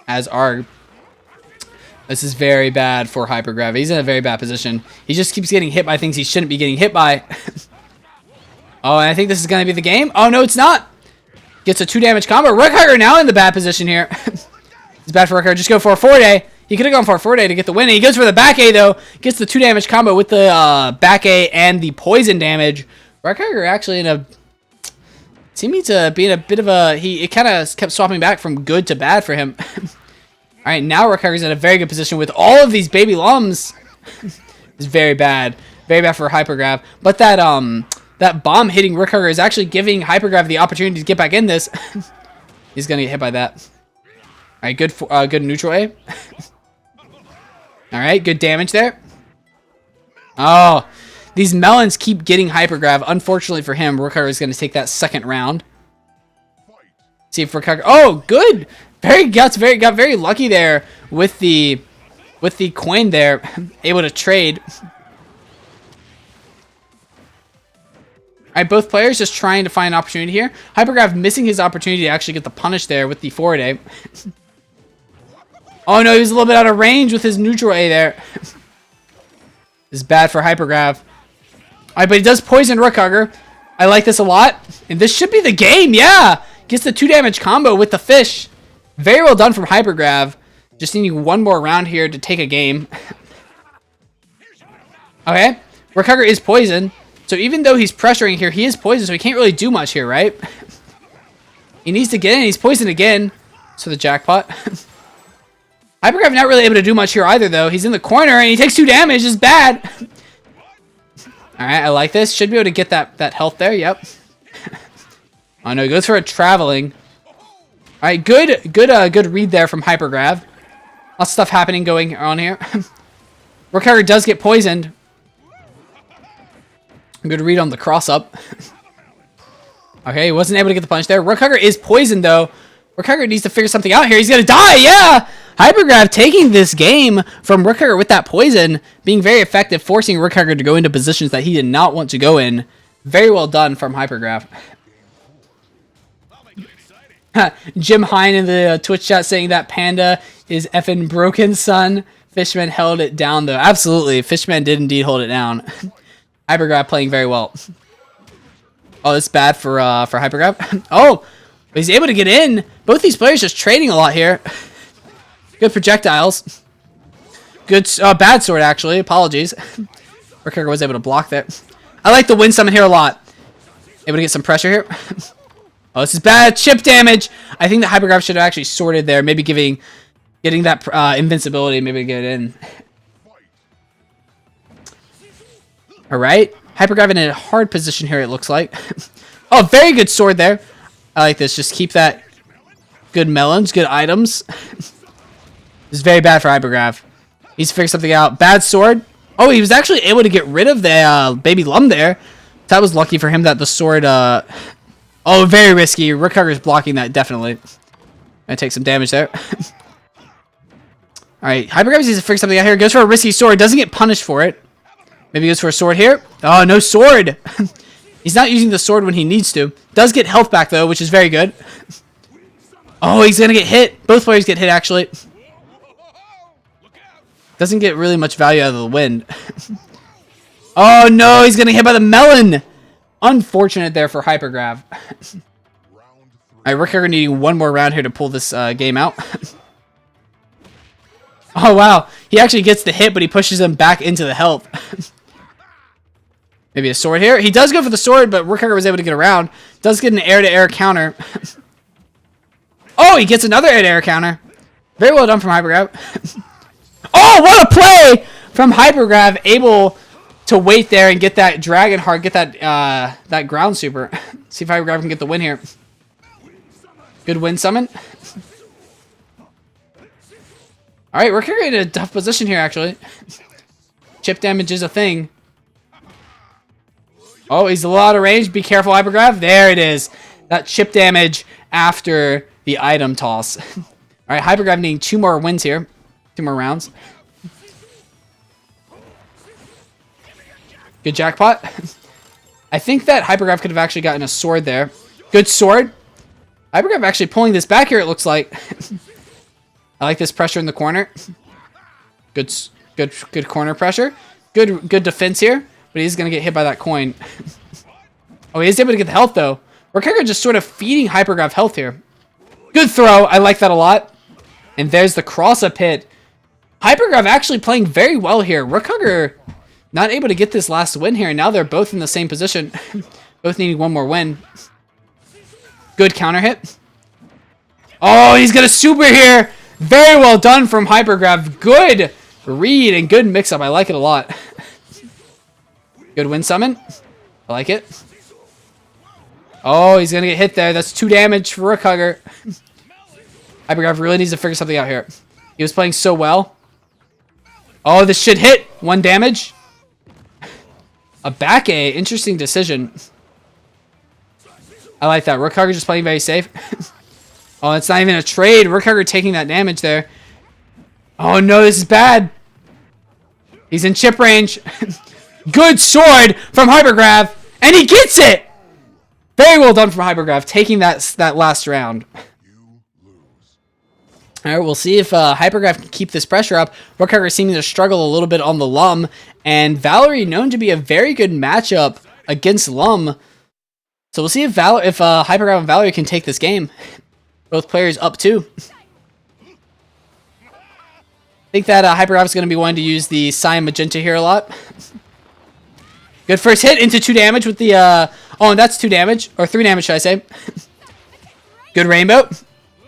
As our... This is very bad for Hypergrav. He's in a very bad position. He just keeps getting hit by things he shouldn't be getting hit by. Oh, and I think this is going to be the game. Oh, no, it's not. Gets a 2 damage combo. RookHugger now in the bad position here. It's bad for RookHugger. Just go for a 4-day. He could have gone for a 4-day to get the win. And he goes for the back A, though. Gets the 2 damage combo with the back A and the poison damage. RookHugger actually in a... Seeming to be in a bit of a... It kind of kept swapping back from good to bad for him. All right, now RookHugger's in a very good position with all of these baby lums. It's very bad. Very bad for Hypergrav. But that that bomb hitting RookHugger is actually giving Hypergrav the opportunity to get back in this. He's going to get hit by that. All right, good neutral A. All right, good damage there. Oh, these melons keep getting Hypergrav. Unfortunately for him, RookHugger is going to take that 2nd round. See if RookHugger... Oh, good! Got very lucky there with the coin there, able to trade. Alright, both players just trying to find an opportunity here. Hypergrav missing his opportunity to actually get the punish there with the 4-day. Oh no, he was a little bit out of range with his neutral A there. This is bad for Hypergrav. Alright, but he does poison RookHugger. I like this a lot. And this should be the game, yeah! Gets the 2 damage combo with the fish. Very well done from Hypergrav. Just needing 1 more round here to take a game. Okay. RookHugger is poisoned. So even though he's pressuring here, he is poisoned, so he can't really do much here, right? He needs to get in. He's poisoned again. So the jackpot. Hypergrav not really able to do much here either, though. He's in the corner, and he takes 2 damage. It's bad. Alright, I like this. Should be able to get that health there. Yep. Oh, no. He goes for a traveling. Alright, good read there from Hypergrav. Lots of stuff going on here. RookHugger does get poisoned. Good read on the cross-up. Okay, he wasn't able to get the punch there. RookHugger is poisoned, though. RookHugger needs to figure something out here. He's going to die, yeah! Hypergrav taking this game from RookHugger with that poison, being very effective, forcing RookHugger to go into positions that he did not want to go in. Very well done from Hypergrav. Jim Hine in the Twitch chat saying that Panda is effing broken, son. Fishman held it down, though. Absolutely. Fishman did indeed hold it down. Hypergrab playing very well. Oh, it's bad for Hypergrab. Oh, he's able to get in. Both these players just trading a lot here. Good projectiles. Good, bad sword, actually. Apologies. RookHugger was able to block there. I like the wind summon here a lot. Able to get some pressure here. Oh, this is bad. Chip damage. I think the Hypergrab should have actually sorted there. Maybe getting that invincibility. Maybe to get it in. All right. Hypergrab in a hard position here, it looks like. Oh, very good sword there. I like this. Just keep that. Good melons. Good items. This is very bad for Hypergrab. Needs to figure something out. Bad sword. Oh, he was actually able to get rid of the baby Lum there. That was lucky for him that the sword... Oh, very risky. RookHugger's blocking that, definitely. Gonna take some damage there. Alright, Hypergrab needs to figure something out here. Goes for a risky sword. Doesn't get punished for it. Maybe goes for a sword here. Oh, no sword. He's not using the sword when he needs to. Does get health back, though, which is very good. Oh, he's gonna get hit. Both players get hit, actually. Doesn't get really much value out of the wind. Oh, no, he's gonna get hit by the melon. Unfortunate there for Hypergrab. Alright, RookHugger needing one more round here to pull this game out. Oh, wow. He actually gets the hit, but he pushes him back into the health. Maybe a sword here. He does go for the sword, but RookHugger was able to get around. Does get an air-to-air counter. Oh, he gets another air-to-air counter. Very well done from Hypergrab. Oh, what a play from Hypergrab. Able to wait there and get that Dragon Heart, get that that ground super. See if Hypergrab can get the win here. Good win summon. Alright, we're carrying a tough position here, actually. Chip damage is a thing. Oh, he's a little out of range. Be careful, Hypergrab. There it is. That chip damage after the item toss. Alright, Hypergrab needing 2 more wins here. 2 more rounds. Good jackpot. I think that Hypergrab could have actually gotten a sword there. Good sword. Hypergrab actually pulling this back here, it looks like. I like this pressure in the corner. Good corner pressure. Good defense here. But he's going to get hit by that coin. Oh, he is able to get the health, though. RookHugger just sort of feeding Hypergrab health here. Good throw. I like that a lot. And there's the cross-up hit. Hypergrab actually playing very well here. RookHugger not able to get this last win here. Now they're both in the same position. Both needing one more win. Good counter hit. Oh, he's got a super here. Very well done from Hypergrab. Good read and good mix-up. I like it a lot. Good win summon. I like it. Oh, he's going to get hit there. That's 2 damage for RookHugger. Hypergrab really needs to figure something out here. He was playing so well. Oh, this should hit. 1 damage. A back A. Interesting decision. I like that. RookHugger just playing very safe. Oh, it's not even a trade. RookHugger taking that damage there. Oh, no, this is bad. He's in chip range. Good sword from Hypergrab. And he gets it! Very well done from Hypergrab, taking that last round. Alright, we'll see if Hypergrab can keep this pressure up. RookHugger seeming to struggle a little bit on the Lum. And Valerie known to be a very good matchup against Lum. So we'll see if Hypergrab and Valerie can take this game. Both players up 2. I think that Hypergrab is going to be wanting to use the Cyan Magenta here a lot. Good first hit into 2 damage with the... Oh, and that's 2 damage. Or 3 damage, should I say. Good rainbow.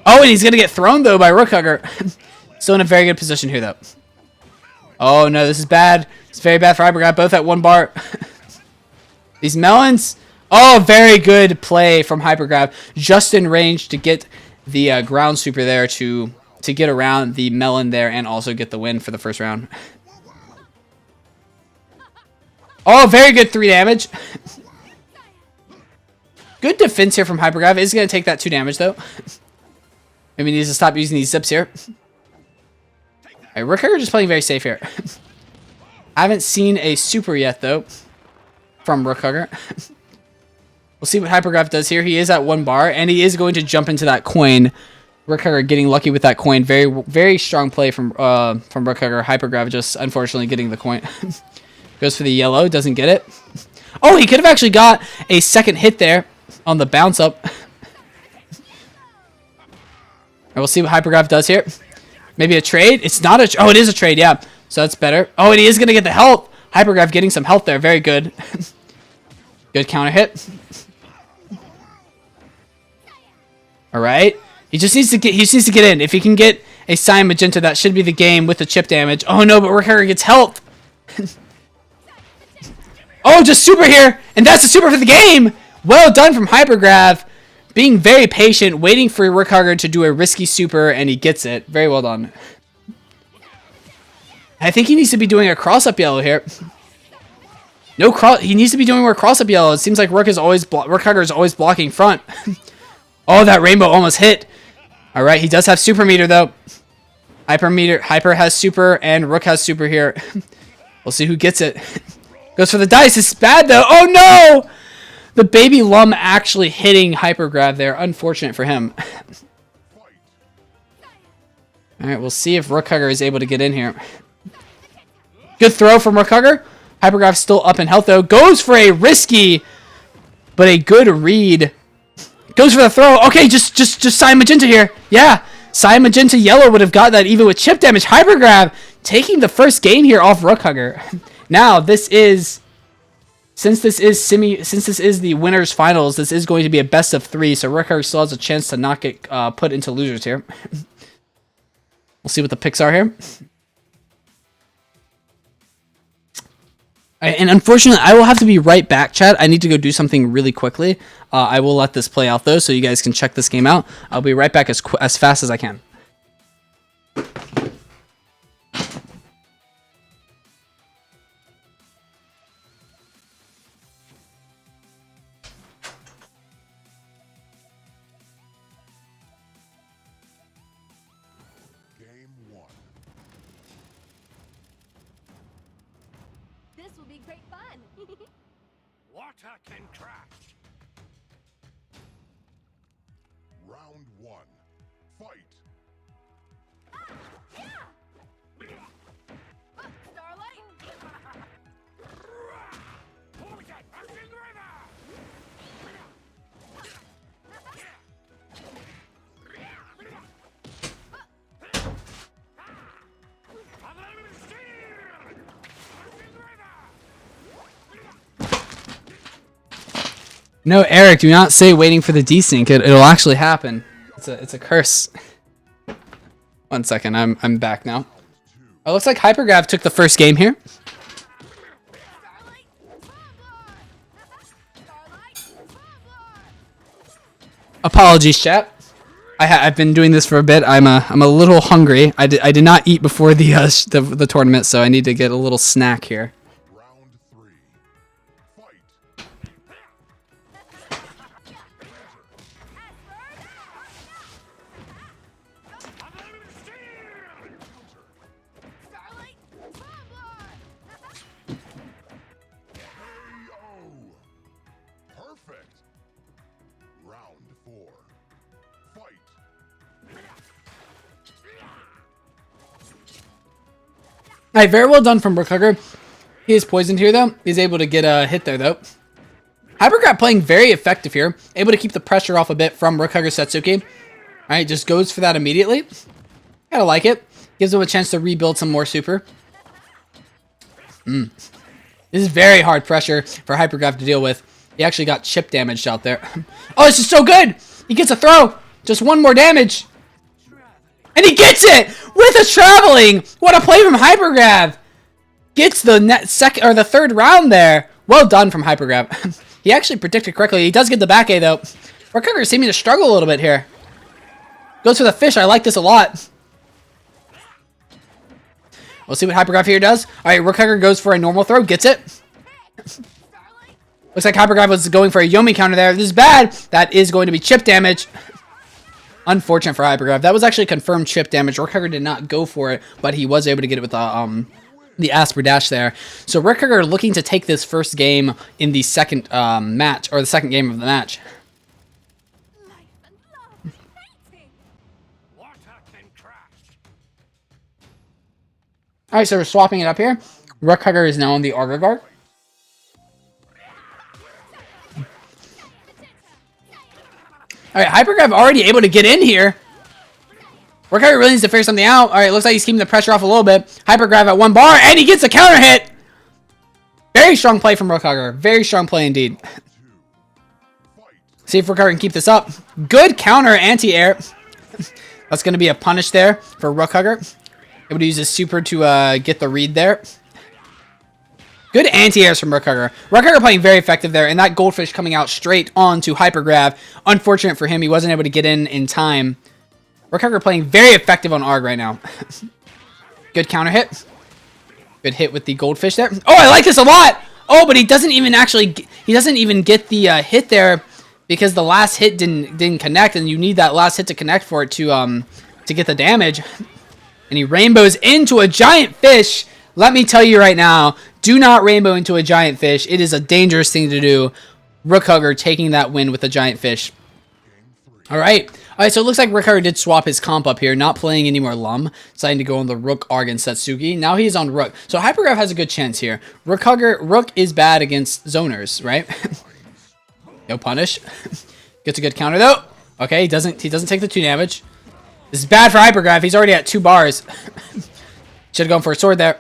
Oh, and he's going to get thrown, though, by RookHugger. Still in a very good position here, though. Oh, no, this is bad. It's very bad for Hypergrab. Both at 1 bar. These melons... Oh, very good play from Hypergrab. Just in range to get the ground super there to get around the melon there and also get the win for the first round. Oh, very good 3 damage. Good defense here from Hypergrab. Is going to take that 2 damage, though. Maybe he needs to stop using these zips here. Alright, RookHugger just playing very safe here. I haven't seen a super yet, though, from RookHugger. We'll see what Hypergraph does here. He is at 1 bar, and he is going to jump into that coin. RookHugger getting lucky with that coin. Very, very strong play from RookHugger. Hypergraph just unfortunately getting the coin. Goes for the yellow, doesn't get it. Oh, he could have actually got a second hit there on the bounce up. And we'll see what Hypergraph does here. Maybe a trade? It's not a... Oh, it is a trade, yeah. So that's better. Oh, and he is going to get the health. Hypergraph getting some health there. Very good. Good counter hit. All right. He just needs to get in. If he can get a Cyan Magenta, that should be the game with the chip damage. Oh no, but RookHugger gets health. Oh, just super here. And that's the super for the game. Well done from Hypergraph. Being very patient, waiting for RookHugger to do a risky super, and he gets it. Very well done. I think he needs to be doing a cross-up yellow here. No cross. He needs to be doing more cross-up yellow. It seems like RookHugger is always blocking front. Oh, that rainbow almost hit. All right, he does have super meter though. Hyper has super, and Rook has super here. We'll see who gets it. Goes for the dice. It's bad though. Oh no! The baby Lum actually hitting Hypergraph there. Unfortunate for him. All right, we'll see if RookHugger is able to get in here. Good throw from RookHugger. Hypergraph still up in health though. Goes for a risky, but a good read. Goes for the throw. Okay, just Cyan Magenta here. Yeah, Cyan Magenta yellow would have got that even with chip damage. Hypergraph taking the first game here off RookHugger. Now since this is the winners finals, this is going to be a best of 3. So RookHugger still has a chance to not get put into losers here. We'll see what the picks are here. And unfortunately, I will have to be right back, chat. I need to go do something really quickly. I will let this play out, though, so you guys can check this game out. I'll be right back as fast as I can. This will be great fun. Water can crack. Round 1. Fight. Starlight. No, Eric, do not say waiting for the desync. It'll actually happen. It's a curse. 1 second, I'm back now. Oh, looks like Hypergraph took the first game here. Apologies, chat. I've been doing this for a bit. I'm a little hungry. I did not eat before the tournament, so I need to get a little snack here. Round 3. Fight. Starlight. Perfect. Round 4. Fight. All right, very well done from RookHugger. He is poisoned here, though. He's able to get a hit there, though. Hypergraph playing very effective here. Able to keep the pressure off a bit from RookHugger Setsuki. All right, just goes for that immediately. Gotta like it. Gives him a chance to rebuild some more super. This is very hard pressure for Hypergraph to deal with. He actually got chip damaged out there. Oh, this is so good! He gets a throw! Just 1 more damage! And he gets it! With a traveling! What a play from Hypergraph! Gets the the third round there. Well done from Hypergraph. He actually predicted correctly. He does get the back A, though. RookHugger seeming to struggle a little bit here. Goes for the fish. I like this a lot. We'll see what Hypergraph here does. All right, RookHugger goes for a normal throw. Gets it. Looks like Hypergraph was going for a Yomi counter there. This is bad. That is going to be chip damage. Unfortunate for Hypergraph. That was actually confirmed chip damage. RookHugger did not go for it, but he was able to get it with the Asper Dash there. So RookHugger looking to take this first game in the second match, or the second game of the match. Life and love, painting. Water can crash. Alright, so we're swapping it up here. RookHugger is now on the RookHugger. Alright, Hypergrav already able to get in here. RookHugger really needs to figure something out. Alright, looks like he's keeping the pressure off a little bit. Hypergrav at one bar, and he gets a counter hit! Very strong play from RookHugger. Very strong play indeed. See if RookHugger can keep this up. Good counter anti-air. That's going to be a punish there for RookHugger. Able to use his super to get the read there. Good anti-airs from RookHugger. RookHugger playing very effective there, and that goldfish coming out straight onto Hypergrav. Unfortunate for him, he wasn't able to get in time. RookHugger playing very effective on ARG right now. Good counter hit. Good hit with the goldfish there. Oh, I like this a lot! Oh, but he doesn't even get the hit there because the last hit didn't connect, and you need that last hit to connect for it to get the damage. And he rainbows into a giant fish. Let me tell you right now, do not rainbow into a giant fish. It is a dangerous thing to do. RookHugger taking that win with a giant fish. Alright. Alright, so it looks like RookHugger did swap his comp up here, not playing any more Lum, deciding to go on the Rook, Arg, and Satsuki. Now he's on Rook. So Hypergrav has a good chance here. Rook is bad against zoners, right? No punish. Gets a good counter though. Okay, he doesn't take the 2 damage. This is bad for Hypergrav. He's already at 2 bars. Should have gone for a sword there.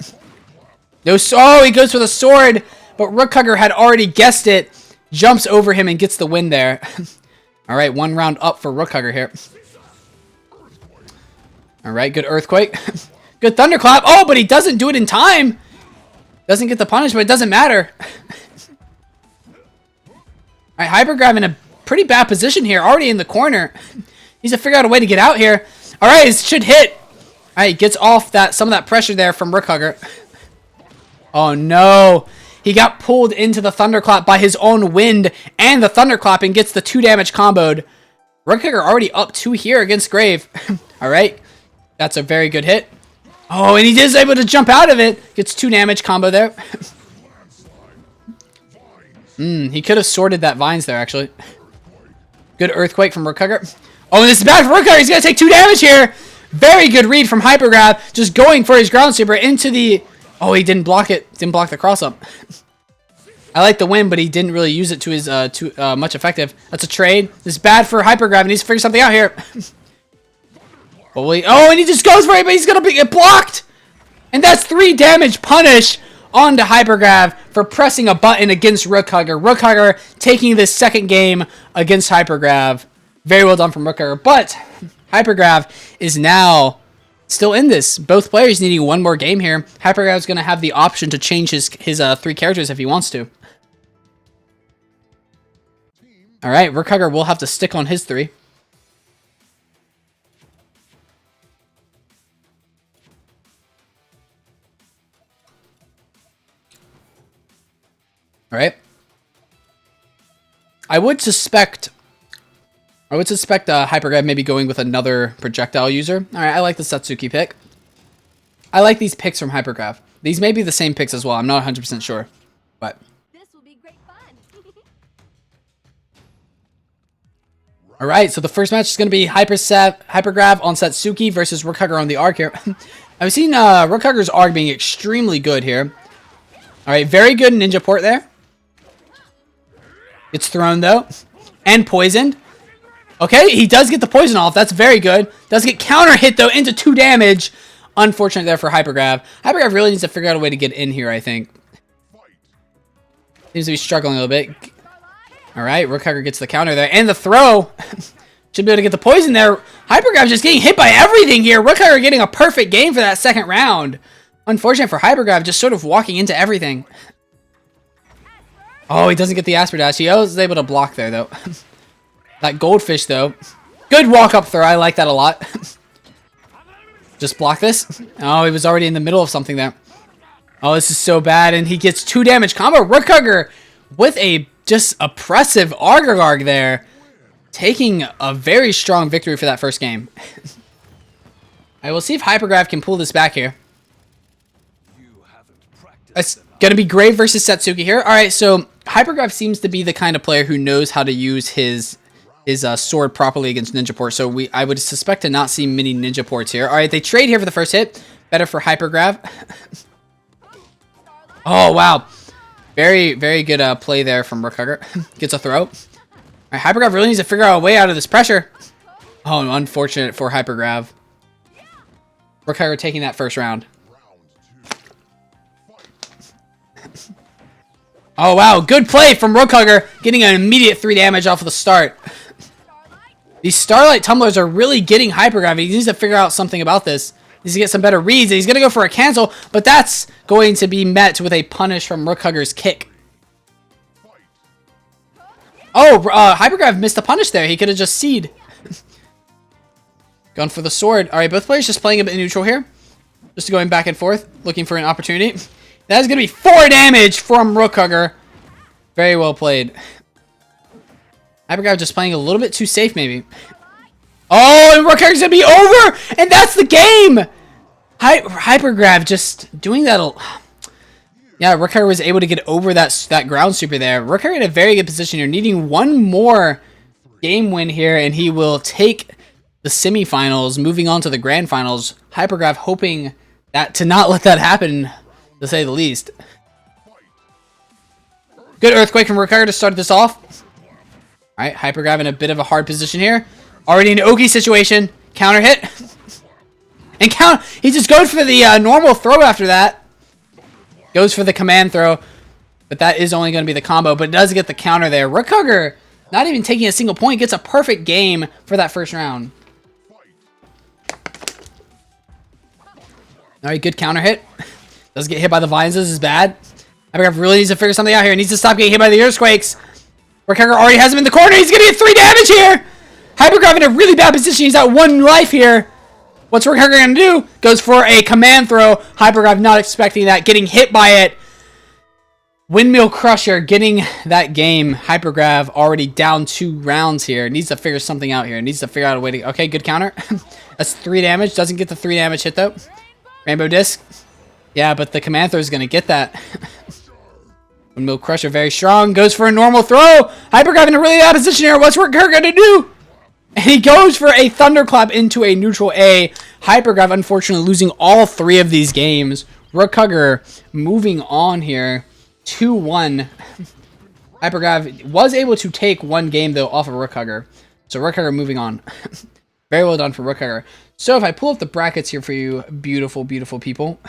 No, oh, he goes for the sword, but RookHugger had already guessed it. Jumps over him and gets the win there. All right, 1 round up for RookHugger here. All right, good Earthquake. Good Thunderclap. Oh, but he doesn't do it in time. Doesn't get the punish, but it doesn't matter. All right, Hypergrav in a pretty bad position here, already in the corner. Needs to figure out a way to get out here. All right, it should hit. All right, gets off some of that pressure there from RookHugger. Oh, no. He got pulled into the Thunderclap by his own wind and the Thunderclap and gets the 2 damage comboed. RookHugger already up 2 here against Grave. All right. That's a very good hit. Oh, and he is able to jump out of it. Gets 2 damage combo there. He could have sorted that Vines there, actually. Good Earthquake from RookHugger. Oh, and this is bad for RookHugger. He's going to take 2 damage here. Very good read from Hypergrav. Just going for his ground super into the... Oh, he didn't block it. Didn't block the cross up. I like the win, but he didn't really use it to his much effective. That's a trade. This is bad for Hypergrav. He needs to figure something out here. Oh, and he just goes for it, but he's going to get blocked. And that's 3 damage punish onto Hypergrav for pressing a button against RookHugger. RookHugger taking this second game against Hypergrav. Very well done from RookHugger. But Hypergrav is now... still in this. Both players needing 1 more game here. Hypergrav's going to have the option to change his 3 characters if he wants to. Alright, RookHugger will have to stick on his 3. Alright. I would suspect Hypergrav maybe going with another projectile user. Alright, I like the Satsuki pick. I like these picks from Hypergrav. These may be the same picks as well. I'm not 100% sure. But This will be great fun. alright, so the first match is going to be Hypergrav on Satsuki versus RookHugger on the ARG here. I've seen RookHugger's ARG being extremely good here. Alright, very good ninja port there. It's thrown though. And poisoned. Okay, he does get the poison off. That's very good. Does get counter hit, though, into 2 damage. Unfortunate there for Hypergrav. Hypergrav really needs to figure out a way to get in here, I think. Seems to be struggling a little bit. All right, RookHugger gets the counter there. And the throw. Should be able to get the poison there. Hypergrav just getting hit by everything here. RookHugger getting a perfect game for that second round. Unfortunate for Hypergrav, just sort of walking into everything. Oh, he doesn't get the Asper Dash. He was able to block there, though. That goldfish, though. Good walk-up throw. I like that a lot. Just block this. Oh, he was already in the middle of something there. Oh, this is so bad. And he gets 2 damage combo. RookHugger with a just oppressive Arg there. Taking a very strong victory for that first game. I will see if Hypergrav can pull this back here. You haven't It's going to be Gray versus Satsuki here. All right, so Hypergraph seems to be the kind of player who knows how to use his sword properly against Ninja Port. So I would suspect to not see many Ninja Ports here. All right, they trade here for the first hit. Better for Hypergraph. Oh, wow. Very, very good play there from RookHugger. Gets a throw. All right, Hypergraph really needs to figure out a way out of this pressure. Oh, unfortunate for Hypergraph. RookHugger taking that first round. Oh, wow. Good play from RookHugger. Getting an immediate 3 damage off of the start. These Starlight Tumblers are really getting Hypergraph. He needs to figure out something about this. He needs to get some better reads. He's going to go for a cancel, but that's going to be met with a punish from RookHugger's kick. Oh, Hypergraph missed a punish there. He could have just C'd. Going for the sword. All right, both players just playing a bit neutral here. Just going back and forth, looking for an opportunity. That is going to be 4 damage from RookHugger. Very well played. Hypergraph just playing a little bit too safe, maybe. Oh, and RookHugger's going to be over! And that's the game! Hypergraph just doing that. Yeah, RookHugger was able to get over that ground super there. RookHugger in a very good position here. Needing one more game win here, and he will take the semifinals, moving on to the grand finals. Hypergraph hoping that to not let that happen, to say the least. Good Earthquake from RookHugger to start this off. Alright, Hypergraph in a bit of a hard position here. Already in an Oki situation. Counter hit. And he just goes for the normal throw after that. Goes for the command throw. But that is only going to be the combo. But it does get the counter there. RookHugger, not even taking a single point, gets a perfect game for that first round. Alright, good counter hit. Does get hit by the vines. This is bad. Hypergraph really needs to figure something out here. He needs to stop getting hit by the earthquakes. RookHugger already has him in the corner. He's going to get 3 damage here. Hypergraph in a really bad position. He's at 1 life here. What's RookHugger going to do? Goes for a command throw. Hypergraph not expecting that. Getting hit by it. Windmill Crusher getting that game. Hypergraph already down 2 rounds here. Needs to figure something out here. Needs to figure out a way to... Okay, good counter. That's 3 damage. Doesn't get the 3 damage hit though. Rainbow Disc. Yeah, but the command throw is going to get that. Windmill Crusher very strong. Goes for a normal throw. Hypergraph in a really bad position here. What's RookHugger going to do? And he goes for a Thunderclap into a neutral A. Hypergraph unfortunately losing all 3 of these games. RookHugger moving on here. 2-1. Hypergraph was able to take 1 game though off of RookHugger. So RookHugger moving on. Very well done for RookHugger. So if I pull up the brackets here for you, beautiful, beautiful people.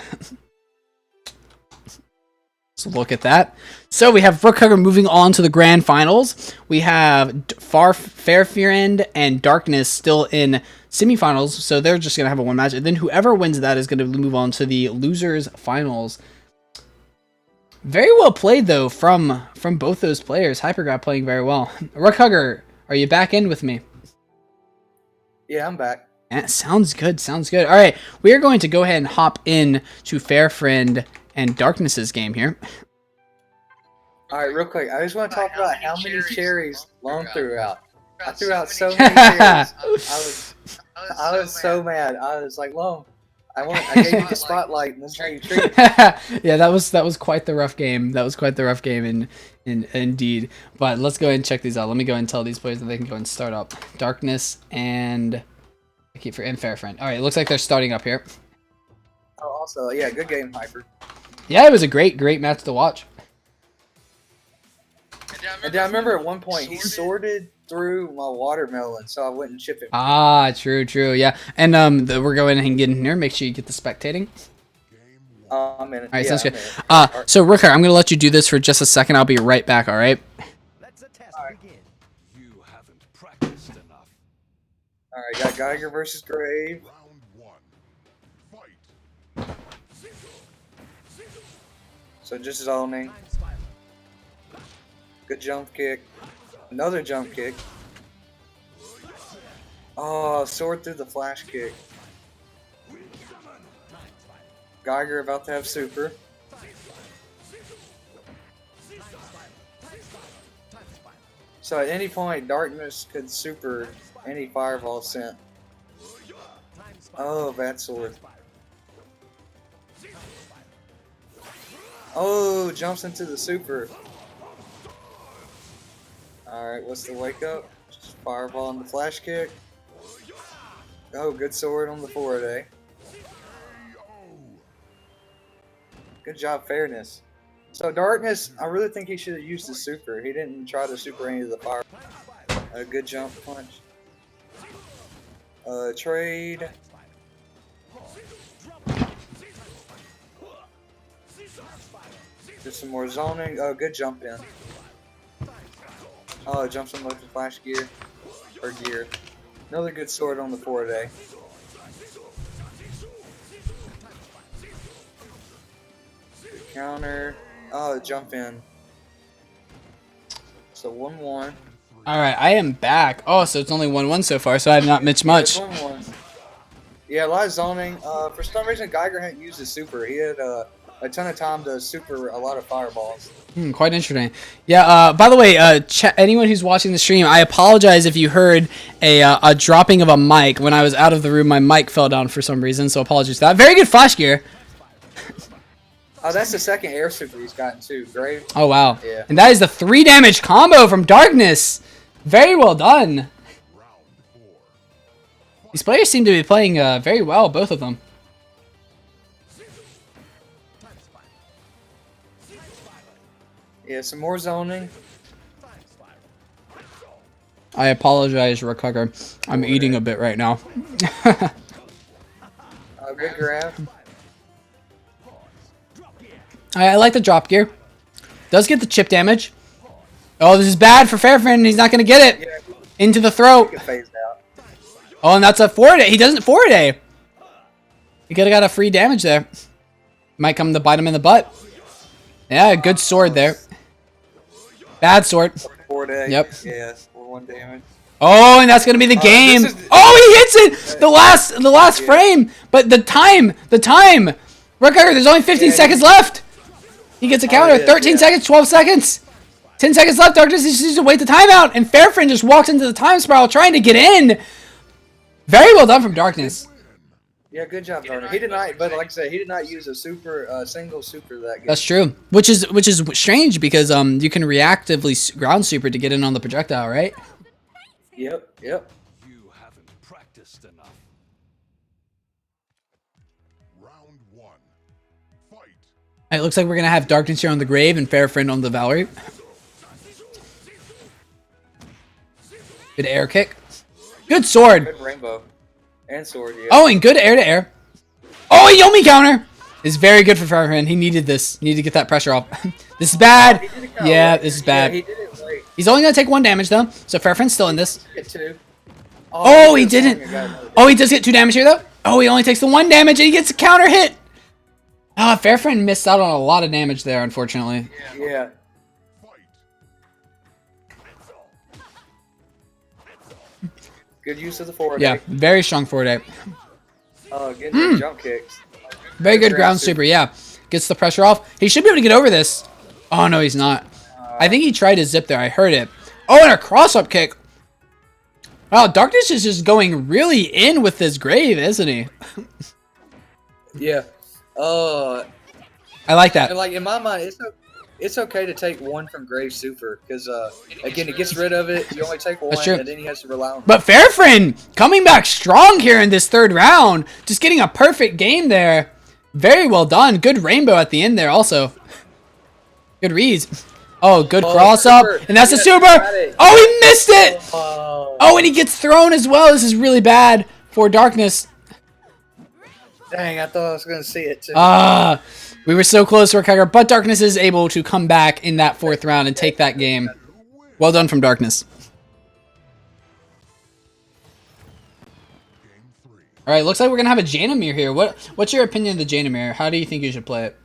So look at that. So we have RookHugger moving on to the grand finals. We have Fairfiend and Darkness still in semifinals. So they're just going to have a 1 match. And then whoever wins that is going to move on to the losers finals. Very well played though from both those players. Hypergraph playing very well. RookHugger, are you back in with me? Yeah, I'm back. Yeah, sounds good. Sounds good. All right, we are going to go ahead and hop in to Fairfiend and Darkness's game here. All right, real quick. I just want to talk about how many cherries Lone threw out. I threw out so many cherries. I was so mad. I was like, Lone, I gave you the spotlight, and this is how you treat it. Yeah, that was quite the rough game. That was quite the rough game, indeed. But let's go ahead and check these out. Let me go ahead and tell these players that they can go and start up. Darkness and Fairfiend. All right, it looks like they're starting up here. Oh, also, yeah, good game, Hyper. Yeah, it was a great match to watch. And I remember at one point he sorted through my watermelon so I wouldn't chip it. Ah, true, yeah. And we're going ahead and getting here. Make sure you get the spectating. I'm in it. All right, yeah, sounds good. So RookHugger, I'm gonna let you do this for just a second. I'll be right back. All right. Let's test begin. You haven't practiced enough. All right, got Geiger versus Grave. Round 1. Fight. So just zoning. Good jump kick. Another jump kick. Oh, sword through the flash kick. Geiger about to have super. So at any point, Darkness could super any fireball sent. Oh, bad sword. Oh, jumps into the super. Alright, what's the wake up? Just fireball on the flash kick. Oh, good sword on the forward A. Good job, fairness. So Darkness, I really think he should have used the super. He didn't try to super any of the fire. A good jump punch. Trade. Just some more zoning. Oh, good jump in. Oh, jumps on the flash gear. Or gear. Another good sword on the forward A. Good counter. Oh, jump in. So 1-1. Alright, I am back. Oh, so it's only 1-1 so far, so I have not missed much. Yeah, 1-1. Yeah, a lot of zoning. For some reason, Geiger hadn't used his super. He had a ton of time to super a lot of fireballs. Quite interesting. Yeah, by the way, anyone who's watching the stream, I apologize if you heard a dropping of a mic. When I was out of the room, my mic fell down for some reason, so apologies for that. Very good flash gear. Oh, that's the second air super he's gotten too. Great. Oh, wow. Yeah. And that is the 3 damage combo from Darkness. Very well done. These players seem to be playing very well, both of them. Yeah, some more zoning. I apologize, RookHugger. I'm eating a bit right now. Good grab. I like the drop gear. Does get the chip damage. Oh, this is bad for Fairfin. He's not going to get it. Yeah, Into the throat. phased out. Oh, and that's a forward A. He doesn't forward A. He could have got a free damage there. Might come to bite him in the butt. Yeah, good sword there. Bad sword. Forward A. Yep. Yeah, 4-1 damage. Oh, and that's gonna be the game. Oh, he hits it. The last frame. But the time. RookHugger, there's only 15 seconds left. He gets a counter. 13 seconds. 12 seconds. 10 seconds left. Darkness just needs to wait the timeout, and Fairfriend just walks into the time spiral trying to get in. Very well done from Darkness. Yeah, good job, Darner. He did not, but like I said, he did not use a super, single super that game. That's true. Which is strange because you can reactively ground super to get in on the projectile, right? Yep. You haven't practiced enough. Round 1. Fight. It looks like we're gonna have Darkness here on the Grave and Fairfriend on the Valerie. Good air kick. Good sword. Good rainbow. And sword, yeah. Oh, and good air to air. Oh, a Yomi counter is very good for Fairfriend. He needed this. Needed to get that pressure off. This is bad. Yeah, this is bad. Yeah, he did it late. He's only gonna take 1 damage though, so Fairfriend's still in this. Get 2. Oh, he didn't. Oh, he does get 2 damage here though. Oh, he only takes the 1 damage and he gets a counter hit. Ah, Fairfriend missed out on a lot of damage there, unfortunately. Yeah. Good use of the forward. Yeah, very strong forward A. Getting jump kicks. Very good ground super, yeah. Gets the pressure off. He should be able to get over this. Oh, no, he's not. I think he tried to zip there. I heard it. Oh, and a cross-up kick. Wow, Darkness is just going really in with this Grave, isn't he? Yeah. I like that. Like, in my mind, it's okay to take 1 from Grave Super, because, again, it gets rid of it. You only take 1, That's true. and then he has to rely on But Fairfriend coming back strong here in this 3rd round. Just getting a perfect game there. Very well done. Good rainbow at the end there also. Good reads. Oh, good cross up. And that's the super. Oh, he missed it. Oh, and he gets thrown as well. This is really bad for Darkness. Dang, I thought I was going to see it, too. We were so close, RookHugger, but Darkness is able to come back in that 4th round and take that game. Well done from Darkness. All right, looks like we're gonna have a Janamir here. What's your opinion of the Janamir? How do you think you should play it?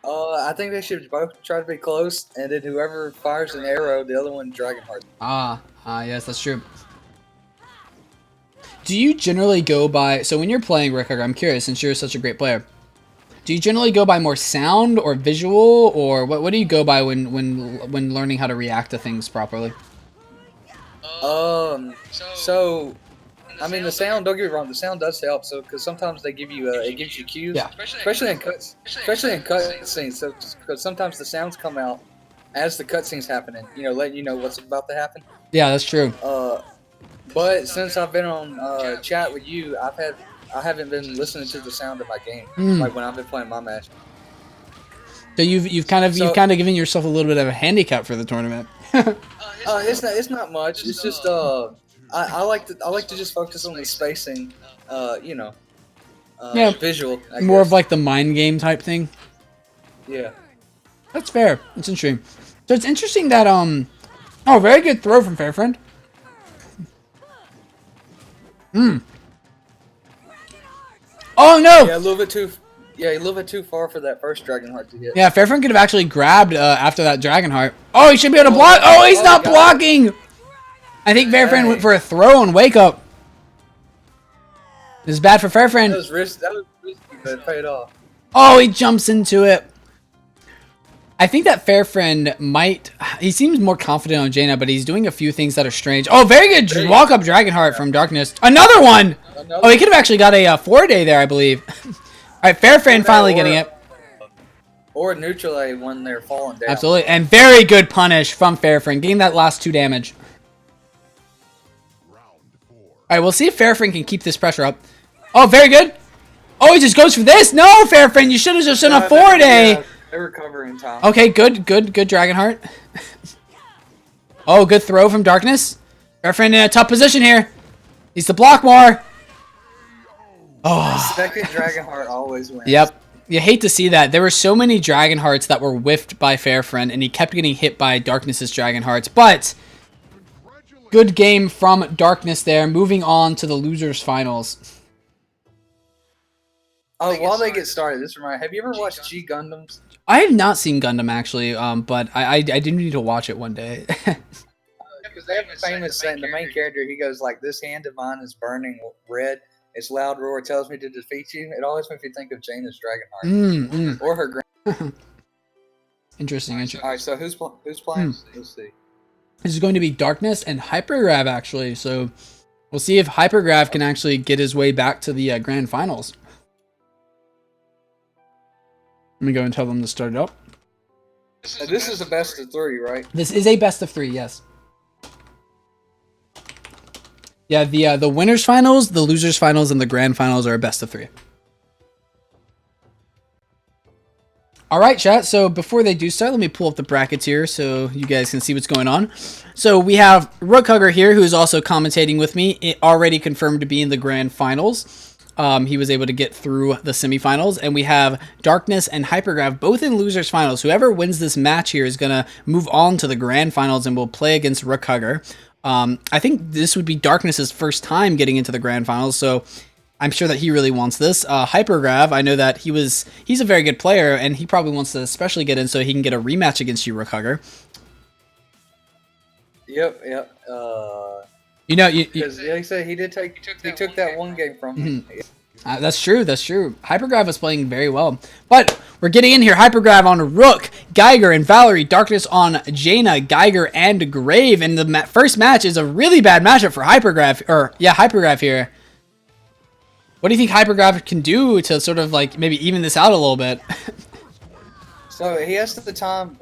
I think they should both try to be close, and then whoever fires an arrow, the other one Dragonheart. Yes, that's true. Do you generally go by, so when you're playing RookHugger, I'm curious, since you're such a great player, do you generally go by more sound or visual, or what do you go by when learning how to react to things properly? So I mean, the sound. Don't get me wrong. The sound does help. So, because sometimes they give you, it gives you cues. Yeah. Especially in cutscenes. So, because sometimes the sounds come out as the cutscene's happening. You know, letting you know what's about to happen. Yeah, that's true. But since I've been on chat with you, I haven't been listening to the sound of my game. Like when I've been playing my match. So you've kind of given yourself a little bit of a handicap for the tournament. It's not much. It's just I like to just focus on the spacing. You know. Yeah. Visual. I More guess. of like the mind game type thing. Yeah. That's fair. It's interesting. So it's interesting that oh, very good throw from Fairfriend. Oh no! Yeah, a little bit too. Yeah, a little bit too far for that first Dragonheart to hit. Yeah, Fairfriend could have actually grabbed after that Dragonheart. Oh, he should be able to block. Oh, he's not blocking. I think Fairfriend went for a throw and wake up. This is bad for Fairfriend. That was risky, but it paid off. Oh, he jumps into it. I think that Fairfriend might... He seems more confident on Jaina, but he's doing a few things that are strange. Oh, very good walk-up Dragonheart from Darkness. Another one! Oh, he could have actually got a 4-day there, I believe. All right, Fairfriend finally getting it. Or neutral A when they're falling down. Absolutely. And very good punish from Fairfriend, getting that last 2 damage. All right, we'll see if Fairfriend can keep this pressure up. Oh, very good. Oh, he just goes for this. No, Fairfriend, you should have just done a 4-day. Yeah, they recover in time. Okay, good Dragonheart. Oh, good throw from Darkness. Fairfriend in a tough position here. Needs to block more. Oh. Second Dragonheart always wins. Yep. You hate to see that. There were so many Dragonhearts that were whiffed by Fairfriend, and he kept getting hit by Darkness's Dragonhearts. But good game from Darkness there. Moving on to the losers finals. Oh, while they get started, have you ever watched G Gundams? I have not seen Gundam actually, but I do need to watch it one day. Because they have a famous saying. The main character, he goes like, "This hand of mine is burning red. Its loud roar tells me to defeat you." It always makes me think of Jaina's Dragonheart or her grand. Interesting. All right, so who's playing? Let's see. This is going to be Darkness and Hypergrav actually. So we'll see if Hypergrav can actually get his way back to the grand finals. Let me go and tell them to start it up. This is a best of 3, right? This is a best of 3, yes. Yeah, the winners finals, the losers finals, and the grand finals are a best of 3. All right, chat. So before they do start, let me pull up the brackets here so you guys can see what's going on. So we have RookHugger here, who is also commentating with me, already confirmed to be in the grand finals. He was able to get through the semifinals, and we have Darkness and Hypergrav both in losers finals. Whoever wins this match here is gonna move on to the grand finals and will play against RookHugger. I think this would be Darkness's first time getting into the grand finals, so I'm sure that he really wants this. Hypergrav, I know that he's a very good player, and he probably wants to especially get in so he can get a rematch against you, RookHugger. Yep. You know, because like I said, he took that one game from me. That's true. Hypergrav is playing very well. But we're getting in here. Hypergrav on Rook, Geiger, and Valerie. Darkness on Jaina, Geiger, and Grave. And the first match is a really bad matchup for Hypergrav. Hypergrav here. What do you think Hypergrav can do to sort of like maybe even this out a little bit? So he has the time,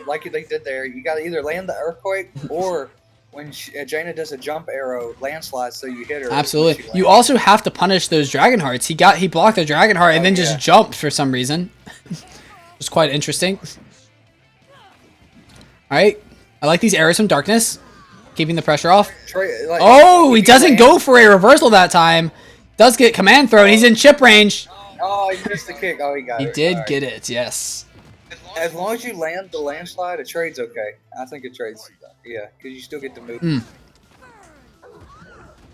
like they did there, you got to either land the Earthquake or when Jaina does a jump arrow, landslide, so you hit her. Absolutely. You also have to punish those Dragonhearts. He blocked the Dragonheart and then just jumped for some reason. It's quite interesting. Alright. I like these arrows from Darkness. Keeping the pressure off. He doesn't go for a reversal that time. Does get command throw, and he's in chip range. Oh, he missed the kick. Oh, he got it. He did get it, yes. As long as you land the landslide, a trade's okay. I think a trade's, because you still get to move.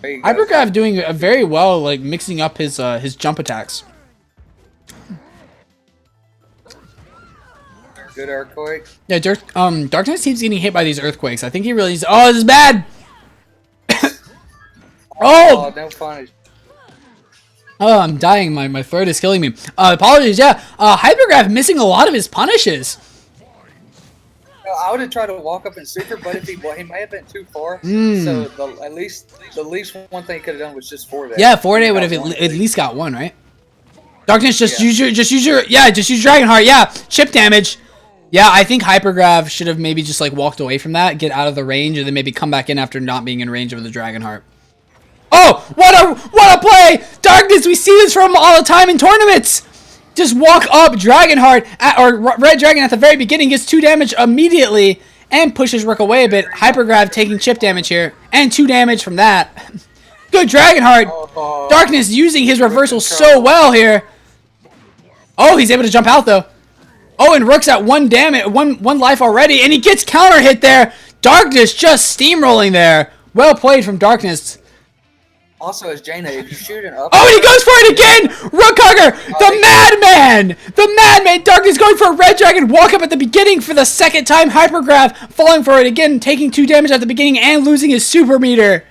Hypergrav doing very well, like mixing up his jump attacks. Good earthquake. Yeah, Darkness keeps getting hit by these earthquakes. I think he really needs. Oh, this is bad. Oh, no punish. Oh, I'm dying. My throat is killing me. Apologies. Yeah, Hypergrav missing a lot of his punishes. I would have tried to walk up and super, but if he may have been too far. Mm. So at least one thing he could have done was just 4-day. Yeah, 4-day would have at least got one, right? Darkness, just use your Dragonheart. Yeah, chip damage. Yeah, I think Hypergrav should have maybe just like walked away from that, get out of the range, and then maybe come back in after not being in range of the Dragonheart. Oh, what a play! Darkness, we see this from him all the time in tournaments. Just walk up Dragonheart or Red Dragon at the very beginning, gets 2 damage immediately, and pushes Rook away a bit. Hypergrav taking chip damage here, and 2 damage from that. Good Dragonheart. Darkness using his reversal so well here. Oh, he's able to jump out though. Oh, and Rook's at 1 life already, and he gets counter hit there. Darkness just steamrolling there. Well played from Darkness. Also, as Jaina, if you shoot an up... Oh, and he goes for it again! RookHugger, the madman! The madman! Darkness going for a Red Dragon. Walk up at the beginning for the 2nd time. Hypergrav falling for it again, taking 2 damage at the beginning and losing his super meter.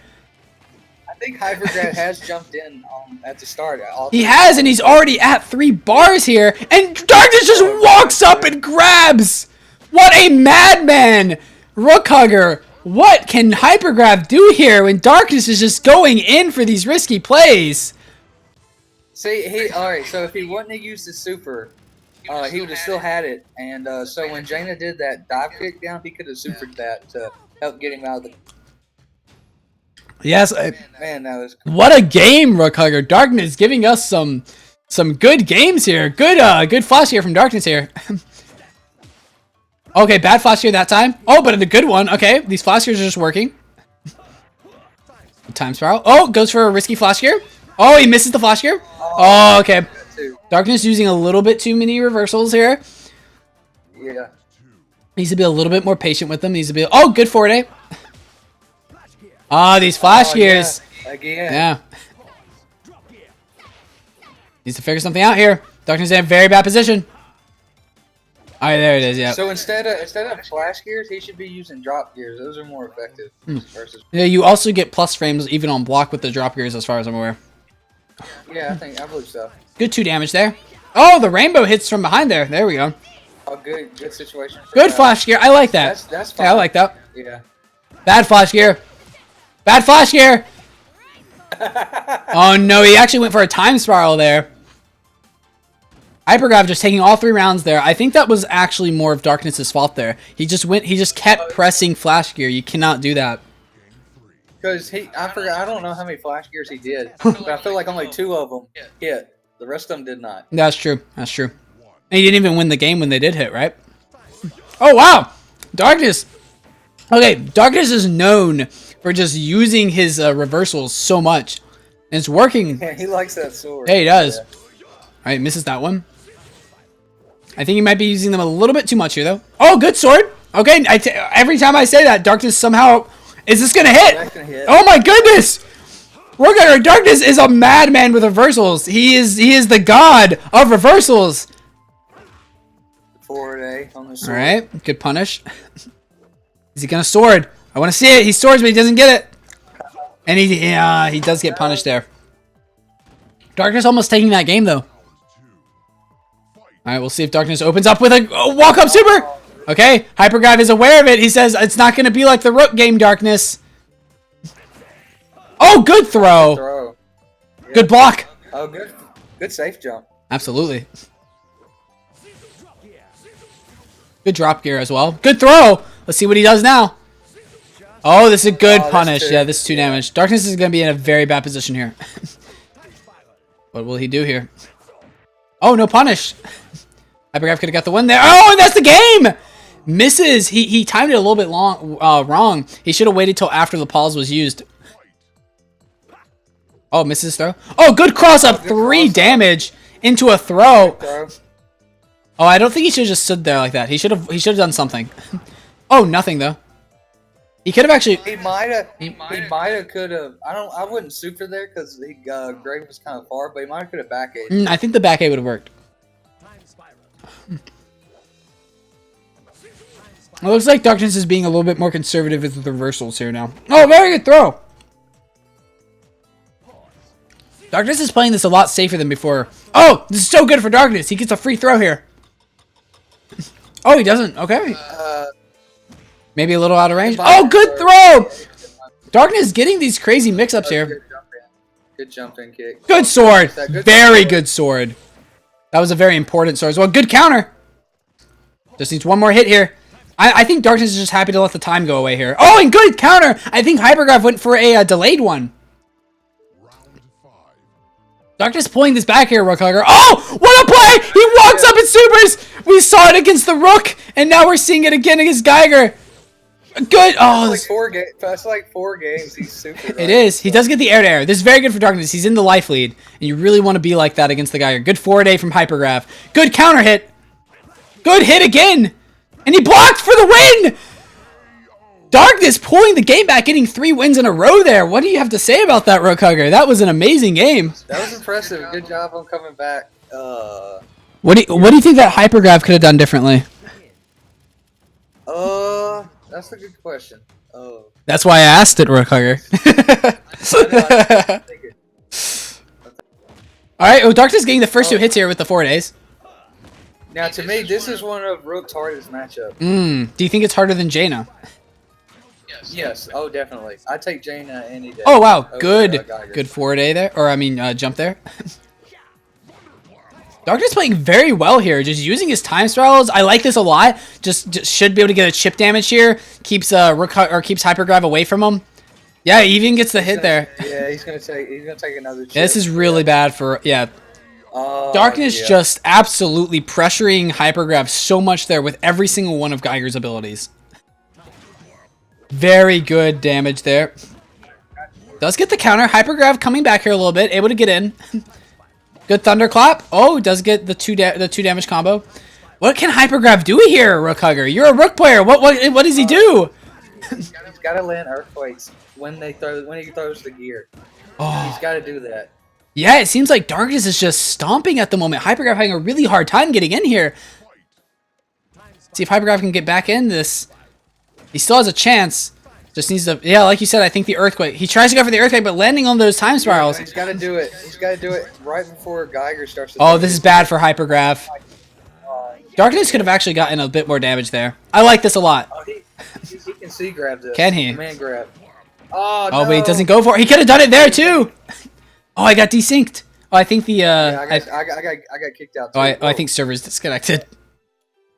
I think Hypergrav has jumped in at the start. He has, and he's already at 3 bars here. And Darkness just walks up and grabs. What a madman! RookHugger. What can Hypergrav do here when Darkness is just going in for these risky plays? See, alright, so if he wouldn't have used the super, he would have still had it. And so when Jaina did that dive kick down, he could have supered that to help get him out of the... Yes, man, that was cool. What a game, RookHugger. Darkness giving us some good games here. Good flash here from Darkness here. Okay, bad flash here that time. Oh, but a good one. Okay, these flash gears are just working. Time spiral. Oh, goes for a risky flash gear. Oh, he misses the flash gear. Oh, okay. Darkness using a little bit too many reversals here. Yeah. Needs to be a little bit more patient with them. Needs to be... Oh, good 4-day. Ah, these flash gears. Yeah. Again. Yeah. Needs to figure something out here. Darkness in a very bad position. Alright, there it is, yeah. So instead of flash gears, he should be using drop gears. Those are more effective versus... Yeah, you also get plus frames even on block with the drop gears as far as I'm aware. Yeah, I believe so. Good 2 damage there. Oh, the rainbow hits from behind there. There we go. Oh, good situation. Good flash gear. I like that. That's fine. Yeah, I like that. Yeah. Bad flash gear. Bad flash gear. Oh no, he actually went for a time spiral there. Hypergrav just taking all 3 rounds there. I think that was actually more of Darkness's fault there. He just kept pressing flash gear. You cannot do that. Because I don't know how many flash gears he did, but I feel like only 2 of them hit. The rest of them did not. That's true. That's true. And he didn't even win the game when they did hit, right? Oh wow, Darkness. Okay, Darkness is known for just using his reversals so much, and it's working. Yeah, he likes that sword. Hey, he does. Yeah. All right, misses that one. I think he might be using them a little bit too much here, though. Oh, good sword. Okay, every time I say that, Darkness somehow... Is this going to hit? That's gonna hit. Oh, my goodness. RookHugger, Darkness is a madman with reversals. He is the god of reversals. 4-day on the sword. All right, good punish. Is he going to sword? I want to see it. He swords, but he doesn't get it. And he does get punished there. Darkness almost taking that game, though. Alright, we'll see if Darkness opens up with a walk-up super! Okay, Hypergrav is aware of it. He says it's not going to be like the Rook game, Darkness. Oh, good throw! Yeah. Good block! Oh, good safe jump. Absolutely. Good drop gear as well. Good throw! Let's see what he does now. Oh, this is a good punish. Yeah, this is 2 damage. Darkness is going to be in a very bad position here. What will he do here? Oh, no punish. Hypergrav could have got the win there. Oh, and that's the game! Misses. He timed it a little bit wrong. He should have waited till after the pause was used. Oh, misses throw. Oh, good cross up. 3 damage into a throw. Oh, I don't think he should have just stood there like that. He should have done something. Oh, nothing though. He could have actually. He might have, could have. I wouldn't super there because Greg was kind of far, but he might have could have back aid. I think the back aid would have worked. It looks like Darkness is being a little bit more conservative with the reversals here now. Oh, very good throw. Darkness is playing this a lot safer than before. Oh, this is so good for Darkness. He gets a free throw here. Oh, he doesn't. Okay. Maybe a little out of range. Oh, good throw! Darkness getting these crazy mix-ups here. Good jumping kick. Good sword. Very good sword. That was a very important sword as well. Good counter. Just needs one more hit here. I think Darkness is just happy to let the time go away here. Oh, and good counter. I think Hypergraph went for a delayed one. Darkness pulling this back here, RookHugger. Oh, what a play! He walks up and supers. We saw it against the Rook, and now we're seeing it again against Geiger. Good. Oh, that's like 4 games. He's super. It is. He does get the air-to-air. This is very good for Darkness. He's in the life lead, and you really want to be like that against the Geiger. Good forward A from Hypergraph. Good counter hit. Good hit again. And he blocked for the win! Darkness pulling the game back, getting 3 wins in a row there. What do you have to say about that, RookHugger? That was an amazing game. That was impressive. Good job on coming back. What do you think that Hypergraph could have done differently? That's a good question. That's why I asked it, RookHugger. Alright, well, Darkness getting the first 2 hits here with the 4 days. Now, to me, this is one of Rook's hardest matchups. Do you think it's harder than Jaina? Yes. Oh, definitely. I take Jaina any day. Oh, wow. Good forward A there. Or, I mean, jump there. Darkness playing very well here. Just using his time spirals. I like this a lot. Just should be able to get a chip damage here. Keeps keeps Hypergraph away from him. Yeah, he even gets the hit there. Yeah, he's gonna take another chip. Yeah, this is really bad for Darkness just absolutely pressuring Hypergraph so much there with every single one of Geiger's abilities. Very good damage there. Does get the counter. Hypergraph coming back here a little bit, able to get in. Good thunderclap. Oh, does get the two damage combo. What can Hypergraph do here, RookHugger? You're a Rook player. What does he do? He's got to land earthquakes when he throws the gear. Oh. He's got to do that. Yeah, it seems like Darkness is just stomping at the moment. Hypergraph having a really hard time getting in here. See if Hypergraph can get back in this. He still has a chance. Just needs to, yeah, like you said, I think the earthquake. He tries to go for the earthquake, but landing on those time spirals. He's got to do it. He's got to do it right before Geiger starts to. Oh, this is bad for Hypergraph. Darkness could have actually gotten a bit more damage there. I like this a lot. Oh, he can see grab this. Can he? Man grab. Oh, no. Oh, but he doesn't go for it. He could have done it there too. Oh, I got desynced. Oh, I think the yeah, I got kicked out too. I think server's disconnected.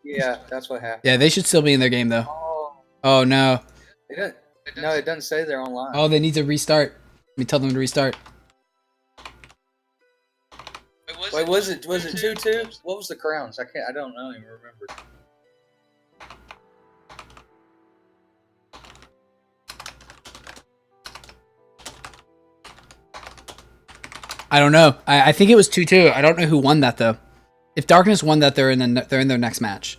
Yeah, that's what happened. Yeah, they should still be in their game though. Oh no. No, it doesn't say they're online. Oh, they need to restart. Let me tell them to restart. Wait, was it 2-2? What was the crowns? I don't know even remember. I don't know. I think it was 2-2. I don't know who won that though. If Darkness won that, they're in their next match.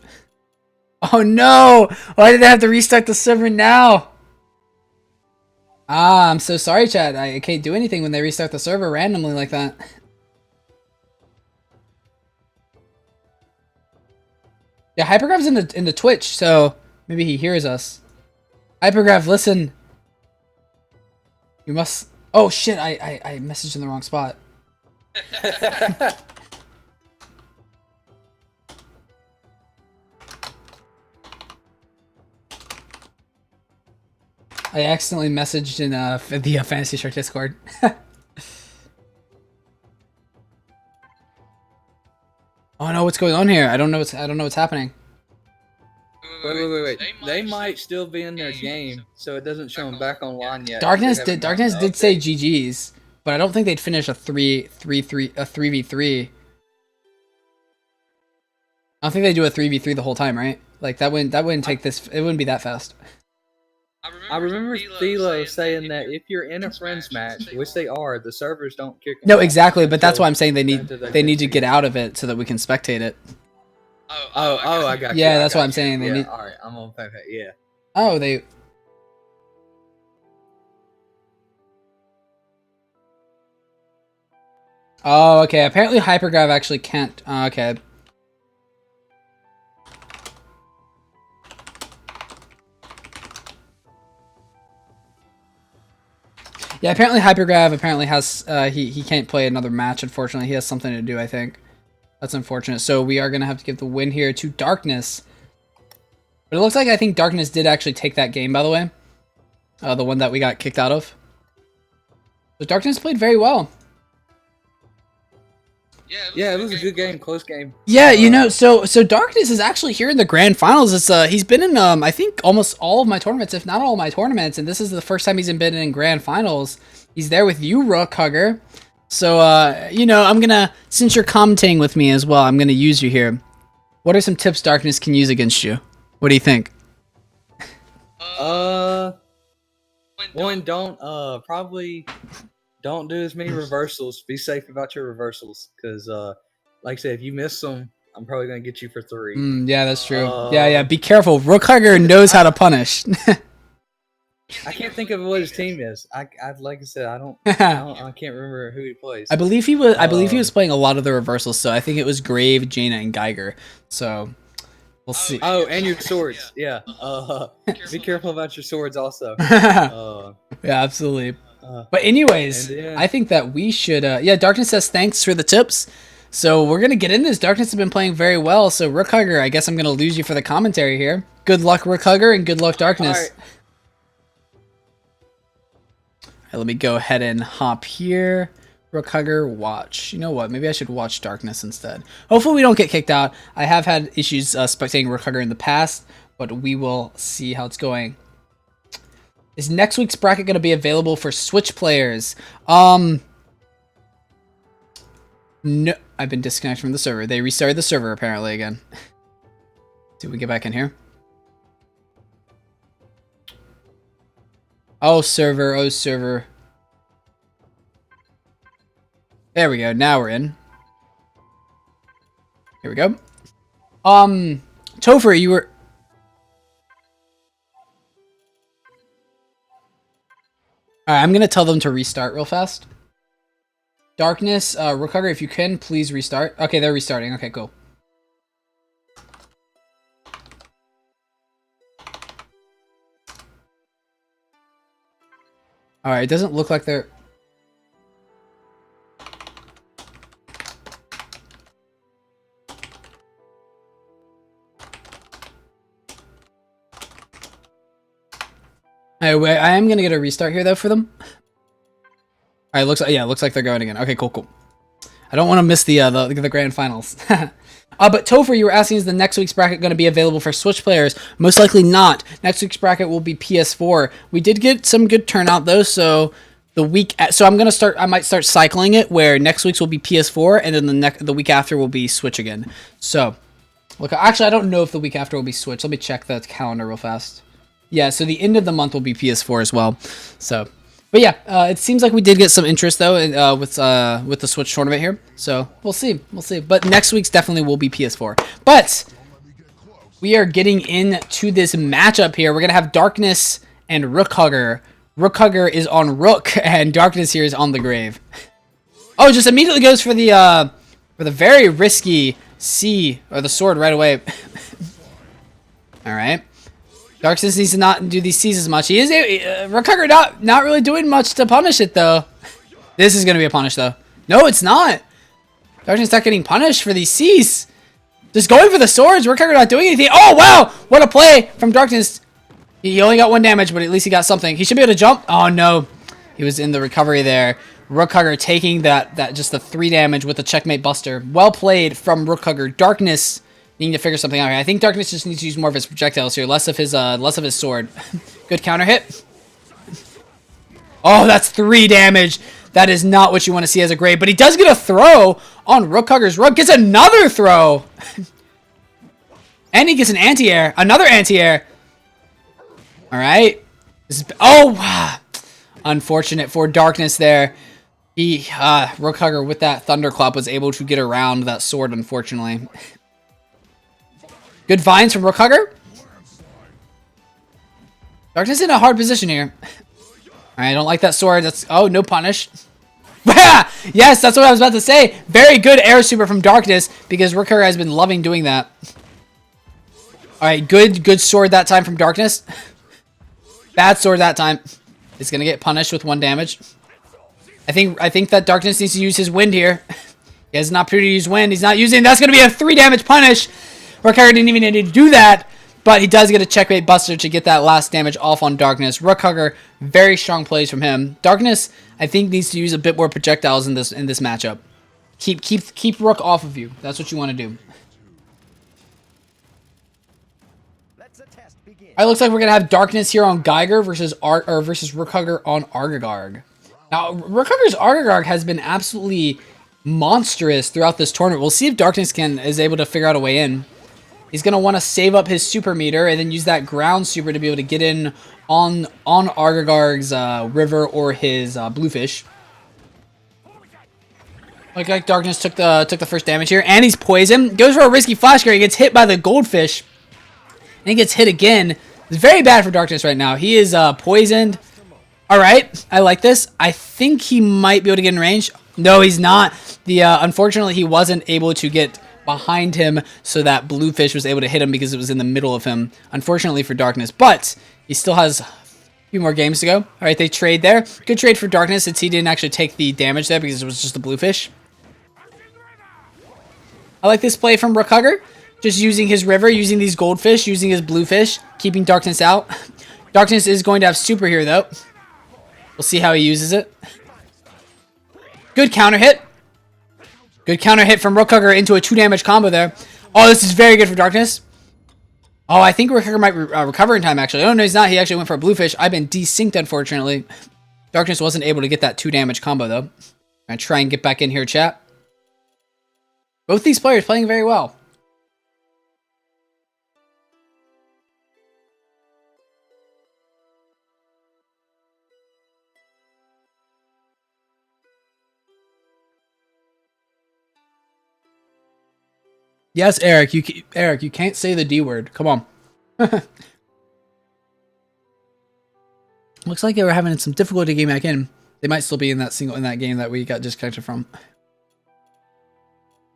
Oh no! Why did they have to restart the server now? Ah, I'm so sorry, chat. I can't do anything when they restart the server randomly like that. Yeah, Hypergraph's in the Twitch, so maybe he hears us. Hypergraph, listen. You must. Oh shit! I messaged in the wrong spot. I accidentally messaged in the Fantasy Shark Discord. Oh no, what's going on here? I don't know what's happening. Wait. They might still be in their game, so it doesn't show them back online yet. Darkness did say GG's, but I don't think they'd finish a 3v3. I don't think they do a 3v3 the whole time, right? Like that wouldn't take this. It wouldn't be that fast. I remember Thilo saying that if you're in a friends match, which they are, the servers don't kick them No, off. exactly, but that's why I'm saying they need to get out of it so that we can spectate it. I got you. Yeah, that's what I'm saying. They need. All right, I'm on Pepe. Yeah. Oh, they. Oh, okay. Apparently, Hypergraph actually can't. Okay. Yeah, apparently Hypergrav has he can't play another match, unfortunately. He has something to do, I think. That's unfortunate. So we are gonna have to give the win here to Darkness. But it looks like I think Darkness did actually take that game, by the way. The one that we got kicked out of. But Darkness played very well. Yeah, it was a good game, close game. Yeah, you know, so Darkness is actually here in the grand finals. It's he's been in I think almost all of my tournaments, if not all of my tournaments, and this is the first time he's been in grand finals. He's there with you, RookHugger. So you know, I'm gonna, since you're commentating with me as well, I'm gonna use you here. What are some tips Darkness can use against you? What do you think? One, probably don't do as many reversals. Be safe about your reversals, because, like I said, if you miss them, I'm probably gonna get you for 3. Yeah, that's true. Yeah. Be careful. RookHugger knows how to punish. I can't think of what his team is. I like I said, I can't remember who he plays. I believe he was playing a lot of the reversals. So I think it was Grave, Jaina, and Geiger. So we'll see. Oh, and your swords. Yeah. Be careful about your swords also. Yeah, absolutely. But anyways, I think that we should. Yeah, Darkness says thanks for the tips. So we're gonna get in this. Darkness has been playing very well. So RookHugger, I guess I'm gonna lose you for the commentary here. Good luck, RookHugger, and good luck, Darkness. All right, let me go ahead and hop here. RookHugger, watch. You know what? Maybe I should watch Darkness instead. Hopefully we don't get kicked out. I have had issues spectating RookHugger in the past, but we will see how it's going. Is next week's bracket going to be available for Switch players? No, I've been disconnected from the server. They restarted the server apparently again. See if we get back in here. Oh, server. Oh, server. There we go. Now we're in. Here we go. Topher, you were... Alright, I'm gonna tell them to restart real fast. Darkness, RookHugger, if you can, please restart. Okay, they're restarting. Okay, cool. Alright, it doesn't look like they're... Anyway, I am gonna get a restart here though for them. Alright, looks like they're going again. Okay, cool. I don't want to miss the grand finals. But Topher, you were asking, is the next week's bracket going to be available for Switch players? Most likely not. Next week's bracket will be PS4. We did get some good turnout though, so the week. So I might start cycling it where next week's will be PS4, and then the week after will be Switch again. So, look. Actually, I don't know if the week after will be Switch. Let me check the calendar real fast. Yeah, so the end of the month will be PS4 as well. So, but yeah, it seems like we did get some interest though with the Switch tournament here. So we'll see. But next week's definitely will be PS4. But we are getting into this matchup here. We're gonna have Darkness and RookHugger. RookHugger is on Rook, and Darkness here is on the Grave. Oh, just immediately goes for the very risky C or the sword right away. All right. Darkness needs to not do these C's as much. He is RookHugger not really doing much to punish it though. This is gonna be a punish though. No, it's not. Darkness not getting punished for these C's. Just going for the swords. RookHugger not doing anything. Oh wow, what a play from Darkness. He only got 1 damage, but at least he got something. He should be able to jump. Oh no, he was in the recovery there. RookHugger taking that just the 3 damage with the checkmate buster. Well played from RookHugger. Darkness needing to figure something out here. I think Darkness just needs to use more of his projectiles here, less of his sword. Good counter hit. Oh, that's 3 damage. That is not what you want to see as a Grave, but he does get a throw on RookHugger's Rook. Gets another throw. And he gets an anti-air. Another anti-air. All right. Oh, wow. Unfortunate for Darkness there. RookHugger with that Thunderclap was able to get around that sword, unfortunately. Good vines from RookHugger. Darkness in a hard position here. I don't like that sword. Oh, no punish. Yes, that's what I was about to say. Very good air super from Darkness because RookHugger has been loving doing that. All right, good sword that time from Darkness. Bad sword that time. It's gonna get punished with 1 damage. I think that Darkness needs to use his wind here. He has an opportunity to use wind. He's not using. That's gonna be a 3 damage punish. RookHugger didn't even need to do that, But he does get a checkmate buster to get that last damage off on Darkness. RookHugger, very strong plays from him. Darkness, I think, needs to use a bit more projectiles in this matchup. Keep Rook off of you. That's what you want to do. It looks like we're gonna have Darkness here on Geiger versus RookHugger on Argagarg. Now, RookHugger's Argagarg has been absolutely monstrous throughout this tournament. We'll see if Darkness is able to figure out a way in. He's gonna want to save up his super meter and then use that ground super to be able to get in on Argagarg's river or his bluefish. Like Darkness took the first damage here, and he's poisoned. Goes for a risky flash carry. He gets hit by the goldfish, and he gets hit again. It's very bad for Darkness right now. He is poisoned. All right, I like this. I think he might be able to get in range. No, he's not. Unfortunately, he wasn't able to get behind him, so that bluefish was able to hit him because it was in the middle of him. Unfortunately for Darkness, but he still has a few more games to go. All right, they trade there. Good trade for Darkness since he didn't actually take the damage there because it was just the bluefish. I like this play from RookHugger. Just using his river, using these goldfish, using his bluefish, keeping Darkness out. Darkness is going to have super here, though. We'll see how he uses it. Good counter hit. Good counter hit from RookHugger into a 2 damage combo there. Oh, this is very good for Darkness. Oh, I think RookHugger might recover in time, actually. Oh, no, he's not. He actually went for a bluefish. I've been desynced, unfortunately. Darkness wasn't able to get that 2 damage combo, though. I'm going to try and get back in here, chat. Both these players playing very well. Yes, Eric, you can't say the D word. Come on. Looks like they were having some difficulty getting back in. They might still be in that game that we got disconnected from.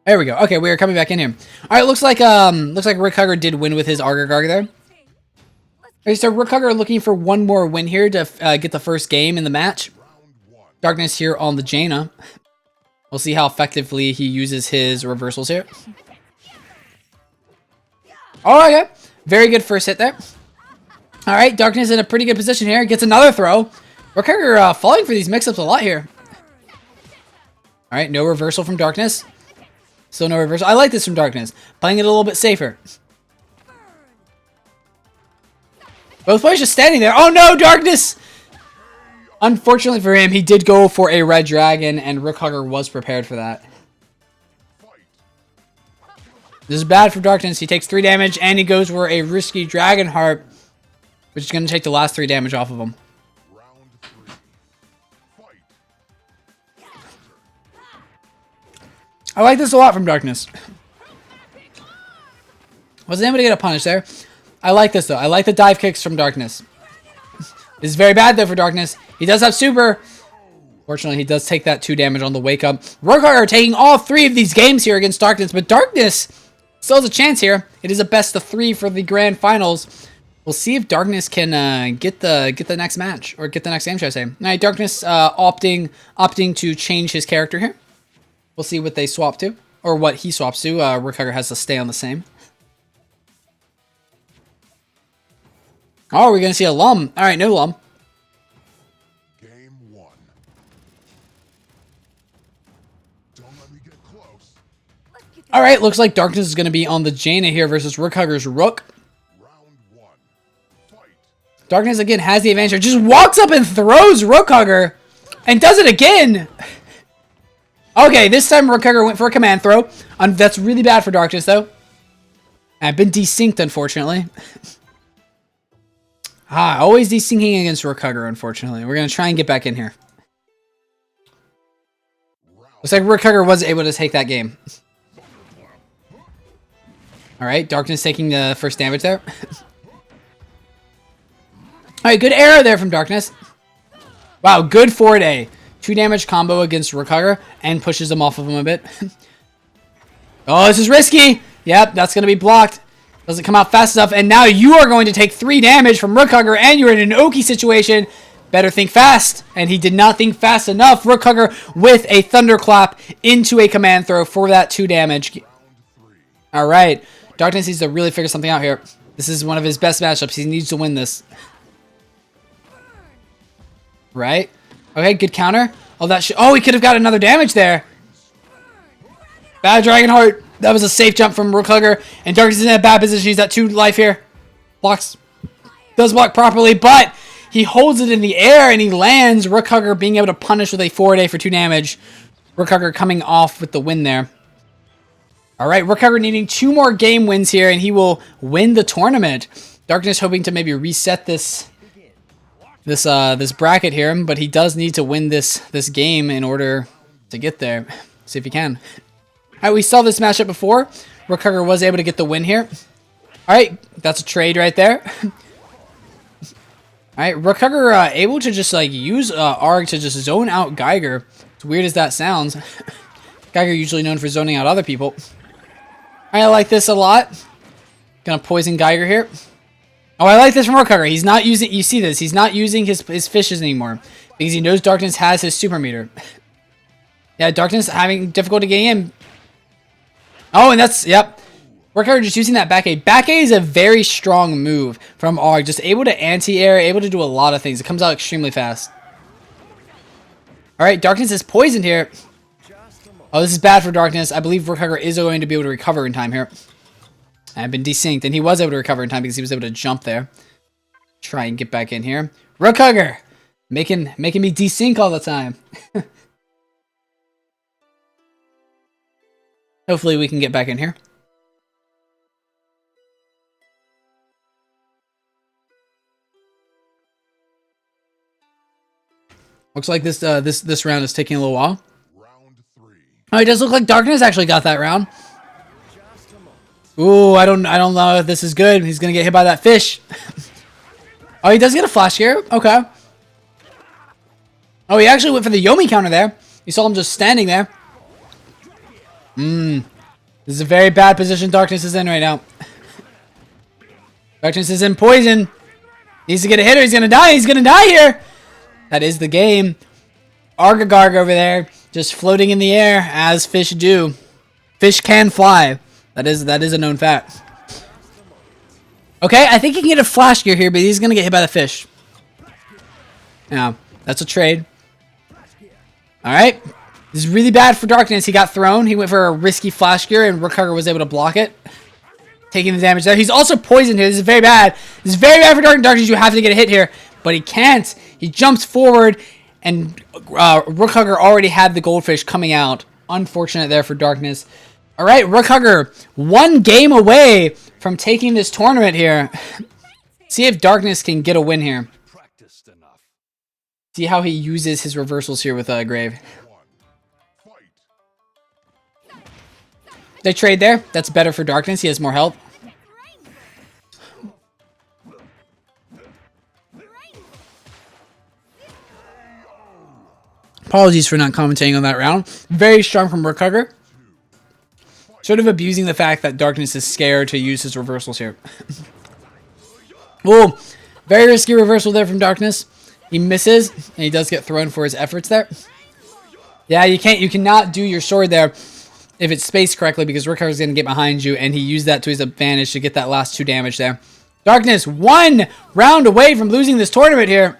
There we go. Okay, we are coming back in here. All right, looks like RookHugger did win with his Argagarg there. Okay, so RookHugger looking for one more win here to get the first game in the match. Darkness here on the Jaina. We'll see how effectively he uses his reversals here. Oh, okay. Very good first hit there. All right, Darkness in a pretty good position here. Gets another throw. RookHugger falling for these mix-ups a lot here. All right, no reversal from Darkness. Still no reversal. I like this from Darkness. Playing it a little bit safer. Both players just standing there. Oh no, Darkness! Unfortunately for him, he did go for a red dragon, and RookHugger was prepared for that. This is bad for Darkness. He takes 3 damage, and he goes for a risky Dragon Heart, which is going to take the last 3 damage off of him. I like this a lot from Darkness. Wasn't able to get a punish there. I like this, though. I like the dive kicks from Darkness. This is very bad, though, for Darkness. He does have super. Fortunately, he does take that 2 damage on the wake up. RookHugger taking all 3 of these games here against Darkness, but Darkness still has a chance here. It is a best of 3 for the grand finals. We'll see if Darkness can get the next match, or get the next game, should I say. All right, Darkness opting to change his character here. We'll see what they swap to, or what he swaps to. RookHugger has to stay on the same. Oh, we're going to see a Lum. All right, no Lum. Game 1. Don't let me get close. All right, looks like Darkness is going to be on the Jaina here versus RookHugger's Rook. Round 1. Fight. Darkness again has the advantage. Just walks up and throws RookHugger and does it again. Okay, this time RookHugger went for a command throw. That's really bad for Darkness, though. I've been desynced, unfortunately. Always desyncing against RookHugger, unfortunately. We're going to try and get back in here. Looks like RookHugger was able to take that game. Alright, Darkness taking the first damage there. Alright, good arrow there from Darkness. Wow, good 4-day. 2 damage combo against RookHugger and pushes him off of him a bit. Oh, this is risky. Yep, that's going to be blocked. Doesn't come out fast enough, and now you are going to take 3 damage from RookHugger, and you're in an Oki situation. Better think fast, and he did not think fast enough. RookHugger with a thunderclap into a command throw for that 2 damage. All right, Darkness needs to really figure something out here. This is one of his best matchups. He needs to win this. Right? Okay, good counter. Oh, that oh, he could have got another damage there. Bad Dragonheart. That was a safe jump from RookHugger. And Darkness is in a bad position. He's at 2 life here. Blocks. Does block properly, but he holds it in the air and he lands. RookHugger being able to punish with a 4-day for 2 damage. RookHugger coming off with the win there. Alright, RookHugger needing 2 more game wins here and he will win the tournament. Darkness hoping to maybe reset this bracket here, but he does need to win this game in order to get there. See if he can. Alright, we saw this matchup before. RookHugger was able to get the win here. Alright, that's a trade right there. Alright, RookHugger able to just like use Arg to just zone out Geiger. As weird as that sounds. Geiger usually known for zoning out other people. I like this a lot. Gonna poison Geiger here. Oh, I like this from RookHugger. He's not using, you see this, he's not using his fishes anymore. Because he knows Darkness has his super meter. Yeah, Darkness having difficulty getting in. Oh, and that's, yep. RookHugger just using that back A. Back A is a very strong move from Arg. Just able to anti-air, able to do a lot of things. It comes out extremely fast. Alright, Darkness is poisoned here. Oh, this is bad for Darkness. I believe RookHugger is going to be able to recover in time here. I've been desynced, and he was able to recover in time because he was able to jump there. Try and get back in here. RookHugger! Making me desync all the time. Hopefully we can get back in here. Looks like this round is taking a little while. Oh, it does look like Darkness actually got that round. Ooh, I don't know if this is good. He's gonna get hit by that fish. Oh, he does get a flash here. Okay. Oh, he actually went for the Yomi counter there. You saw him just standing there. This is a very bad position Darkness is in right now. Darkness is in poison. Needs to get a hit or he's gonna die. He's gonna die here. That is the game. Argagarg over there, just floating in the air as fish do. Fish can fly. That is a known fact. Okay, I think he can get a flash gear here, but he's gonna get hit by the fish. Yeah, that's a trade. Alright. This is really bad for Darkness. He got thrown. He went for a risky flash gear, and RookHugger was able to block it. Taking the damage there. He's also poisoned here. This is very bad. This is very bad for Darkness. You have to get a hit here, but he can't. He jumps forward, and RookHugger already had the goldfish coming out. Unfortunate there for Darkness. Alright, RookHugger, 1 game away from taking this tournament here. See if Darkness can get a win here. See how he uses his reversals here with Grave. They trade there. That's better for Darkness. He has more health. Apologies for not commentating on that round. Very strong from RookHugger. Sort of abusing the fact that Darkness is scared to use his reversals here. Ooh, very risky reversal there from Darkness. He misses, and he does get thrown for his efforts there. Yeah, you cannot do your sword there if it's spaced correctly because RookHugger is going to get behind you, and he used that to his advantage to get that last 2 damage there. Darkness, 1 round away from losing this tournament here.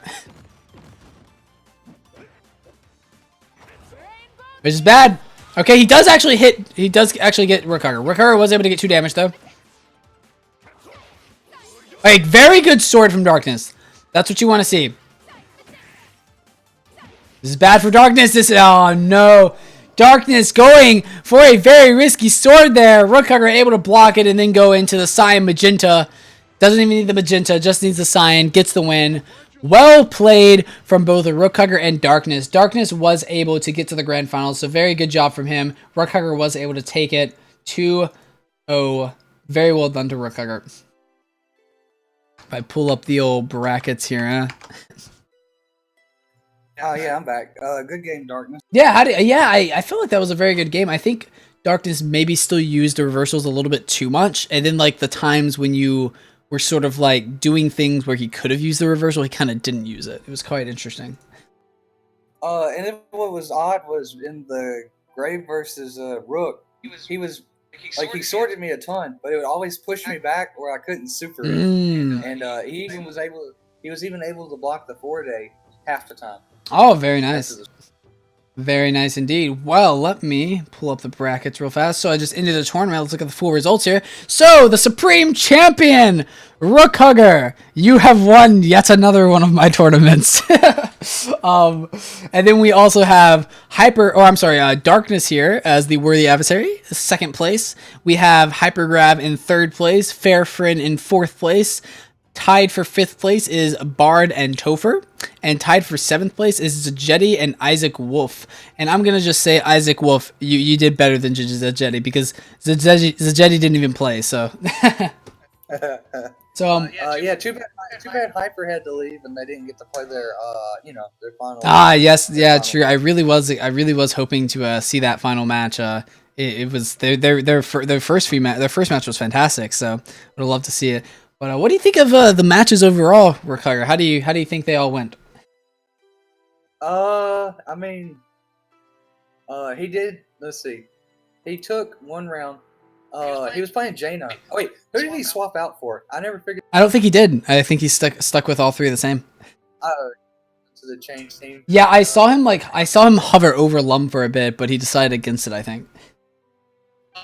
Which is bad. Okay, he does actually get RookHugger. RookHugger was able to get 2 damage though. A very good sword from Darkness. That's what you want to see. This is bad for Darkness. Oh no. Darkness going for a very risky sword there. RookHugger able to block it and then go into the Cyan Magenta. Doesn't even need the Magenta, just needs the Cyan. Gets the win. Well played from both RookHugger and Darkness. Darkness was able to get to the grand finals, so very good job from him. RookHugger was able to take it 2-0. Very well done to RookHugger. If I pull up the old brackets here, huh? Oh yeah, I'm back. Good game, Darkness. Yeah, I feel like that was a very good game. I think Darkness maybe still used the reversals a little bit too much, and then like the times when you were sort of like doing things where he could have used the reversal, he kind of didn't use it. It was quite interesting. And then what was odd was in the Grave versus Rook, he was Like he sorted me a ton, but it would always push me back where I couldn't super it. And he was even able to block the 4-day half the time. Oh, very nice. Very nice indeed. Well, let me pull up the brackets real fast. So I just ended the tournament. Let's look at the full results here. So the Supreme Champion, RookHugger, you have won yet another one of my tournaments. And then we also have Darkness here as the worthy adversary, second place. We have Hypergrab in third place, Fairfrin in fourth place. Tied for fifth place is Bard and Topher. And tied for seventh place is Zedjedi and Isaac Wolf. And I'm going to just say, Isaac Wolf, you did better than Zedjedi because Zedjedi didn't even play, so. Yeah, too bad Hyper had to leave and they didn't get to play their their final. Yes, yeah, true. I really was hoping to see that final match. It was their first match was fantastic, so would have loved to see it. But what do you think of the matches overall, RookHugger? How do you think they all went? I mean, he did. Let's see. He took one round. He was playing Jaina. Oh wait, who did he swap out for? I never figured. I don't think he did. I think he stuck with all three of the same. To the change team. Yeah, I saw him hover over Lum for a bit, but he decided against it, I think.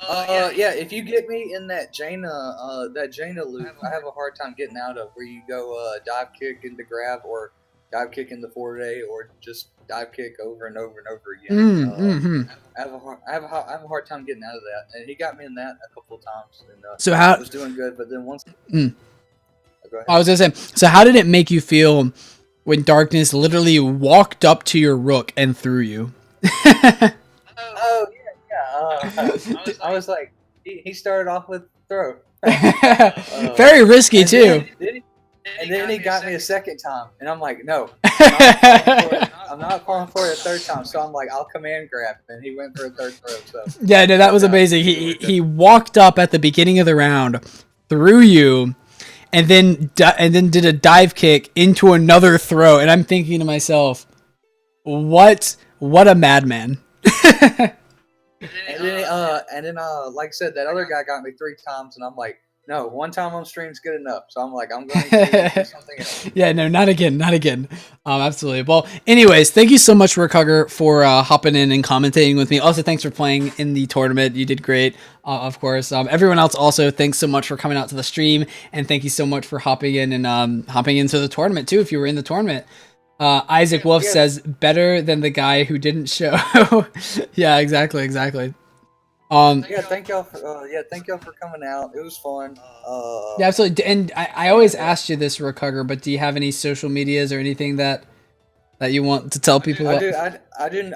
Yeah, if you get me in that Jaina loop, I have a hard time getting out of where you go dive kick into grab or dive kick into 4-day or just dive kick over and over and over again. I have a hard time getting out of that, and he got me in that a couple of times. And, so how I was doing good, but then once. I was gonna say, so how did it make you feel when Darkness literally walked up to your Rook and threw you? Oh yeah. I was like, he started off with throw. Very risky too. And then he got me a second time, and I'm like, no, I'm not falling for it a third time. So I'm like, I'll command grab, and he went for a third throw. So yeah, no, that was amazing. He walked up at the beginning of the round, threw you, and then did a dive kick into another throw, and I'm thinking to myself, what a madman. And then, like I said, that other guy got me 3 times, and I'm like, no, one time on stream's good enough. So I'm like, I'm going to do something else. Yeah, no, not again. Absolutely. Well, anyways, thank you so much, RookHugger, for hopping in and commentating with me. Also, thanks for playing in the tournament. You did great, of course. Everyone else also, thanks so much for coming out to the stream, and thank you so much for hopping in and hopping into the tournament too. If you were in the tournament. Isaac Wolf says better than the guy who didn't show. Yeah, exactly. Thank y'all for coming out. It was fun. Yeah, absolutely. And I always asked you this, RookHugger, but do you have any social medias or anything that you want to tell people about? I do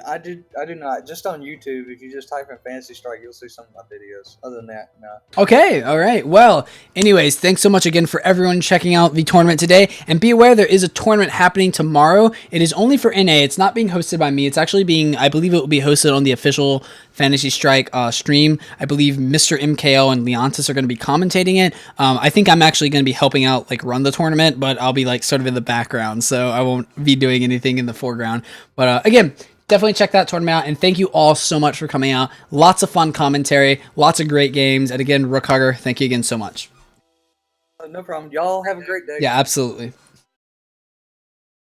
not. Just on YouTube, if you just type in Fantasy Strike, you'll see some of my videos. Other than that, no. Okay, all right. Well, anyways, thanks so much again for everyone checking out the tournament today. And be aware there is a tournament happening tomorrow. It is only for NA. It's not being hosted by me. It's actually I believe it will be hosted on the official Fantasy Strike stream. I believe Mr. MKL and Leontis are going to be commentating it. I think I'm actually going to be helping out, run the tournament, but I'll be sort of in the background, so I won't be doing anything in the foreground. But again, definitely check that tournament out, and thank you all so much for coming out. Lots of fun commentary, lots of great games, and again, RookHugger, thank you again so much. No problem. Y'all have a great day. Yeah, absolutely.